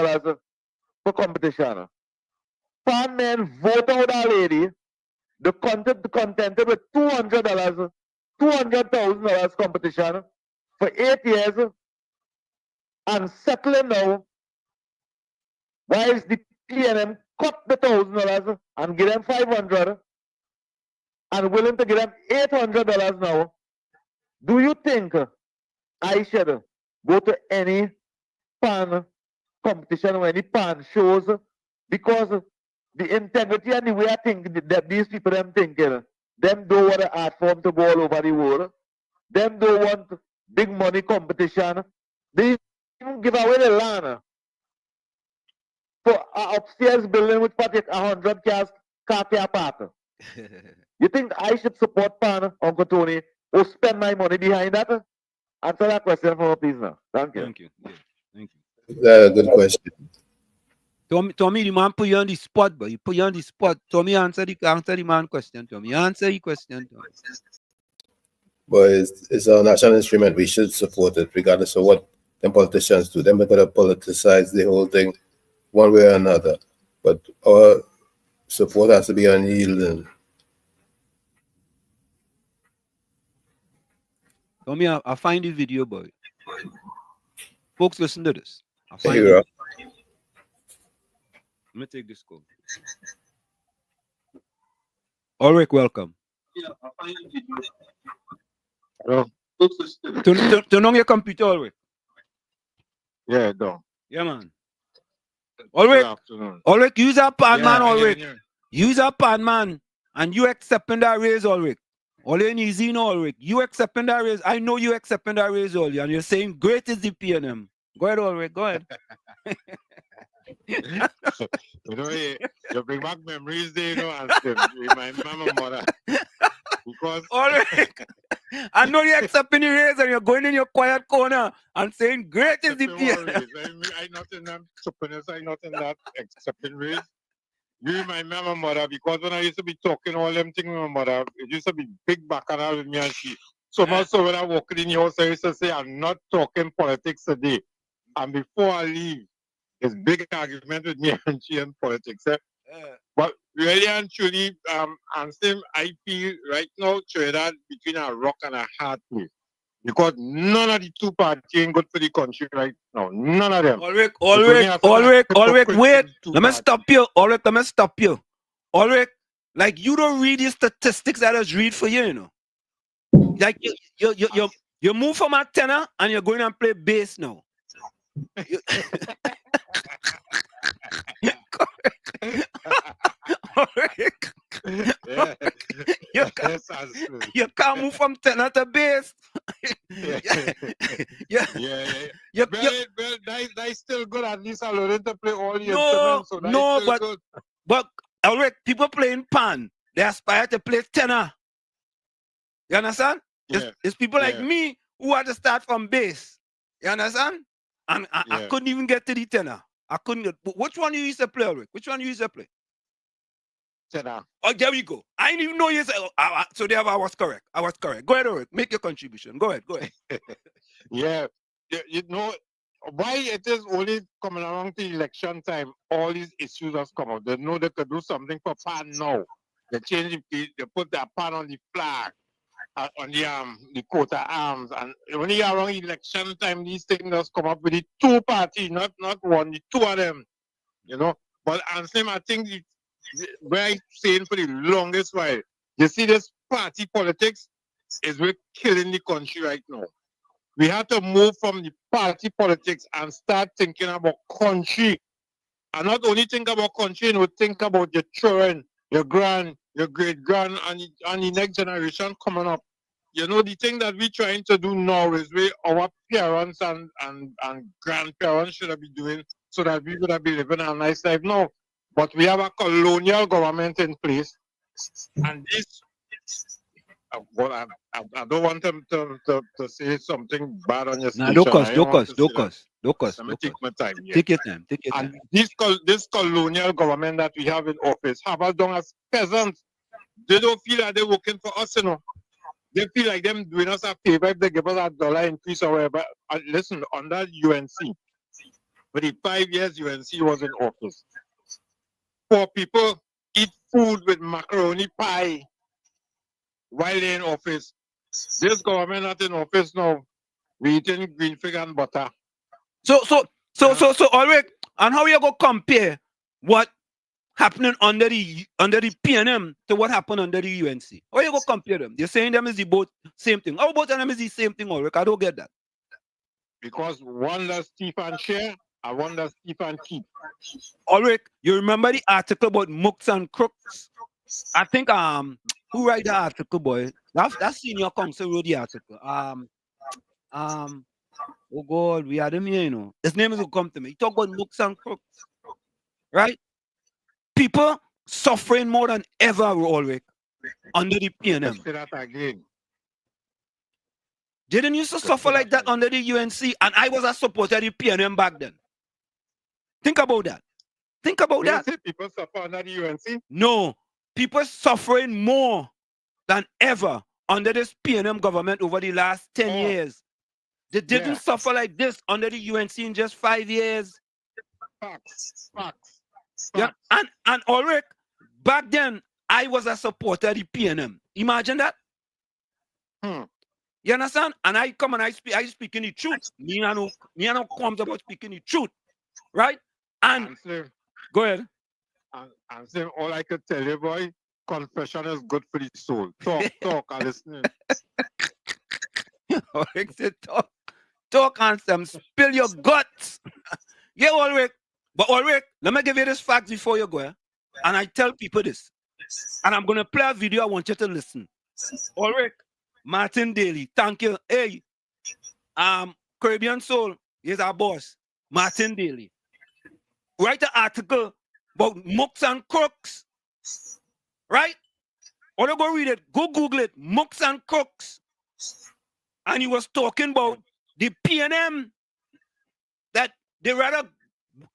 for competition. Pan men vote out that lady, the contented with $200, $200,000 competition for 8 years, and settling now, whilst the PNM cut the $1,000 and give them $500 and willing to give them $800 now. Do you think I should go to any PAN competition or any PAN shows? Because the integrity and the way I think that these people them thinking, them don't want an art form to go all over the world. Them don't want big money competition. They even give away the land for an upstairs building which probably 100 cars car park. You think I should support PAN, Uncle Tony, or spend my money behind that? Answer that question for me, please now. Thank you. Thank you. Yeah. Thank you. That's a good question. Tommy, the man put you on the spot, but you put you on the spot. Tommy, answer the man question, Tommy. Answer the question, Tommy. But it's our national instrument. We should support it, regardless of what the politicians do. They're going to politicize the whole thing one way or another. But our support has to be unyielding. Tommy, I find the video, boy. Folks, listen to this. Here you go. Let me take this call. Ulrich, welcome. Yeah, I find the video. Turn on your computer, Ulrich. Yeah, no. Yeah, man. Ulrich, use a PAN, man, Ulrich. Use a PAN, man. And you accepting that raise, Ulrich. All in easy now, Ulrich. You accepting that raise. I know you accepting that raise, Ulrich. And you're saying great is the PNM. Go ahead, Ulrich. Go ahead. You know, you bring back memories there, you know, and still remind my mother. Because Ulrich, I know you're accepting the raise and you're going in your quiet corner and saying great is the PNM. I'm not in that suppleness, I'm not in that accepting raise. You remind me of my mother, because when I used to be talking all them things with my mother, it used to be big bacchanal with me, and she so much so when I walk in your house, I used to say, I'm not talking politics today. And before I leave, there's big argument with me and she and politics. But really and truly, and same, I feel right now Trinidad between a rock and a hard place. Because none of the two parties ain't good for the country right now. None of them. Ulrich, wait. Let me stop you. Ulrich, let me stop you. Ulrich, like you don't read the statistics that I just read for you, you know. Like you move from a tenor and you're going and play bass now. You can't move from tenor to bass. That's still good. At least I learned to play all the instruments. So No, still good. but Ulrich, people playing pan, they aspire to play tenor. You understand? It's people like me who had to start from bass. You understand? And I couldn't even get to the tenor. I couldn't get. Which one you used to play, Ulrich? Which one you used to play? Tenor. Oh, there we go. I didn't even know you said. So there, I was correct. Go ahead, Ulrich. Make your contribution. Go ahead. You know why it is only coming around to election time. All these issues have come out. They know they could do something for pan now. They change it. They put their pan on the flag. On the coat of arms, and only around election time these things just come up with the two parties, not one, the two of them, you know. But Anselm, I think where I'm saying for the longest while, you see this party politics is really killing the country right now. We have to move from the party politics and start thinking about country, and not only think about country, think about your children, your great grand, and the next generation coming up. You know, the thing that we're trying to do now is where our parents and grandparents should be doing so that we would be living a nice life now. But we have a colonial government in place, and this, well, I don't want them to say something bad on your station. Docus. Let me take my time. Take your time. And this colonial government that we have in office have us done as peasants. They don't feel like they're working for us, you know. They feel like them doing us a favor if they give us a dollar increase or whatever. Listen, under UNC, for the 5 years UNC was in office, poor people eat food with macaroni pie while they're in office. This government not in office now. We eating green fig and butter. So, Ulrich, and how you go compare what happening under the PNM to what happened under the UNC? How you go compare them? You're saying them is the both same thing. How both of them is the same thing, Ulrich? I don't get that. Because one does thief and share, and one does thief and keep. Ulrich, you remember the article about mooks and crooks? I think who write the article, boy? That senior counsel wrote the article. Oh God, we had him here, you know. His name is who come to me. He talk about mooks and crooks, right? People suffering more than ever, Ulrich, under the PNM. Say that again. Didn't used to suffer like that under the UNC, and I was a supporter of the PNM back then. Think about that. Think about that. People suffer under the UNC? No, people suffering more than ever under this PNM government over the last 10 years. They didn't suffer like this under the UNC in just 5 years. Facts. Yeah, and Ulrich, back then I was a supporter of the PNM. Imagine that. You understand? And I come and I speaking the truth. Me and no comes about speaking the truth, right? And go ahead. And say all I could tell you, boy, confession is good for the soul. Talk, I listen. Ulrich said talk and some spill your guts. Yeah, Ulrich. But Ulrich, let me give you this fact before you go. And I tell people this. And I'm going to play a video. I want you to listen. Ulrich, Martin Daly, thank you. Hey, Caribbean Soul, he's our boss. Martin Daly. Write an article about mooks and crooks. Right? Or go read it. Go Google it. Mooks and crooks. And he was talking about the PNM that they rather.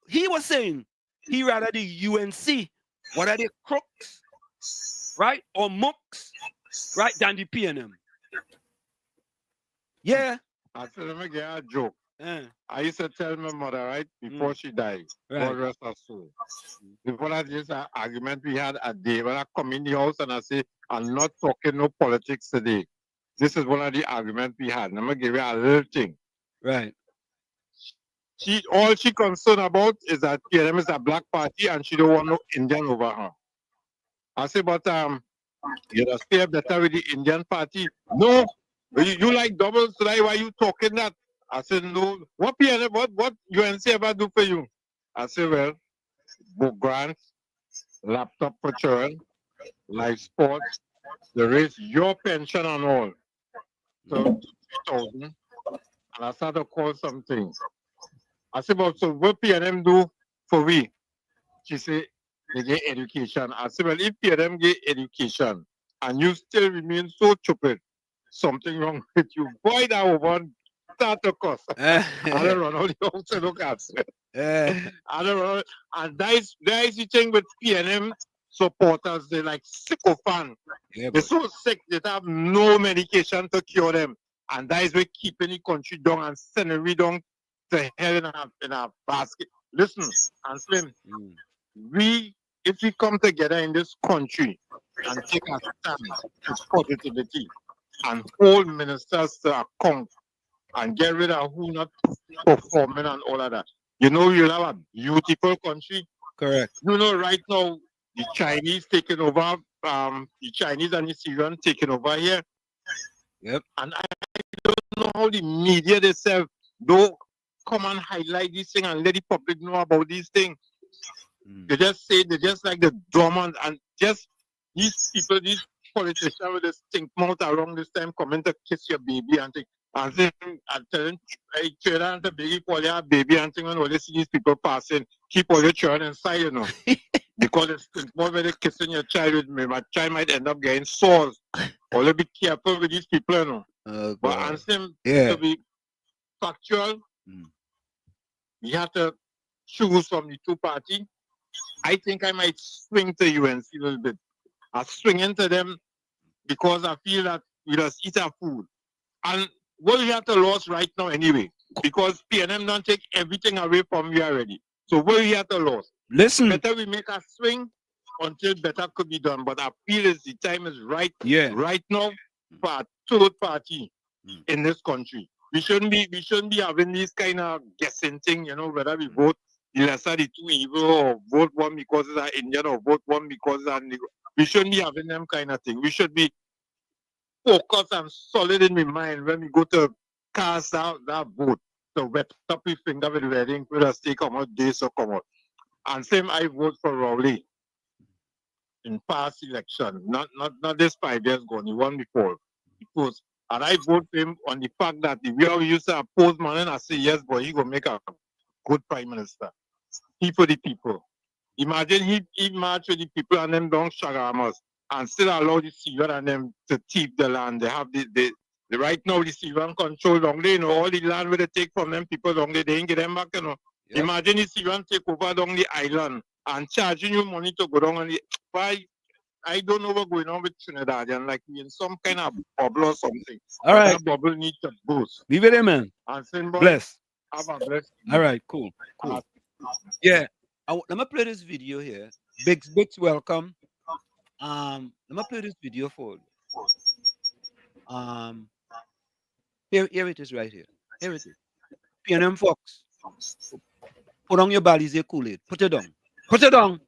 He was saying he rather the UNC, what are the crooks, right, or mooks, right, than the PNM. Yeah. I said, let me get a joke. I used to tell my mother, right, before she died, God rest her soul. Before that, just an argument we had a day when I come in the house and I say, I'm not talking no politics today. This is one of the arguments we had. And I'm gonna give you a little thing. Right. All she concerned about is that PNM is a black party and she don't want no Indian over her. I say, but you know, stay better with the Indian party. No, you like doubles, right? Why you talking that? I said, no. What PNM, what UNC ever do for you? I said, well, book grants, laptop for children, life sports, they raise your pension and all. So 3,000. And I started to call some things. I said, but so what PNM do for we? She said, they get education. I said, well, if PNM get education and you still remain so stupid, something wrong with you. Boy, that woman start to cuss. I don't run all the house to look at it. I don't know. And that is the thing with PNM supporters. They're like sycophant. Yeah, they're so sick they have no medication to cure them. And that is what keeping the country down and sending we down to hell in a basket. Listen, and Slim, if we come together in this country and take a stand to positivity and hold ministers to account and get rid of who not performing and all of that, you know, you'll have a beautiful country. Correct. You know, right now, the Chinese taking over, the Chinese and the Syrians taking over here. Yep. And I don't know how the media themselves don't come and highlight this thing and let the public know about these things. They just say, they just like the drama and just these people, these politicians with the stink mouth around this time coming to kiss your baby and thing. And then and telling children to baby for your baby and thing, and all they see these people passing, keep all your children inside, you know. Because it's stink mouth when they're kissing your child with me, my child might end up getting sores. Or be careful with these people, you know. But answer to be factual, you have to choose from the two parties. I think I might swing to UNC a little bit. I swing into them because I feel that we just eat our food. And what we have to lose right now anyway, because PNM don't take everything away from you already. So what we have to lose? Listen. Better we make a swing until better could be done. But I feel is the time is right right now for a third party in this country. We shouldn't be having these kind of guessing thing, you know, whether we vote the lesser the two evil or vote one because it's an Indian or vote one because it's a Negro. We shouldn't be having them kind of thing. We should be focused and solid in my mind when we go to cast out that vote. So wet up your finger with the wedding, whether stay come out, days or come out. And same I vote for Rowley in past election, not this 5 years ago, the one before. Because and I vote for him on the fact that the way we used to oppose man and I say yes, boy, he gonna make a good prime minister. He for the people. Imagine he march with the people and them down shagamas and still allow the Syrian and them to thief the land. They have the right now the Syrian control down there, you know, all the land where they take from them people down there, they ain't get them back, you know. Yep. Imagine the Syrian take over down the island and charging you money to go down on the why I don't know what's going on with Trinidad and like we in some kind of bubble or something. All right. That bubble needs to boost. Leave it there, man. And same boy, Bless. have a blessed. All right, cool. Yeah. Let me play this video here. Biggs, welcome. Let me play this video for you. Here it is right here. Here it is. PNM Fox. Put on your Balize Kool-Aid. Put it down. Put it down.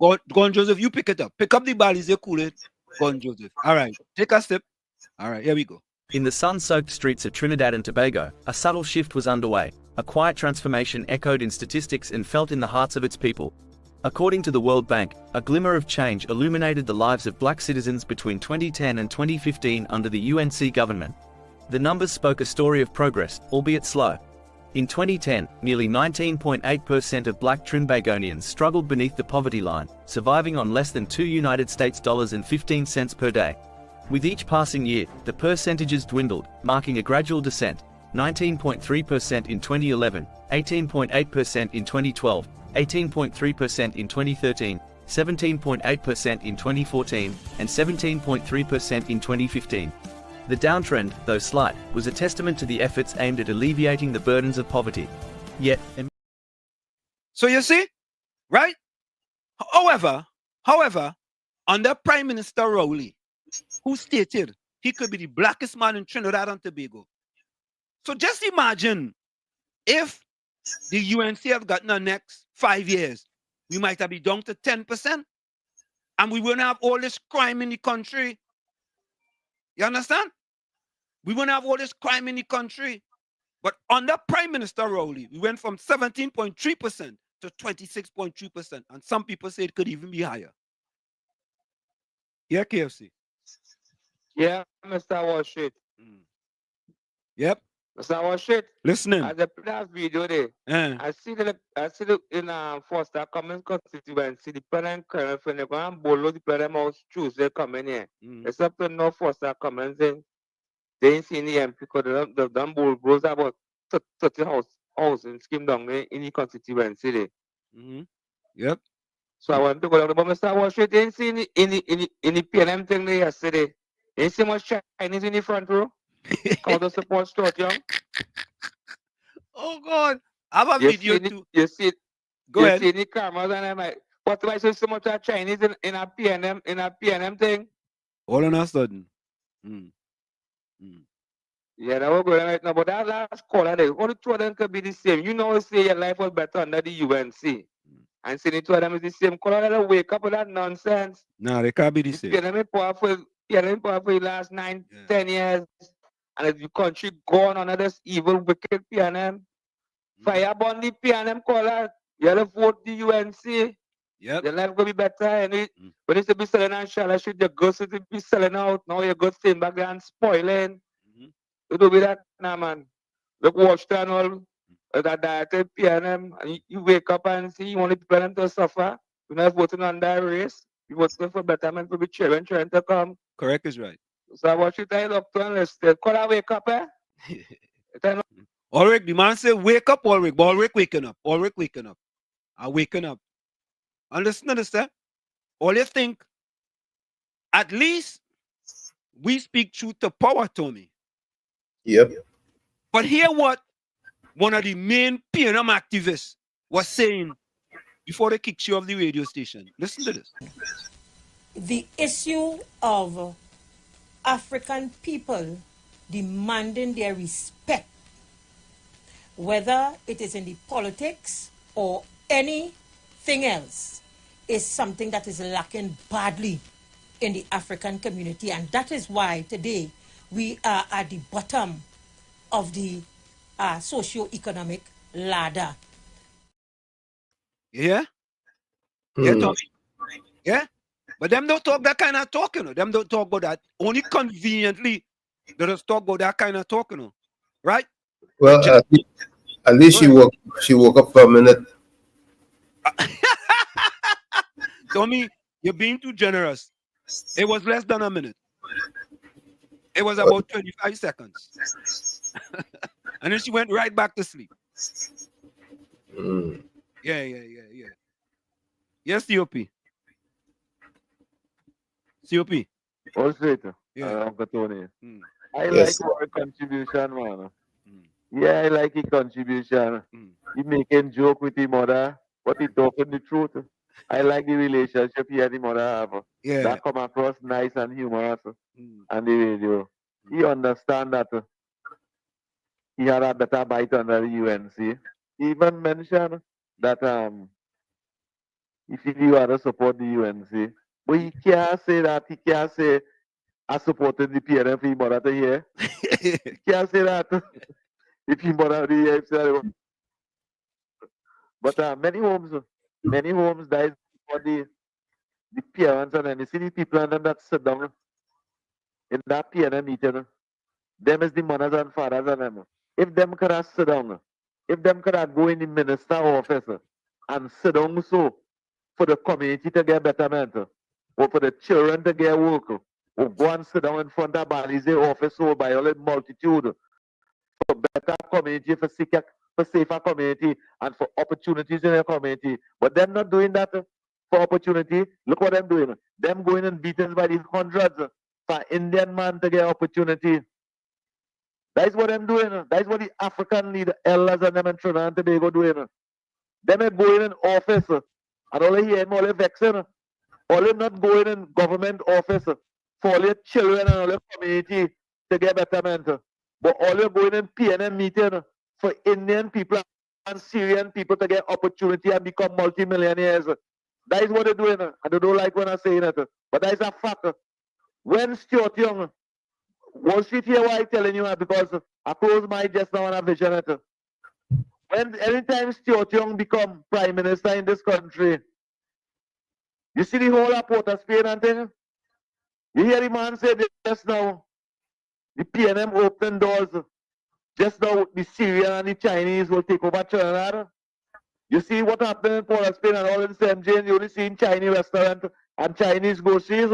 Go on, Joseph. You pick it up. Pick up the Balize Kool-Aid. Go on, Joseph. All right. Take a step. All right. Here we go. In the sun-soaked streets of Trinidad and Tobago, a subtle shift was underway. A quiet transformation echoed in statistics and felt in the hearts of its people. According to the World Bank, a glimmer of change illuminated the lives of black citizens between 2010 and 2015 under the UNC government. The numbers spoke a story of progress, albeit slow. In 2010, nearly 19.8% of black Trinbagonians struggled beneath the poverty line, surviving on less than $2.15 per day. With each passing year, the percentages dwindled, marking a gradual descent. 19.3% in 2011, 18.8% in 2012, 18.3% in 2013, 17.8% in 2014, and 17.3% in 2015. The downtrend, though slight, was a testament to the efforts aimed at alleviating the burdens of poverty. Yet, so you see, right? However, under Prime Minister Rowley, who stated he could be the blackest man in Trinidad and Tobago. So just imagine if the UNC have gotten the next 5 years, we might have been down to 10%, and we wouldn't have all this crime in the country. You understand? We wouldn't have all this crime in the country. But under Prime Minister Rowley, we went from 17.3% to 26.3%. And some people say it could even be higher. Yeah, KFC. Yeah, Mr. Washit. Yep. Mr. Washit. Listening. As I play that video there, I see the in Foster Commons constituency, the parent current when they go and bolo the parent house Tuesday coming here. Except to no Foster Commons they ain't seen the MP because they've done bulldoze about 30 house and scheme down there in the constituency there. Yep. So I want to go down, but Mr. Washit, they ain't seen in the PNM thing there yesterday. Ain't see much Chinese in the front row. How to support Stuart Young. Oh God. I have a video too. You see, Go ahead. You see the cameras and I'm like, what do I say so much Chinese in a PNM thing? All on a sudden. Yeah, that was going right now. But that last caller there, only two of them could be the same. You know, say your life was better under the UNC. And saying the two of them is the same color. They wake up with that nonsense. No, they can't be the same. PNM powerful for the last 9-10 years. And if the country gone under this evil, wicked PNM, fire burn the PNM caller, you have to vote the UNC. Yep. Your life will be better. And when you should be selling on Charlotte, should your goods should be selling out. Now your goods staying back there and spoiling. You do with that now, man. Look, watch that all. That diet PNM, and you wake up and see you want the PNM to suffer. You're not voting on that race. You're voting for betterment for the children trying to come. Correct is right. So I want you to tell up to understand. Could I wake up, eh? Ulrich, the man said, wake up, Ulrich. But Ulrich waking up. Ulrich waking up. I'm waking up. Understand? All you think, at least we speak truth to power, Tommy. Yep. But hear what one of the main PNM activists was saying before they kicked you off the radio station. Listen to this. The issue of African people demanding their respect, whether it is in the politics or anything else, is something that is lacking badly in the African community. And that is why today we are at the bottom of the socio-economic ladder. Yeah? Yeah, Tommy? Yeah? But them don't talk that kind of talk, you know. Them don't talk about that. Only conveniently, they just talk about that kind of talk, you know. Right? Well, at least she woke up for a minute. Tommy, you're being too generous. It was less than a minute. It was about 25 seconds. And then she went right back to sleep. Yeah. Yes, COP. COP. Also, yeah. Uncle Tony. I Yes. like your contribution, man. Yeah, I like his contribution. He making joke with his mother, but he talking the truth. I like the relationship he and the mother have. Yeah. That come across nice and humorous on the radio. He understand that he had a better bite under the UNC. He even mentioned that he feel you had to support the UNC. But he can't say that. He can't say I supported the PNF for his mother to hear. He can't say that. If his mother to hear himself. But many homes dies for the parents, and then you see the people and them that sit down in that PNM meeting. Them is the mothers and fathers and them. If them could have sit down, if them could have go in the minister office and sit down so for the community to get betterment, or for the children to get work, or go and sit down in front of Balize office so by all the multitude for better community, for safer community, and for opportunities in the community. But them not doing that for opportunity. Look what them doing. Them going and beaten by the hundreds for Indian man to get opportunity. That's what them doing. That's what the African leader, elders and them in Trinidad and Tobago doing. Them are going in office and all they hear all they vexing. All them not going in government office for all your children and all your community to get betterment. But all you're going in PNM meeting for Indian people and Syrian people to get opportunity and become multimillionaires. That is what they're doing. I don't like when I say it, but that is a fact. When Stuart Young, Wall Street here, why I'm telling you, because I close my just now and I vision it. When anytime Stuart Young become prime minister in this country, you see the whole of Port of Spain and thing? You hear the man say just now, the PNM open doors. Just now, the Syrian and the Chinese will take over Trinidad. You see what happened in Port of Spain and all in St. you only see in Chinese restaurant and Chinese groceries.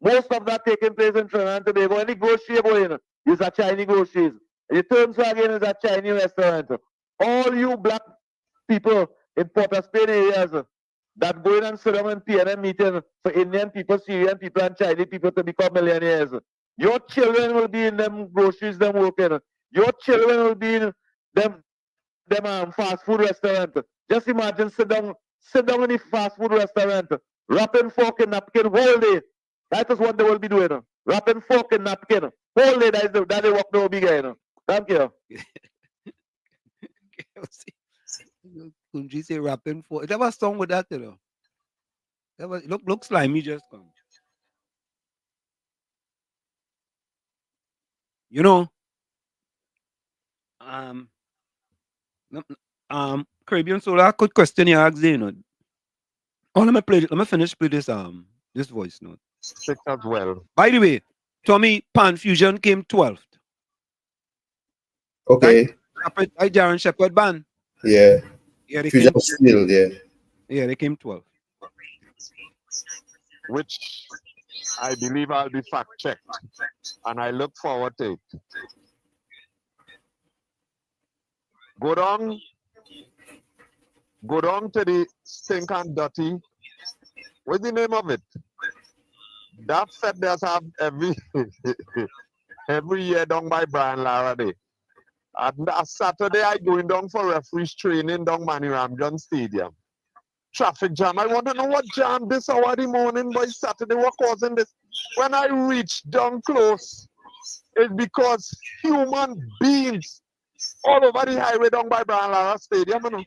Most of that taking place in Trinidad and Tobago. Any grocery you go in, is a Chinese groceries. You turn so again, is a Chinese restaurant. All you black people in Port of Spain areas that go in and sit down in PNM meeting for Indian people, Syrian people, and Chinese people to become millionaires. Your children will be in them groceries, them working. Your children will be in them fast food restaurant. Just imagine sit down in the fast food restaurant, wrapping fork and napkin whole day. That is what they will be doing. Wrapping fork and napkin whole day. That is what they will be getting. Thank you. Couldn't you say rapping for? There was a song with that, you know. That was looks like me just come. You know, Caribbean Solar, good question you asked, you know. Oh, let me finish play this this voice note. Six as well. By the way, Tommy, Pan Fusion came 12th. Okay. I Darren Shepherd band. Yeah. Yeah, they Fusion came Steel, yeah. Yeah, they came 12th. Which I believe I'll be fact checked, and I look forward to it. Go down to the Stink and Dirty. What's the name of it? That set does have every year down by Brian Lara Day. And Saturday I going down for referees training down Maniram John Stadium. Traffic jam. I want to know what jam this hour of the morning by Saturday what causing this. When I reach down close, it's because human beings all over the highway down by Brian Lara Stadium, you know.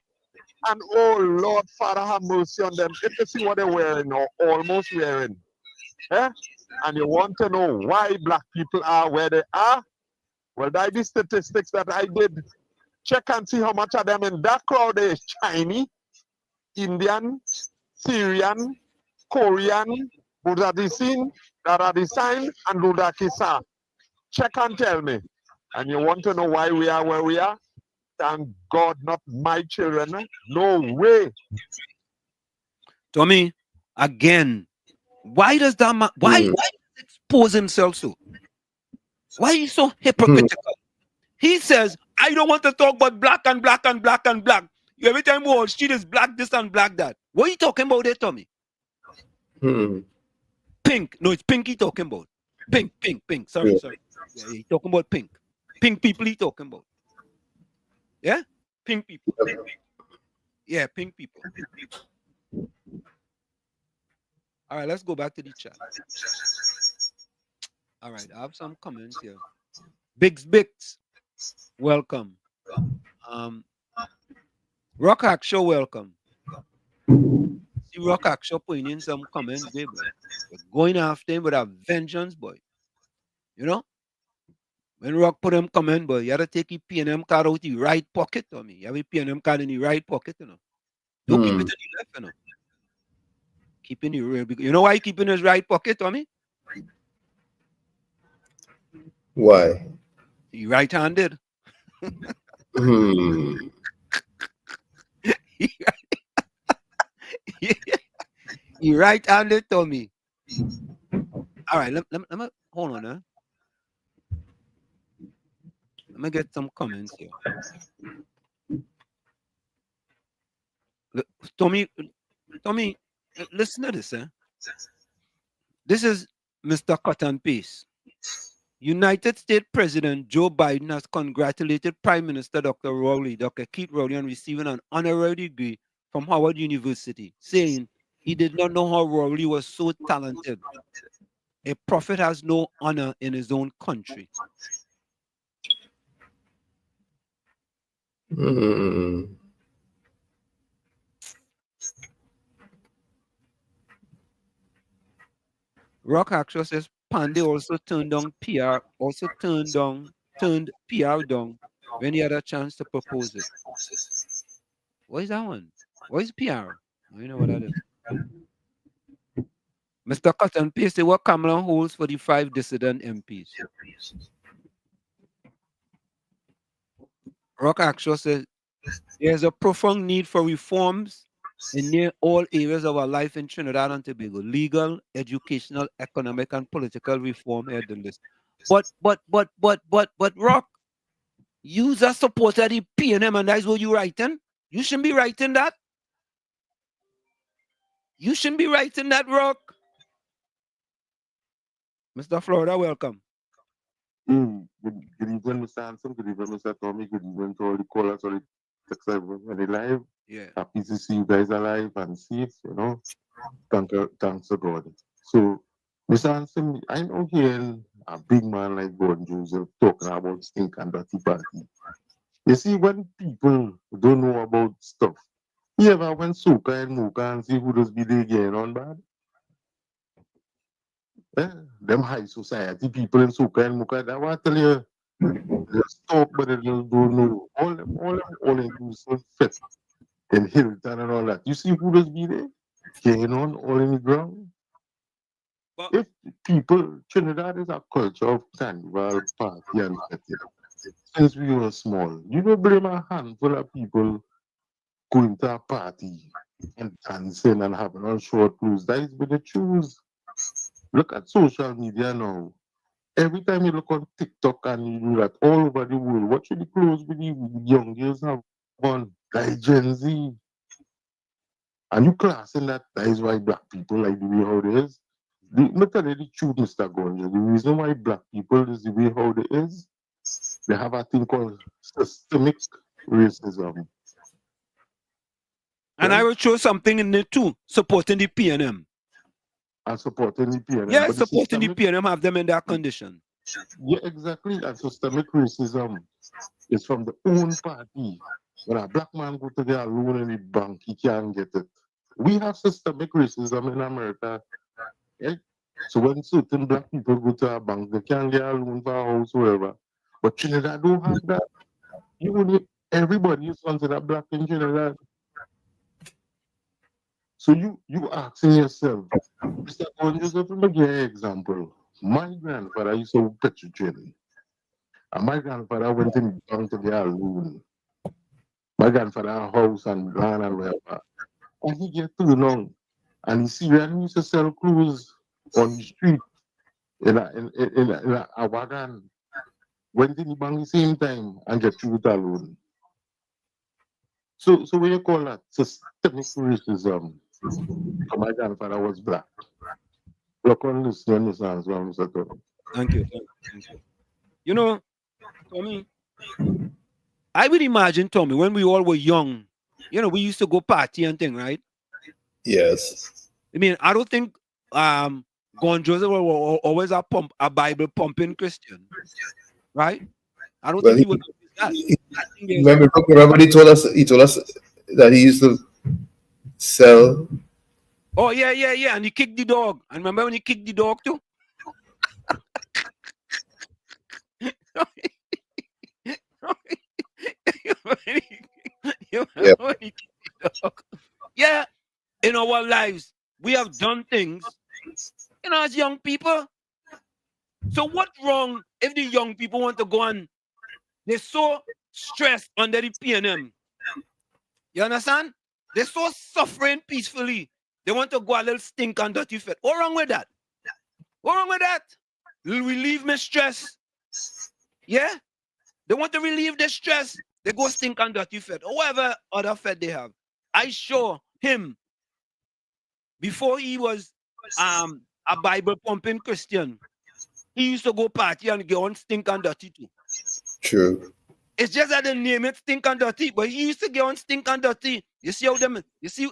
And oh Lord, Father, have mercy on them. If you see what they're wearing or almost wearing, and you want to know why black people are where they are, well, that is statistics that I did. Check and see how much of them in that crowd is Chinese, Indian, Syrian, Korean, Budadisin, Daradisan, and Ludakisa. Check and tell me. And you want to know why we are where we are? Thank God, not my children. No way. Tommy, again, why does that man, why does he expose himself so? Why is he so hypocritical? He says, I don't want to talk about black and black and black and black. Every time Wall Street is black this and black that. What are you talking about there, Tommy? Pink. No, it's pink he talking about. Pink. Sorry. Yeah, he talking about pink. Pink people he talking about. Yeah? Pink people. Yeah, pink people. All right, let's go back to the chat. All right, I have some comments here. Bix, welcome. Rock Hack Show, welcome. See Rock Hack Show putting in some comments there, boy. We're going after him with a vengeance, boy. You know? When Rock put him comment, boy, you have to take your PNM card out the right pocket, Tommy. You have your PNM card in the right pocket, you know. Don't keep it in the left, you know. Keep in the real. You know why you keep in his right pocket, Tommy? Why? He right-handed. He right-handed, Tommy. All right, let me hold on, huh? Let me get some comments here. Look, Tommy, listen to this, eh? This is Mr. Cut and Paste. United States President Joe Biden has congratulated Prime Minister Dr. Keith Rowley, on receiving an honorary degree from Howard University, saying he did not know how Rowley was so talented. A prophet has no honor in his own country. Rock Actual says Pandey also turned down PR, also turned PR down when he had a chance to propose it. What is that one? What is PR? You know what that is. Mr. Cut and Paste, what Kamala holds for the 5 dissident MPs. Rock Actual says there's a profound need for reforms in near all areas of our life in Trinidad and Tobago. Legal, educational, economic, and political reform are the list. But Rock, you a supporter of the PNM and that's what you writing? You shouldn't be writing that. You shouldn't be writing that, Rock. Mr. Florida, welcome. Good evening, Mr. Hanson. Good evening, Mr. Tommy. Good evening to all the callers, all the texters when they live. Yeah. Happy to see you guys alive and safe, you know. Thanks to God. So, Mr. Hanson, I know hearing a big man like Gordon Joseph talking about stink and dirty party. You see, when people don't know about stuff, you ever went Soka and Moka and see who does be there getting on bad? Them high society people in Soka and Moka, that what I tell you, they talk, but they just don't know. All they do is so fit in Hilton and all that. You see who does be there? Getting on all in the ground. If people, Trinidad is a culture of carnival, party, and fetting. Since we were small, you don't blame a handful of people going to a party and dancing and having on short clothes. That is what they choose. Look at social media now. Every time you look on TikTok and you do that all over the world, what should the clothes with the young girls have on? Like Gen Z. And you classing that is why black people like the way how it is. Look at the truth, Mr. Gonja. The reason why black people is the way how it is, they have a thing called systemic racism. And I will show something in there too, supporting the PNM. And supporting the PNM. Yeah, but supporting the PNM have them in that condition. Yeah, exactly. And systemic racism is from the own party. When a black man go to their loan in the bank, he can't get it. We have systemic racism in America. Right? So when certain black people go to a bank, they can't get a loan for a house, whatever. But Trinidad don't have that. Everybody is considered black in Trinidad. So you asking yourself, Mr. Joseph, let me give you an example. My grandfather used to petro training. And my grandfather went in the bank to get a loan. My grandfather had a house and land and whatever. And he get turned on. And he see when he used to sell clothes on the street in a wagon. Went in the bank the same time and get through with a loan. So what you call that? Systemic racism. So my grandfather was black. Look on this as well, Mr. Tony. Thank you. You know, Tommy, I would imagine, Tommy, when we all were young, you know, we used to go party and thing, right? Yes. I mean, I don't think Gordon Joseph was always a Bible pumping Christian, right? I don't think he was that. Remember he told us that he used to sell. Oh yeah, and he kicked the dog. And remember when he kicked the dog too? Yeah, in our lives, we have done things, you know, as young people. So what's wrong if the young people want to go on? They're so stressed under the PNM. You understand? They're so suffering peacefully. They want to go a little stink and dirty fit. What wrong with that? What wrong with that? Relieve me stress. Yeah? They want to relieve the stress. They go stink and dirty fit. Or whatever other fit they have. I show him before he was a Bible pumping Christian. He used to go party and get on stink and dirty too. True. It's just that they name it stink and dirty, but he used to get on stink and dirty. You see how them, you see,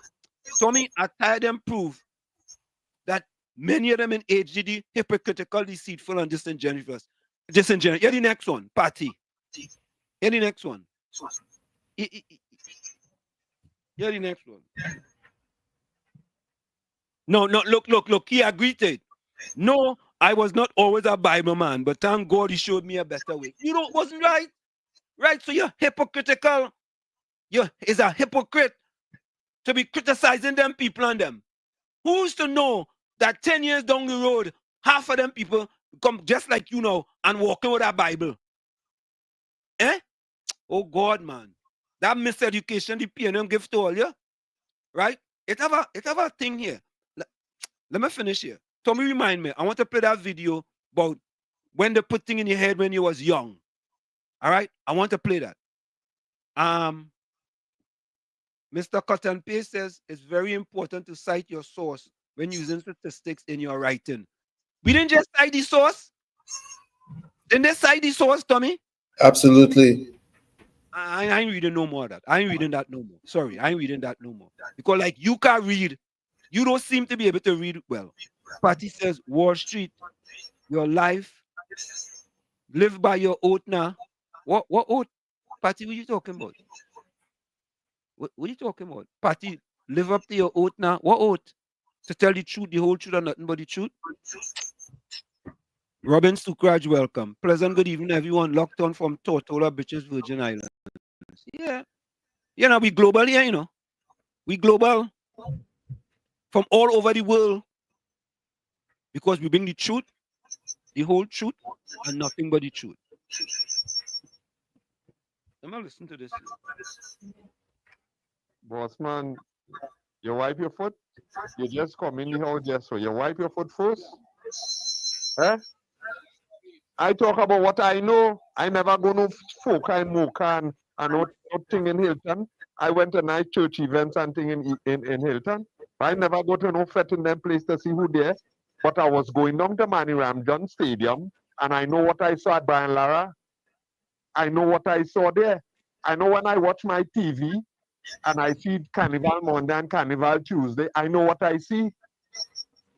Tommy, I tired them prove that Many of them in HGD, hypocritical, deceitful, and disingenuous. Disingenuous. Here the next one, party. Here the next one. Here the next one. No, look. He agreed to it. No, I was not always a Bible man, but thank God he showed me a better way. You know, it wasn't right. Right? So you're hypocritical. Is a hypocrite to be criticizing them people and them. Who's to know that 10 years down the road, half of them people come just like you now and walking with a Bible? Eh? Oh God, man. That miseducation the PNM give to all you. Right? It have a thing here. Let me finish here. Tommy, remind me. I want to play that video about when they put thing in your head when you was young. All right? I want to play that. Mr. Cut and Paste says it's very important to cite your source when using statistics in your writing. We didn't just cite the source. Didn't they cite the source, Tommy? Absolutely. I ain't reading no more of that. I ain't reading that no more. Sorry, I ain't reading that no more. Because like you can't read. You don't seem to be able to read well. Patty says, Wall Street, your life, live by your oath now. What oath? Patty, what are you talking about? What are you talking about? Patty, live up to your oath now. What oath? To tell the truth, the whole truth, and nothing but the truth? Robin Sukraj, welcome. Pleasant good evening, everyone. Locked on from Tortola Beaches, Virgin Islands. Yeah. You know, we global here, you know. We global from all over the world because we bring the truth, the whole truth, and nothing but the truth. Let me listen to this. Boss man, you wipe your foot? You just come in the house just so you wipe your foot first? Eh? I talk about what I know. I never go no folk I Mocha and no thing in Hilton. I went to night church events and thing in Hilton. I never go to no fete in them place to see who there. But I was going down to Manny Ramjohn Stadium and I know what I saw at Brian Lara. I know what I saw there. I know when I watch my TV and I see Carnival Monday and Carnival Tuesday, I know what I see.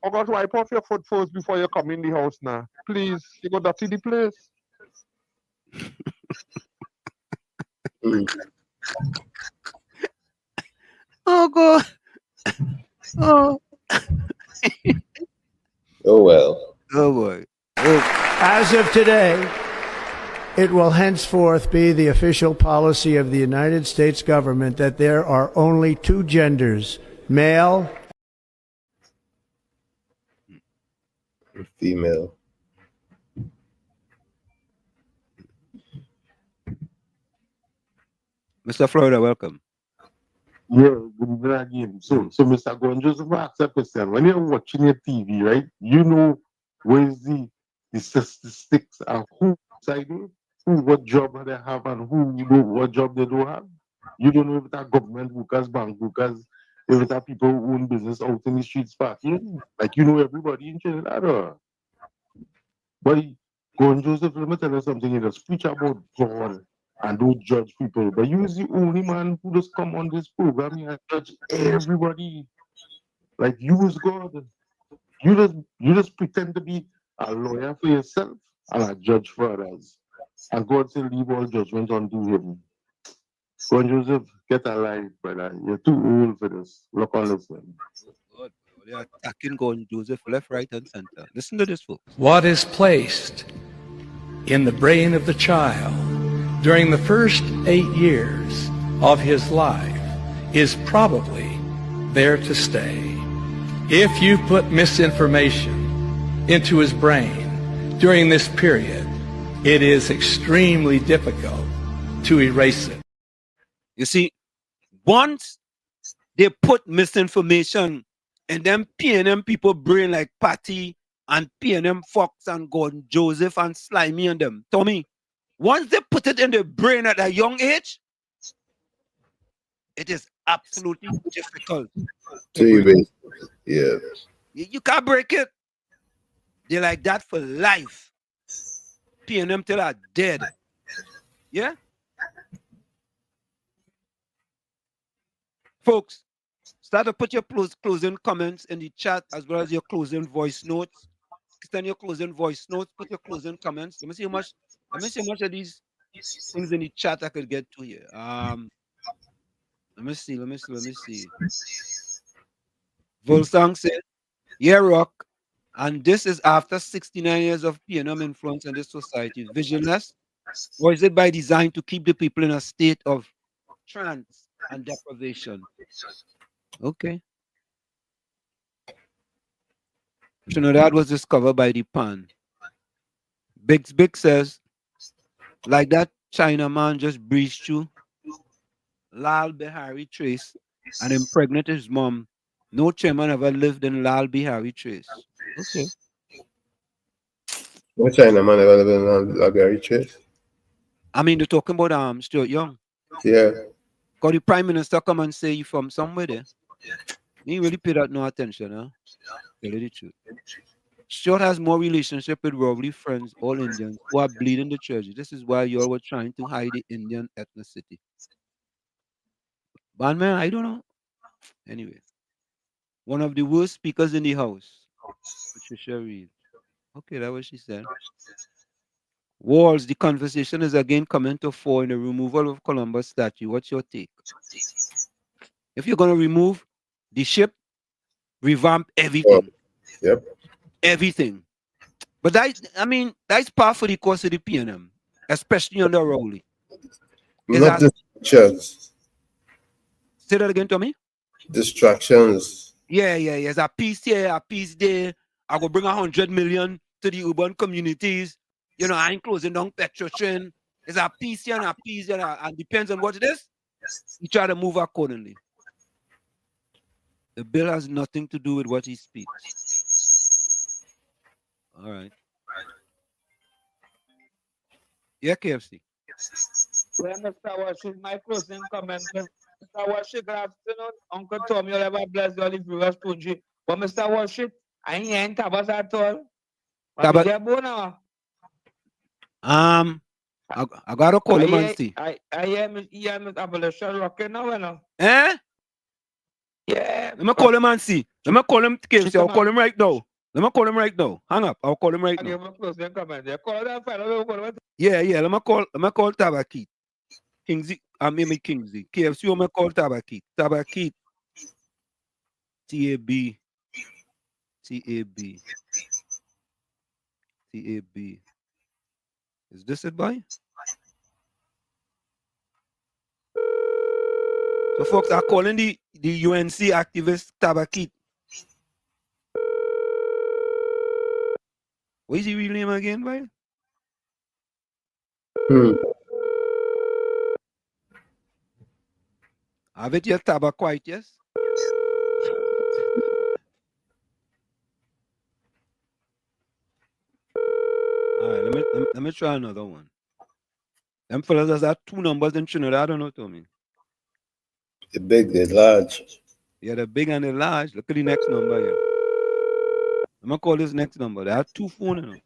Oh God, wipe off your foot first before you come in the house now. Please, you go dirty the place. Oh God. Oh. Oh well. Oh boy. As of today, it will henceforth be the official policy of the United States government that there are only two genders, male and female. Mr. Florida, welcome. Yeah, good evening again. So Mr. Gonjo, so ask a question. When you're watching your TV, right, you know where's the statistics of who deciding who what job they have and who you know what job they don't have. You don't know if it's government workers, bank workers, if it's people who own business out in the streets parking. Like you know everybody in Trinidad. But Joseph, let me tell you something. You just preach about God and don't judge people. But you is the only man who just come on this program here and judge everybody. Like you is God. You just pretend to be a lawyer for yourself and a judge for others. And God said, leave all judgment unto him. God Joseph, get alive, brother. You're too old for this. Look on listen. God, they are attacking God Joseph left, right, and center. Listen to this, folks. What is placed in the brain of the child during the first 8 years of his life is probably there to stay. If you put misinformation into his brain during this period, it is extremely difficult to erase it. You see, once they put misinformation and them PNM people brain like Patty and PNM Fox and Gordon Joseph and Slimy and them, Tommy, once they put it in their brain at a young age, it is absolutely difficult to break. Yeah. You can't break it. They're like that for life. PNM till are dead. Yeah? Folks, Start to put your closing comments in the chat as well as your closing voice notes. Send your closing voice notes. Put your closing comments. Let me see how much. Let me see how much of these things in the chat I could get to here. Let me see. Volsang said, "Yeah, Rock, and this is after 69 years of PNM influence in this society. Visionless, or is it by design to keep the people in a state of trance and deprivation?" Okay. Trinidad was discovered by the pan. Big says, like that China man just breezed through Lal Bihari Trace and impregnated his mom. No chairman ever lived in Lal Bihari Trace. Okay. No Chinaman available on Library Chase. I mean, they're talking about Stuart Young. Yeah. Because the Prime Minister come and say you from somewhere there. He really paid that no attention, huh? Tell you the truth. Stuart has more relationship with worldly friends, all Indians, who are bleeding the church. This is why you all were trying to hide the Indian ethnicity. But man, I don't know. Anyway, one of the worst speakers in the house, Patricia Reed. Okay, that's what she said. Walls, the conversation is again coming to fore in the removal of Columbus statue. What's your take? If you're going to remove the ship, revamp everything. Yep. Everything. But that's par for the course of the PNM, especially under Rowley. Not distractions. Say that again to me. Distractions. Yeah. There's a piece here, a piece there. I go bring 100 million to the urban communities. You know, I ain't closing down Petrotrin. There's a piece here and a piece there, and depends on what it is. You try to move accordingly. The bill has nothing to do with what he speaks. All right. Yeah, KFC. Well, Mr. Washington, my closing comment. Mr. Washington, good afternoon. Uncle Tom, you'll ever bless the olive viewers, Punji. But Mr. Washington, I ain't tabas at all. I gotta call him and see. I am abolition rocking now, you know. Eh? Yeah. Let me call him and see. Let me call him, KFC. I'll call him right now. Let me call him right now. Hang up. I'll call him right now. Yeah. Let me call Tabakit. Kingsley. Maybe Kingsley. KFC, let me call Tabakit. Tabakit. T-A-B. Is this it, boy? So folks are calling the UNC activist Tabakit. What is his real name again, boy? Have it your Tabak quite, yes? All right, let me try another one. Them fellas has 2 numbers in Trinidad, I don't know, Tommy. The big, the large. Yeah, the big and the large. Look at the next number here. I'm gonna call this next number. There are 2 phones in them.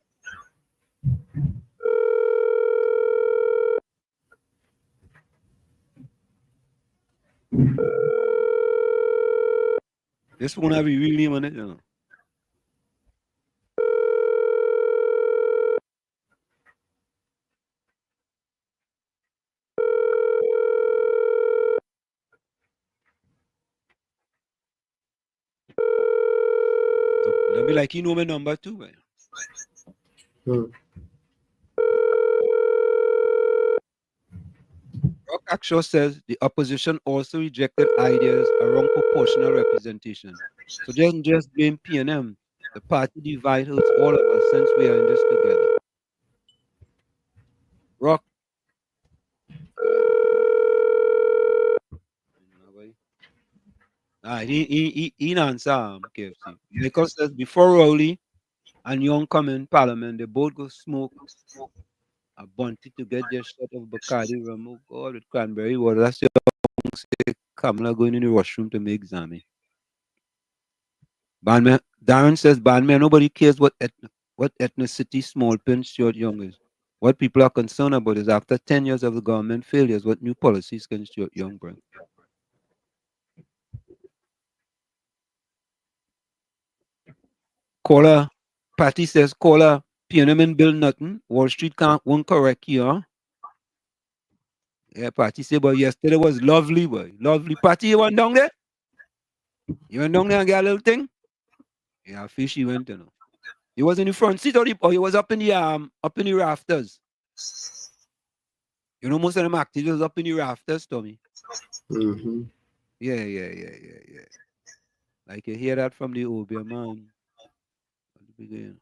This phone have a real name on it, you know. So let me like you know my number too, man. Rock Action says the opposition also rejected ideas around proportional representation. So just blame PNM. The party divide hurts all of us since we are in this together. Rock. He answer KFC. Because says before Rowley and Young come in Parliament, they both go smoke a bunty to get their shot of Bacardi rum. Oh God, with cranberry water. That's your say Kamala going in the washroom to make Zami. Bandman, Darren says, Bandman, nobody cares what ethnicity Small Pin Stuart Young is. What people are concerned about is after 10 years of the government failures, what new policies can Stuart Young bring? Caller, Patty says, caller, PNM build nothing. Wall Street won't correct you, huh? Yeah, Patty said, but yesterday was lovely, boy. Lovely. Patty, you went down there? You went down there and get a little thing? Yeah, fish he went, you know. He was in the front seat or he was up in the rafters. You know, most of them actors was up in the rafters, Tommy. Mm-hmm. Yeah. Like you hear that from the Obia man. At the beginning.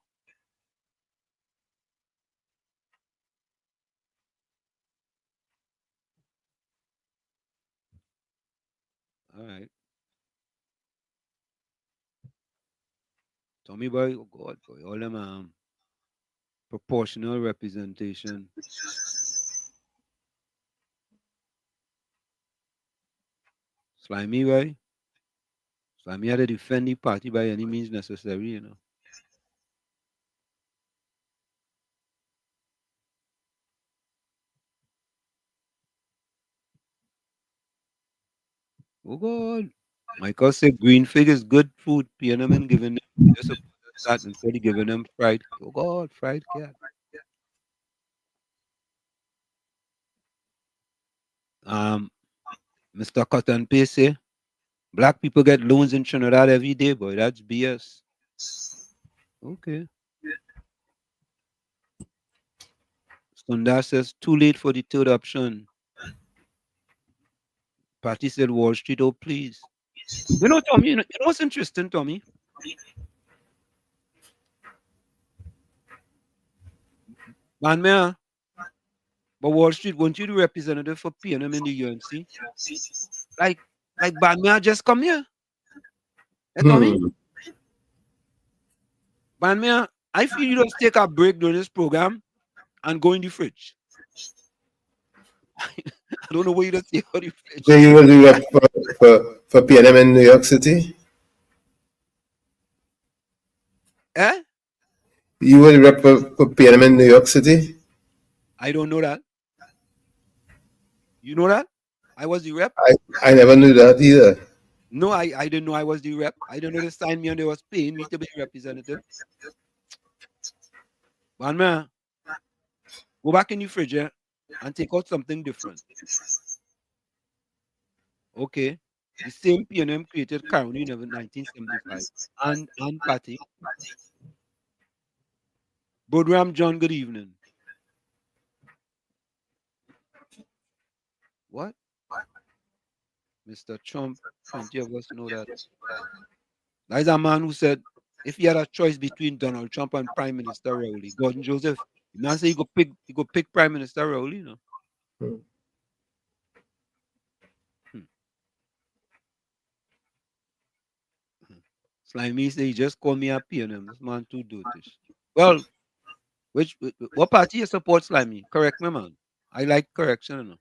All right. Tommy boy, oh God, boy, all them proportional representation. Slimy boy. Slimy had to defend the party by any means necessary, you know. Oh God. Michael said green fig is good food. PNM giving them just a that instead of giving them fried. Oh God, fried cat. Mr. Cotton Pay say black people get loans in Trinidad every day, boy. That's BS. Okay. Sundar says too late for the third option. Patty said Wall Street, oh please. You know, Tommy, you know what's interesting, Tommy? Man, man, but Wall Street, won't you the representative for PNM in the UNC? Like Banmea just come here. Hey, Tommy? Banmea, I feel you just take a break during this program and go in the fridge. I don't know where you just take out the fridge. So you will do rep for PNM in New York City? Eh? You will rep for PNM in New York City? I don't know that. You know that? I was the rep? I never knew that either. No, I didn't know I was the rep. I didn't know they signed me and they was paying me to be representative. Man, man, go back in the fridge and take out something different. Okay. The same PNM created Caroni in 1975. And Patty. Bodram John, good evening. What? Mr. Trump, plenty of us know that. That is a man who said if he had a choice between Donald Trump and Prime Minister Rowley, Gordon Joseph, the man said he go pick Prime Minister Rowley, you know. Slimy say he just called me a PNM. This man too dotish. Well, what party you support, Slimy? Correct me, man. I like correction, you know.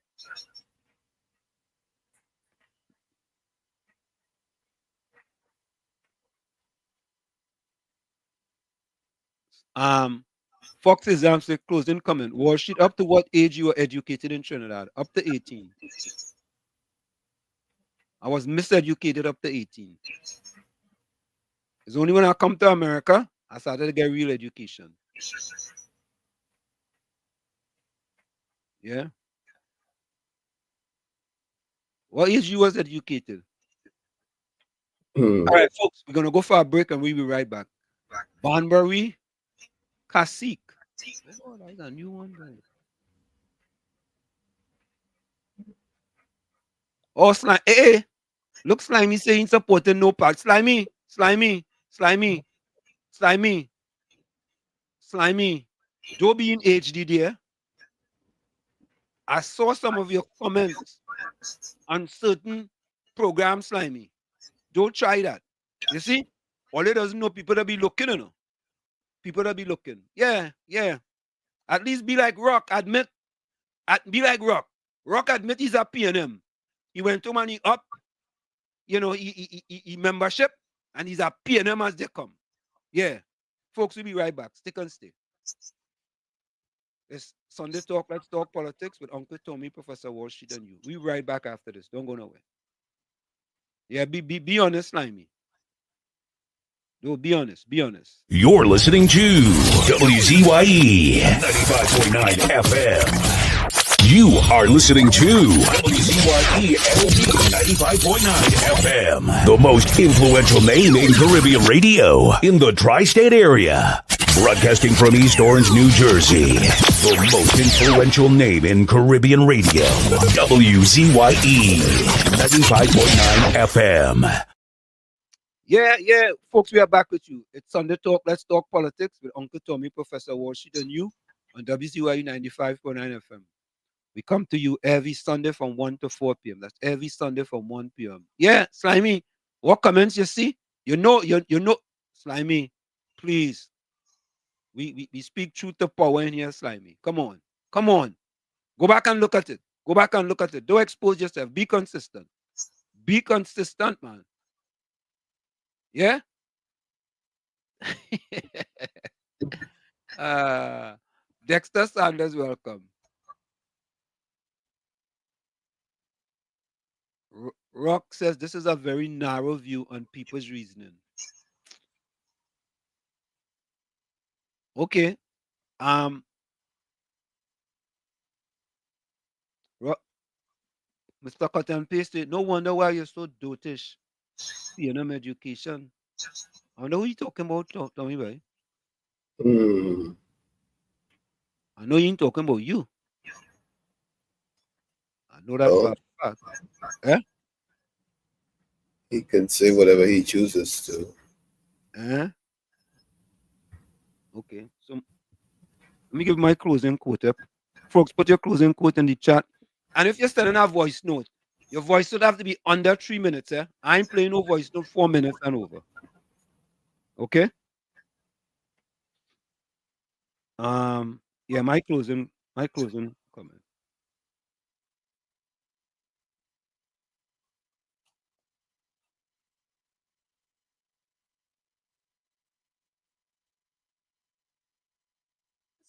Fox exam say closing comment. Wall Street, up to what age you were educated in Trinidad? Up to 18. I was miseducated up to 18. It's only when I come to America, I started to get real education. Yeah. What age you was educated? All right, folks, we're going to go for a break and we'll be right back. Banbury, Kasik. Oh, that's a new one, guys. Oh, Slimy. Hey, look, Slimy saying supporting no part. Slimy. Don't be in HD there. I saw some of your comments on certain programs, Slimy. Don't try that. You see? All it doesn't know people that be looking, you know. People that be looking. Yeah. At least be like Rock. Be like Rock. Rock admit he's a PNM. He went to money up. You know, he membership. And he's a PNM as they come. Yeah. Folks, we'll be right back. Stick and stay. It's Sunday Talk. Let's talk politics with Uncle Tommy, Professor Wall Street, and you. We'll be right back after this. Don't go nowhere. Yeah, be honest, Slimy. No, be honest. Be honest. You're listening to WZYE 95.9 FM. You are listening to WZYE LP 95.9 FM. The most influential name in Caribbean radio in the tri-state area. Broadcasting from East Orange, New Jersey. The most influential name in Caribbean radio. WZYE 95.9 FM. Yeah, folks, we are back with you. It's Sunday Talk. Let's talk politics with Uncle Tommy, Professor Walshit, and you on WZYE 95.9 FM. We come to you every Sunday from 1 to 4 p.m. That's every Sunday from 1 p.m. Yeah, Slimy, what comments you see? You know, Slimy, please. We speak truth to power in here, Slimy. Come on. Go back and look at it. Don't expose yourself. Be consistent. Be consistent, man. Yeah? Dexter Sanders, welcome. Rock says this is a very narrow view on people's reasoning. Okay. Mr. Cut and Paste, no wonder why you're so dotish. Education. I wonder who you talking about, tell me, boy. I know you ain't talking about you. I know that for a fact. Eh? He can say whatever he chooses to. Eh? Okay. So let me give my closing quote up. Folks, put your closing quote in the chat. And if you're sending a voice note, your voice would have to be under 3 minutes. I ain't playing no voice note 4 minutes and over. Okay? Yeah, my closing comment.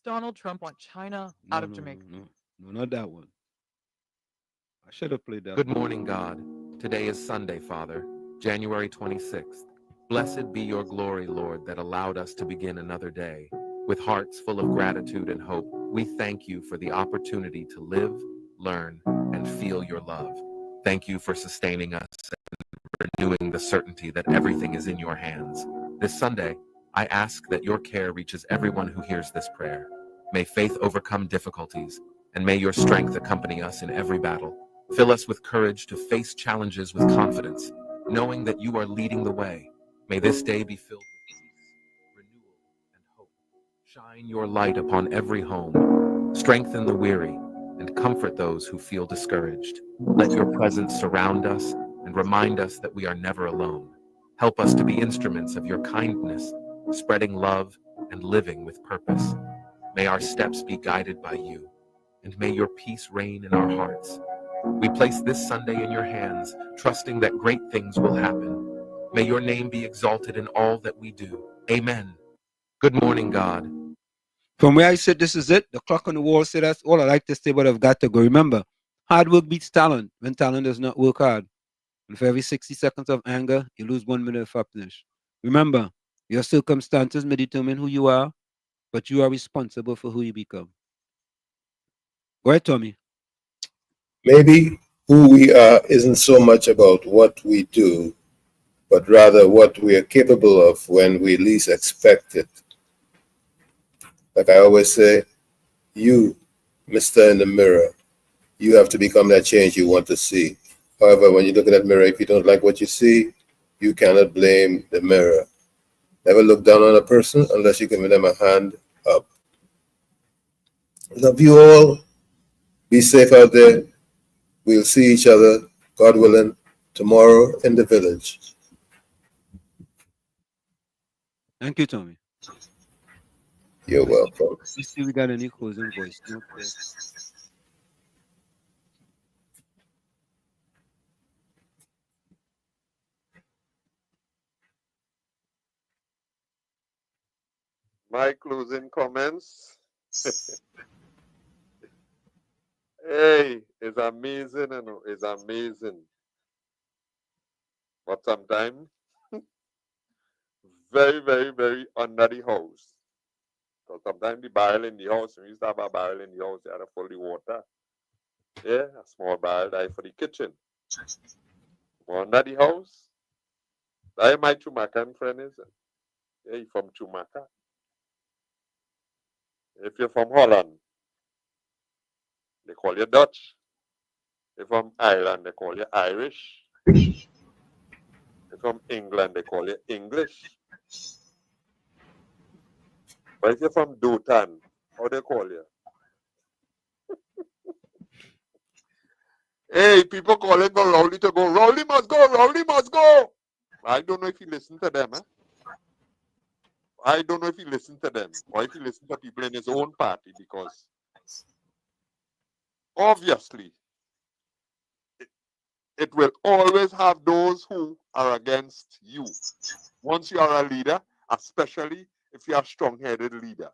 Donald Trump want China out of Jamaica? No, not that one. I should have played that. Good morning, God. Today is Sunday, Father, January 26th. Blessed be your glory, Lord, that allowed us to begin another day. With hearts full of gratitude and hope, we thank you for the opportunity to live, learn, and feel your love. Thank you for sustaining us and renewing the certainty that everything is in your hands. This Sunday, I ask that your care reaches everyone who hears this prayer. May faith overcome difficulties, and may your strength accompany us in every battle. Fill us with courage to face challenges with confidence, knowing that you are leading the way. May this day be filled with peace, renewal, and hope. Shine your light upon every home. Strengthen the weary, and comfort those who feel discouraged. Let your presence surround us and remind us that we are never alone. Help us to be instruments of your kindness, spreading love and living with purpose. May our steps be guided by you, and may your peace reign in our hearts. We place this Sunday in your hands, trusting that great things will happen. May your name be exalted in all that we do. Amen. Good morning, God. From where I sit, this is it. The clock on the wall said that's all I like to say, but I've got to go. Remember, hard work beats talent when talent does not work hard. And for every 60 seconds of anger, you lose 1 minute of happiness. Remember, your circumstances may determine who you are, but you are responsible for who you become. Go ahead, Tommy. Maybe who we are isn't so much about what we do, but rather what we are capable of when we least expect it. Like I always say, you, Mr. in the mirror, you have to become that change you want to see. However, when you look in that mirror, if you don't like what you see, you cannot blame the mirror. Never look down on a person unless you give them a hand up. Love you all. Be safe out there. We'll see each other, God willing, tomorrow in the village. Thank you, Tommy. You're welcome. Let's see if we got any closing voice. Okay. My closing comments. Hey, it's amazing, you know, it's amazing. But sometimes very, very, very under the house. So sometimes the barrel in the house, we used to have a barrel in the house, you had to fill the water. Yeah, a small barrel there for the kitchen. Under the house. That's my Chumacan friend is. Yeah, he's from Chumaka. If you're from Holland, they call you Dutch. If you're from Ireland, they call you Irish. If you're from England, they call you English. But if you're from Dotan, how they call you? Hey, people calling for Rowley to go. Rowley must go. Rowley must go. I don't know if you listen to them. I don't know if he listen to them or if he listen to people in his own party, because obviously it will always have those who are against you. Once you are a leader, especially if you are a strong-headed leader,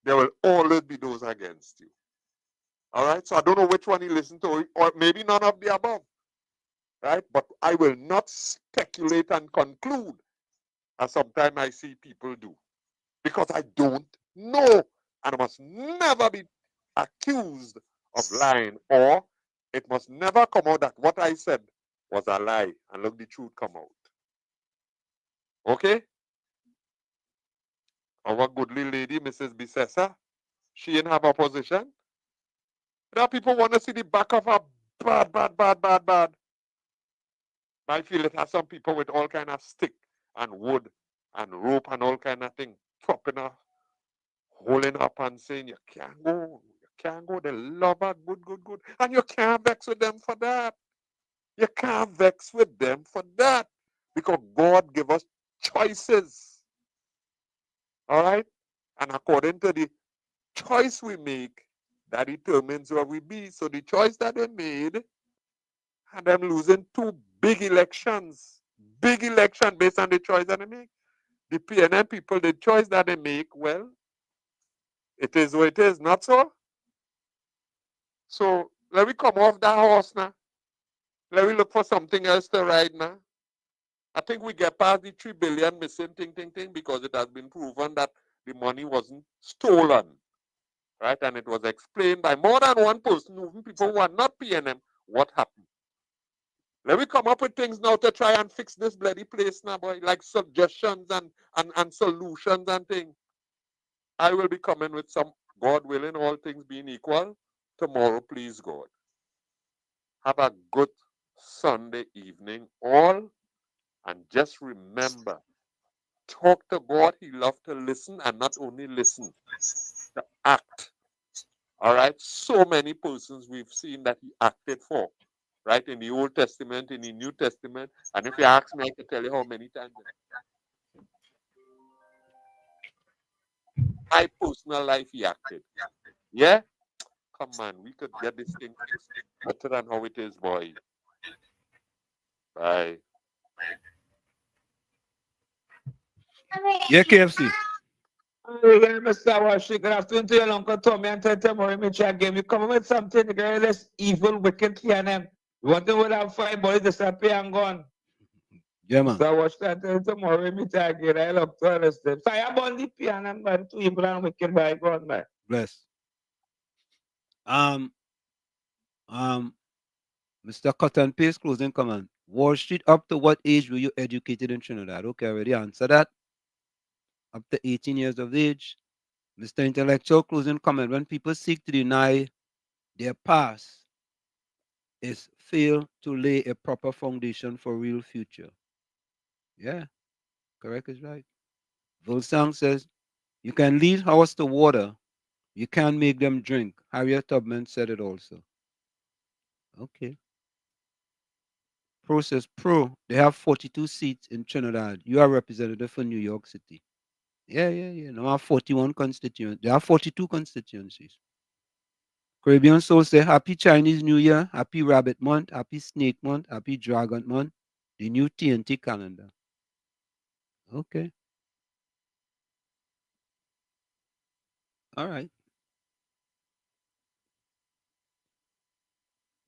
there will always be those against you. All right? So I don't know which one he listened to, or maybe none of the above. Right? But I will not speculate and conclude, as sometimes I see people do, because I don't know, and I must never be accused of lying, or it must never come out that what I said was a lie, and look, the truth come out. Okay? Our goodly lady, Mrs. Bisessa, she in her opposition. There are people want to see the back of her bad, bad, bad, bad, bad. I feel it has some people with all kind of stick and wood and rope and all kind of thing, propping her, holding up and saying, you can't go, you can't go. They love her, good, good, good. And you can't vex with them for that. You can't vex with them for that. Because God give us choices. All right? And according to the choice we make, that determines where we be. So the choice that they made, and them losing two big elections based on the choice that they make. The PNM people, the choice that they make, well, it is what it is, not so? So let me come off that horse now. Let me look for something else to ride now. I think we get past the 3 billion missing thing, because it has been proven that the money wasn't stolen. Right? And it was explained by more than one person, even people who are not PNM, what happened. Let me come up with things now to try and fix this bloody place now, boy, like suggestions and solutions and things. I will be coming with some, God willing, all things being equal, tomorrow, please God. Have a good Sunday evening, all, and just remember, talk to God. He loves to listen, and not only listen, to act. All right? So many persons we've seen that he acted for. Right, in the Old Testament, in the New Testament, and if you ask me, I can tell you how many times. My personal life, he acted. Yeah? Come on, we could get this thing fixed better than how it is, boy. Bye. Yeah, KFC. Mr. Washi, good afternoon to your Uncle Tommy and to tomorrow, me try game. You come with something, the girl is evil, wicked, TNM. You want to have 5 boys disappear and gone. Yeah, man. So watch that tomorrow, me try again. I love to understand. So I have on the piano and man, too evil and wicked by God, man. Bless. Mr. Cut and Paste closing comment. Wall Street, up to what age were you educated in Trinidad? Okay, I already answered that. Up to 18 years of age. Mr. Intellectual closing comment. When people seek to deny their past, is fail to lay a proper foundation for real future. Yeah, correct is right. Volsang says, you can lead horse to water, you can't make them drink. Harriet Tubman said it also. Okay. Pro says, Pro, they have 42 seats in Trinidad. You are representative for New York City. Yeah. Now have 41 constituents. There are 42 constituencies. Caribbean Soul say, Happy Chinese New Year, Happy Rabbit Month, Happy Snake Month, Happy Dragon Month, the new TNT calendar. Okay. All right.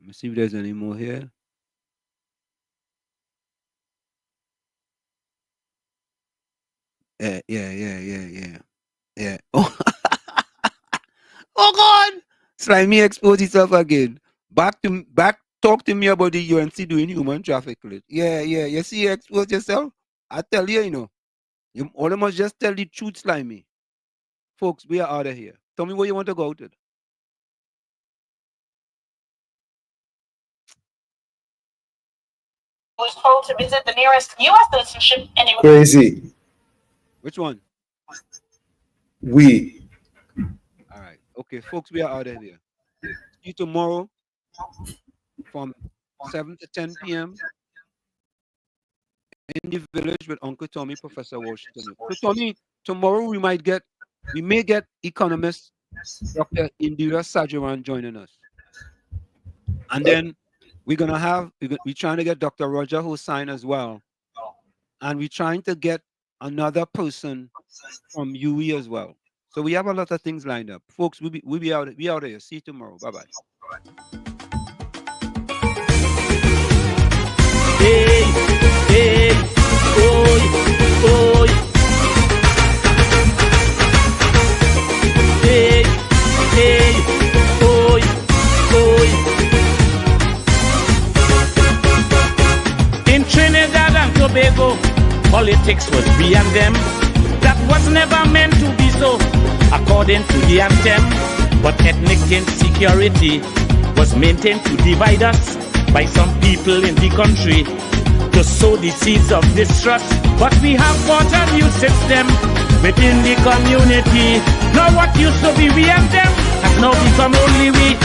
Let me see if there's any more here. Yeah. Oh, oh God! Slimy expose himself again. Back. Talk to me about the UNC doing human trafficking. Yeah. You see, you expose yourself. I tell you, you all must just tell the truth, Slimy. Folks, we are out of here. Tell me where you want to go to. Was told to visit the nearest U.S. citizenship and Crazy. Which one? We. All right. Okay, folks, we are out of here. See you tomorrow from 7 to 10 p.m. in the village with Uncle Tommy, Professor Washington. So, Tommy, tomorrow we may get economist Dr. Indira Sajawan joining us. And then we're trying to get Dr. Roger Hossain as well. And we're trying to get another person from UE as well. So we have a lot of things lined up. Folks, we'll be out of here. See you tomorrow. Bye-bye. Hey, oi. Hey, oi. In Trinidad and Tobago, politics was we and them. That was never meant to be so, according to the anthem. But ethnic insecurity was maintained to divide us by some people in the country to sow the seeds of distrust. But we have got a new system within the community. Now what used to be we and them has now become only we.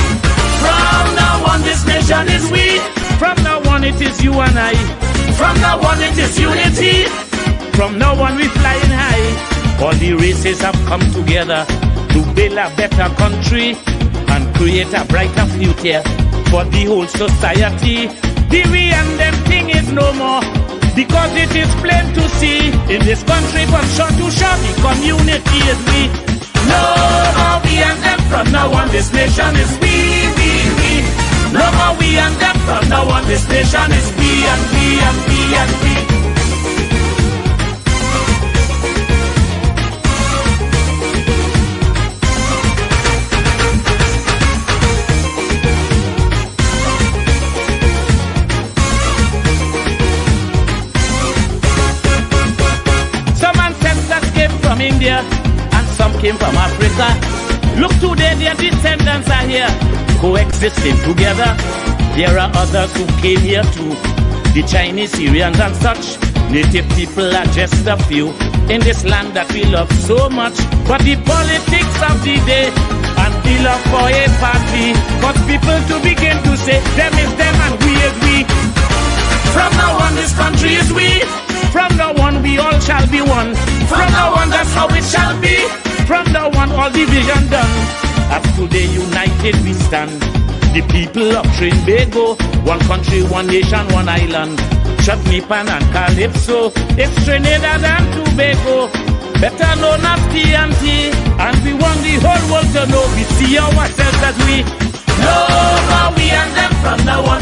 From now on this nation is we. From now on it is you and I. From now on it is unity. From now on we flying high. All the races have come together to build a better country and create a brighter future for the whole society. The we and them thing is no more, because it is plain to see in this country from shore to shore the community is we. No more we and them, from now on this nation is we. No more we and them, from now on this nation is we and we and we and we. India and some came from Africa. Look today, their descendants are here, coexisting together. There are others who came here too, the Chinese, Syrians and such. Native people are just a few in this land that we love so much. But the politics of the day and the love for a party cause people to begin to say them is them and we is we. From now on this country is we. From now on we all shall be one. From now on that's how it shall be. From now on all division done. As today united we stand, the people of Trinidad, one country, one nation, one island. Chutney Pan and Calypso, it's Trinidad and Tobago, better known as TNT. And we want the whole world to know we see ourselves as we. No more we and them, from now on